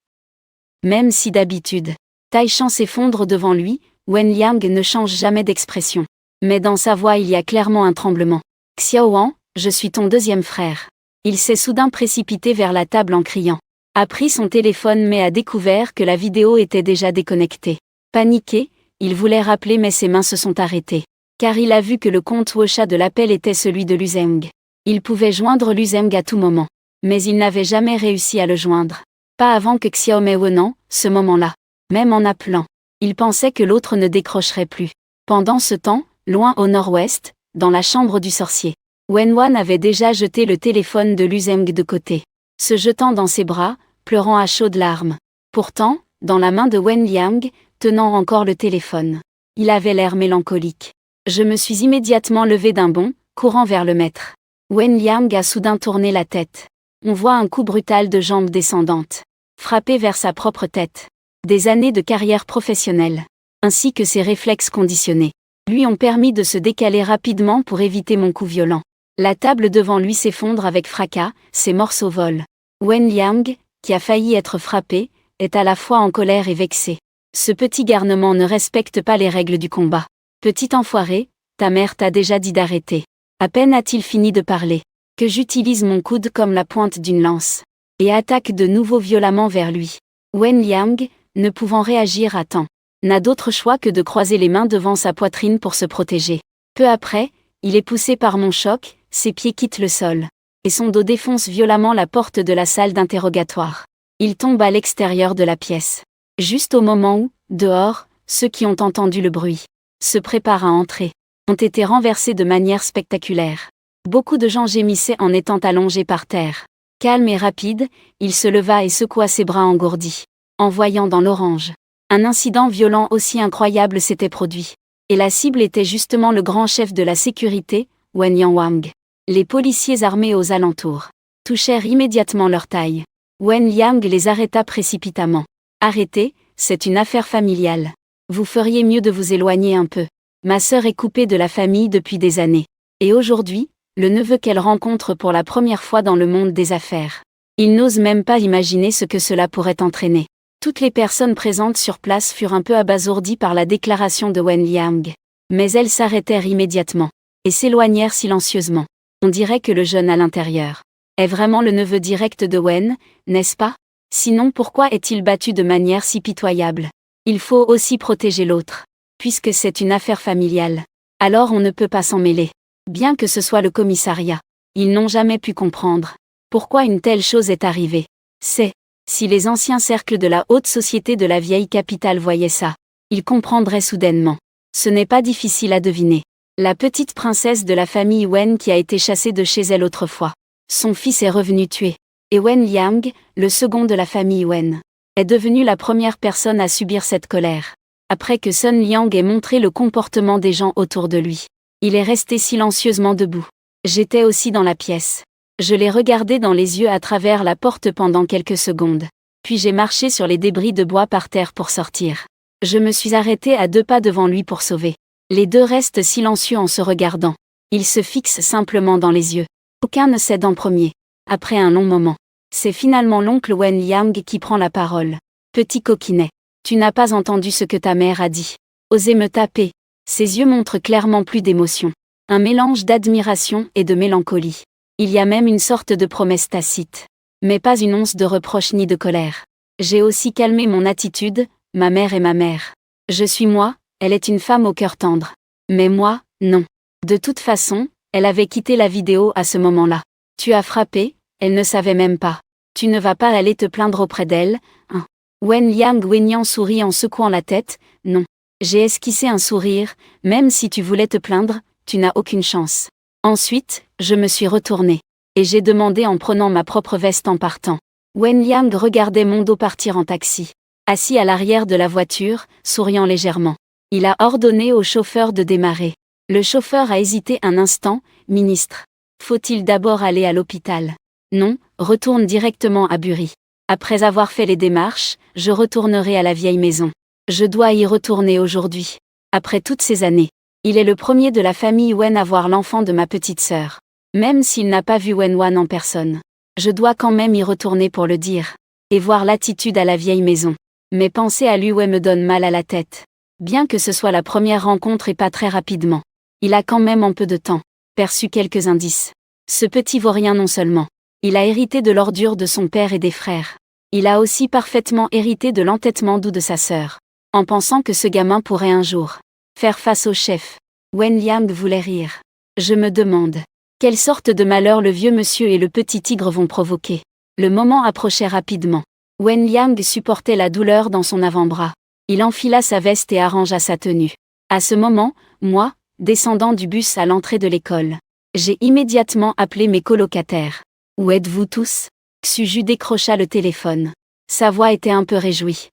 Même si d'habitude, Taishan s'effondre devant lui, Wen Liang ne change jamais d'expression. Mais dans sa voix il y a clairement un tremblement. Xiaoan, je suis ton deuxième frère. Il s'est soudain précipité vers la table en criant. A pris son téléphone mais a découvert que la vidéo était déjà déconnectée. Paniqué, il voulait rappeler mais ses mains se sont arrêtées. Car il a vu que le compte WeChat de l'appel était celui de Luzeng. Il pouvait joindre Luzeng à tout moment. Mais il n'avait jamais réussi à le joindre. Pas avant que Xiaomei Wenan, ce moment-là. Même en appelant, il pensait que l'autre ne décrocherait plus. Pendant ce temps, loin au nord-ouest, dans la chambre du sorcier, Wen Wan avait déjà jeté le téléphone de Luzeng de côté, se jetant dans ses bras, pleurant à chaudes larmes. Pourtant, dans la main de Wen Liang, tenant encore le téléphone, il avait l'air mélancolique. Je me suis immédiatement levé d'un bond, courant vers le maître. Wen Liang a soudain tourné la tête. On voit un coup brutal de jambe descendante, frappé vers sa propre tête. Des années de carrière professionnelle, ainsi que ses réflexes conditionnés, lui ont permis de se décaler rapidement pour éviter mon coup violent. La table devant lui s'effondre avec fracas, ses morceaux volent. Wen Liang, qui a failli être frappé, est à la fois en colère et vexé. Ce petit garnement ne respecte pas les règles du combat. Petit enfoiré, ta mère t'a déjà dit d'arrêter. À peine a-t-il fini de parler, que j'utilise mon coude comme la pointe d'une lance, et attaque de nouveau violemment vers lui. Wen Liang, ne pouvant réagir à temps, n'a d'autre choix que de croiser les mains devant sa poitrine pour se protéger. Peu après, il est poussé par mon choc, ses pieds quittent le sol, et son dos défonce violemment la porte de la salle d'interrogatoire. Il tombe à l'extérieur de la pièce. Juste au moment où, dehors, ceux qui ont entendu le bruit se préparent à entrer, ont été renversés de manière spectaculaire. Beaucoup de gens gémissaient en étant allongés par terre. Calme et rapide, il se leva et secoua ses bras engourdis. En voyant dans l'orange. Un incident violent aussi incroyable s'était produit. Et la cible était justement le grand chef de la sécurité, Wen Yang. Les policiers armés aux alentours touchèrent immédiatement leur taille. Wen Yang les arrêta précipitamment. Arrêtez, c'est une affaire familiale. Vous feriez mieux de vous éloigner un peu. Ma sœur est coupée de la famille depuis des années. Et aujourd'hui, le neveu qu'elle rencontre pour la première fois dans le monde des affaires. Il n'ose même pas imaginer ce que cela pourrait entraîner. Toutes les personnes présentes sur place furent un peu abasourdies par la déclaration de Wen Yang. Mais elles s'arrêtèrent immédiatement. Et s'éloignèrent silencieusement. On dirait que le jeune à l'intérieur est vraiment le neveu direct de Wen, n'est-ce pas? Sinon pourquoi est-il battu de manière si pitoyable? Il faut aussi protéger l'autre. Puisque c'est une affaire familiale. Alors on ne peut pas s'en mêler. Bien que ce soit le commissariat. Ils n'ont jamais pu comprendre pourquoi une telle chose est arrivée. Si les anciens cercles de la haute société de la vieille capitale voyaient ça, ils comprendraient soudainement. Ce n'est pas difficile à deviner. La petite princesse de la famille Wen qui a été chassée de chez elle autrefois. Son fils est revenu tué. Et Wen Yang, le second de la famille Wen, est devenu la première personne à subir cette colère. Après que Sun Liang ait montré le comportement des gens autour de lui. Il est resté silencieusement debout. J'étais aussi dans la pièce. Je l'ai regardé dans les yeux à travers la porte pendant quelques secondes. Puis j'ai marché sur les débris de bois par terre pour sortir. Je me suis arrêté à 2 pas devant lui pour sauver. Les deux restent silencieux en se regardant. Ils se fixent simplement dans les yeux. Aucun ne cède en premier. Après un long moment. C'est finalement l'oncle Wen Yang qui prend la parole. Petit coquinet. Tu n'as pas entendu ce que ta mère a dit. Osez me taper. Ses yeux montrent clairement plus d'émotion. Un mélange d'admiration et de mélancolie. Il y a même une sorte de promesse tacite. Mais pas une once de reproche ni de colère. J'ai aussi calmé mon attitude, ma mère est ma mère. Je suis moi, elle est une femme au cœur tendre. Mais moi, non. De toute façon, elle avait quitté la vidéo à ce moment-là. Tu as frappé, elle ne savait même pas. Tu ne vas pas aller te plaindre auprès d'elle, hein. Wen Yang sourit en secouant la tête, non. J'ai esquissé un sourire, même si tu voulais te plaindre, tu n'as aucune chance. Ensuite, je me suis retournée. Et j'ai demandé en prenant ma propre veste en partant. Wen Yang regardait mon dos partir en taxi. Assis à l'arrière de la voiture, souriant légèrement. Il a ordonné au chauffeur de démarrer. Le chauffeur a hésité un instant, ministre. Faut-il d'abord aller à l'hôpital? Non, retourne directement à Bury. Après avoir fait les démarches, je retournerai à la vieille maison. Je dois y retourner aujourd'hui. Après toutes ces années. Il est le premier de la famille Wen à voir l'enfant de ma petite sœur. Même s'il n'a pas vu Wen Wan en personne. Je dois quand même y retourner pour le dire. Et voir l'attitude à la vieille maison. Mais penser à lui me donne mal à la tête. Bien que ce soit la première rencontre et pas très rapidement. Il a quand même en peu de temps perçu quelques indices. Ce petit vaurien non seulement. Il a hérité de l'ordure de son père et des frères. Il a aussi parfaitement hérité de l'entêtement doux de sa sœur. En pensant que ce gamin pourrait un jour faire face au chef. Wen Yang voulait rire. Je me demande. Quelle sorte de malheur le vieux monsieur et le petit tigre vont provoquer. Le moment approchait rapidement. Wen Yang supportait la douleur dans son avant-bras. Il enfila sa veste et arrangea sa tenue. À ce moment, moi, descendant du bus à l'entrée de l'école. J'ai immédiatement appelé mes colocataires. Où êtes-vous tous? Xuju décrocha le téléphone. Sa voix était un peu réjouie.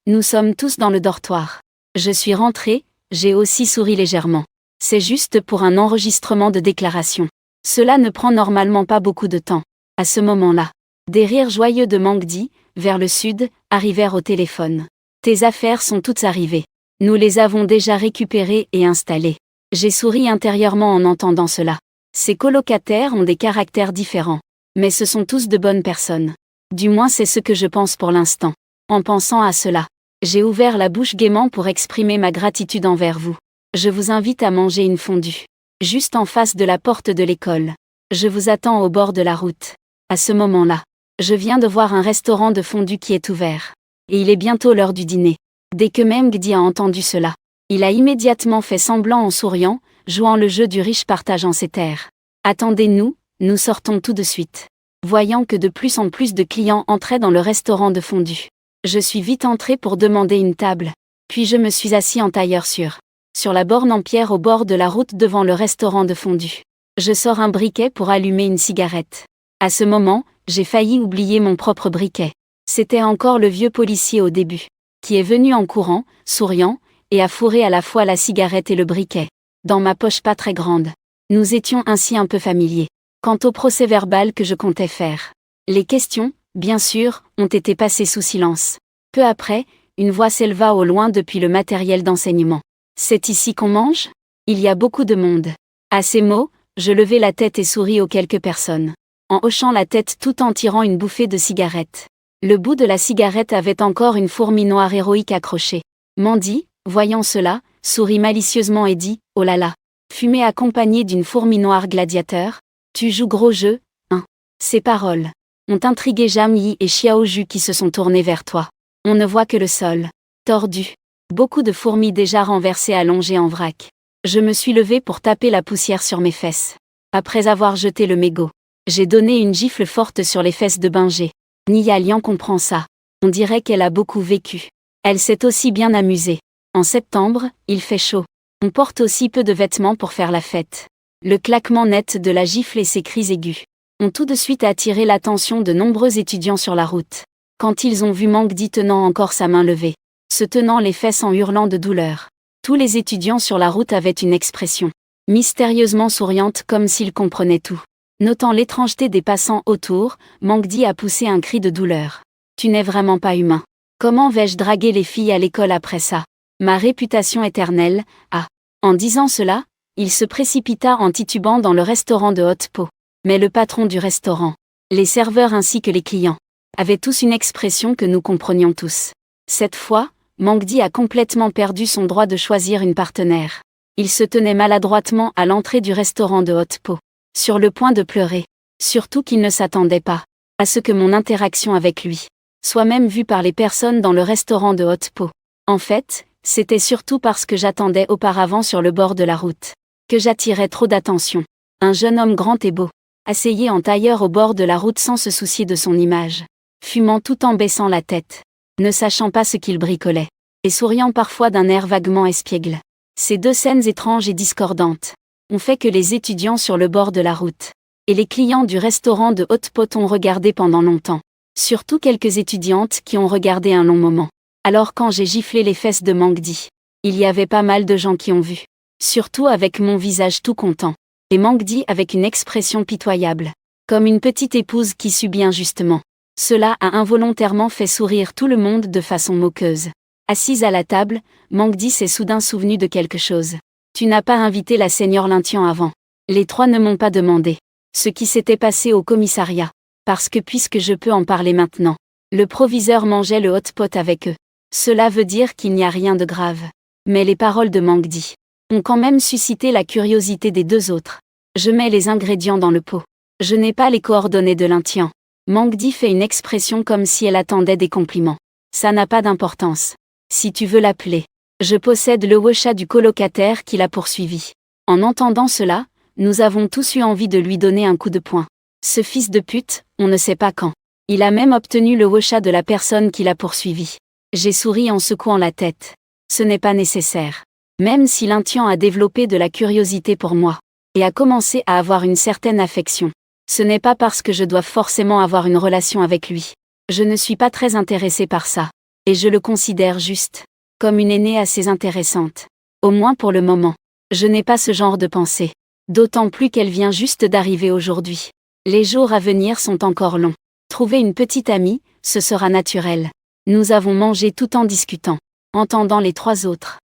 Nous sommes tous dans le dortoir. Je suis rentrée, j'ai aussi souri légèrement. C'est juste pour un enregistrement de déclaration. Cela ne prend normalement pas beaucoup de temps. À ce moment-là, des rires joyeux de Mangdi, vers le sud, arrivèrent au téléphone. Tes affaires sont toutes arrivées. Nous les avons déjà récupérées et installées. J'ai souri intérieurement en entendant cela. Ces colocataires ont des caractères différents. Mais ce sont tous de bonnes personnes. Du moins c'est ce que je pense pour l'instant. En pensant à cela, j'ai ouvert la bouche gaiement pour exprimer ma gratitude envers vous. Je vous invite à manger une fondue. Juste en face de la porte de l'école. Je vous attends au bord de la route. À ce moment-là, je viens de voir un restaurant de fondue qui est ouvert. Et il est bientôt l'heure du dîner. Dès que Mengdi a entendu cela, il a immédiatement fait semblant en souriant, jouant le jeu du riche partageant ses terres. Attendez-nous, nous sortons tout de suite. Voyant que de plus en plus de clients entraient dans le restaurant de fondue. Je suis vite entré pour demander une table. Puis je me suis assis en tailleur sur la borne en pierre au bord de la route devant le restaurant de fondue. Je sors un briquet pour allumer une cigarette. À ce moment, j'ai failli oublier mon propre briquet. C'était encore le vieux policier au début, qui est venu en courant, souriant, et a fourré à la fois la cigarette et le briquet. Dans ma poche pas très grande. Nous étions ainsi un peu familiers. Quant au procès-verbal que je comptais faire. Les questions, bien sûr, ont été passées sous silence. Peu après, une voix s'éleva au loin depuis le matériel d'enseignement. C'est ici qu'on mange ? Il y a beaucoup de monde. À ces mots, je levai la tête et souris aux quelques personnes. En hochant la tête tout en tirant une bouffée de cigarette. Le bout de la cigarette avait encore une fourmi noire héroïque accrochée. Mandy, voyant cela, sourit malicieusement et dit « Oh là là ! Fumer accompagné d'une fourmi noire gladiateur ? Tu joues gros jeu, hein ?» Ces paroles ont intrigué Jam Yi et Xiao Ju qui se sont tournés vers toi. On ne voit que le sol. Tordu. Beaucoup de fourmis déjà renversées allongées en vrac. Je me suis levée pour taper la poussière sur mes fesses. Après avoir jeté le mégot, j'ai donné une gifle forte sur les fesses de Bingé. Nia Lian comprend ça. On dirait qu'elle a beaucoup vécu. Elle s'est aussi bien amusée. En septembre, il fait chaud. On porte aussi peu de vêtements pour faire la fête. Le claquement net de la gifle et ses cris aigus ont tout de suite attiré l'attention de nombreux étudiants sur la route. Quand ils ont vu Mangdi tenant encore sa main levée, se tenant les fesses en hurlant de douleur, tous les étudiants sur la route avaient une expression mystérieusement souriante comme s'ils comprenaient tout. Notant l'étrangeté des passants autour, Mangdi a poussé un cri de douleur. Tu n'es vraiment pas humain. Comment vais-je draguer les filles à l'école après ça ? Ma réputation éternelle, ah. En disant cela, il se précipita en titubant dans le restaurant de haute peau. Mais le patron du restaurant, les serveurs ainsi que les clients, avaient tous une expression que nous comprenions tous. Cette fois, Mangdi a complètement perdu son droit de choisir une partenaire. Il se tenait maladroitement à l'entrée du restaurant de haute peau, sur le point de pleurer. Surtout qu'il ne s'attendait pas à ce que mon interaction avec lui soit même vue par les personnes dans le restaurant de haute peau. En fait, c'était surtout parce que j'attendais auparavant sur le bord de la route que j'attirais trop d'attention. Un jeune homme grand et beau, asseyé en tailleur au bord de la route sans se soucier de son image, fumant tout en baissant la tête, ne sachant pas ce qu'il bricolait, et souriant parfois d'un air vaguement espiègle. Ces deux scènes étranges et discordantes ont fait que les étudiants sur le bord de la route et les clients du restaurant de haute pot ont regardé pendant longtemps. Surtout quelques étudiantes qui ont regardé un long moment. Alors quand j'ai giflé les fesses de Mangdi, il y avait pas mal de gens qui ont vu. Surtout avec mon visage tout content. Et Mangdi avec une expression pitoyable. Comme une petite épouse qui subit injustement. Cela a involontairement fait sourire tout le monde de façon moqueuse. Assise à la table, Mangdi s'est soudain souvenu de quelque chose. Tu n'as pas invité la seigneur Lintian avant. Les trois ne m'ont pas demandé ce qui s'était passé au commissariat. Parce que puisque je peux en parler maintenant, le proviseur mangeait le hot pot avec eux. Cela veut dire qu'il n'y a rien de grave. Mais les paroles de Mangdi ont quand même suscité la curiosité des deux autres. Je mets les ingrédients dans le pot. Je n'ai pas les coordonnées de Lintian. Mangdi fait une expression comme si elle attendait des compliments. Ça n'a pas d'importance. Si tu veux l'appeler. Je possède le WeChat du colocataire qui l'a poursuivi. En entendant cela, nous avons tous eu envie de lui donner un coup de poing. Ce fils de pute, on ne sait pas quand. Il a même obtenu le WeChat de la personne qui l'a poursuivi. J'ai souri en secouant la tête. Ce n'est pas nécessaire. Même si Lintian a développé de la curiosité pour moi, et a commencé à avoir une certaine affection, ce n'est pas parce que je dois forcément avoir une relation avec lui. Je ne suis pas très intéressée par ça. Et je le considère juste comme une aînée assez intéressante. Au moins pour le moment. Je n'ai pas ce genre de pensée. D'autant plus qu'elle vient juste d'arriver aujourd'hui. Les jours à venir sont encore longs. Trouver une petite amie, ce sera naturel. Nous avons mangé tout en discutant, entendant les trois autres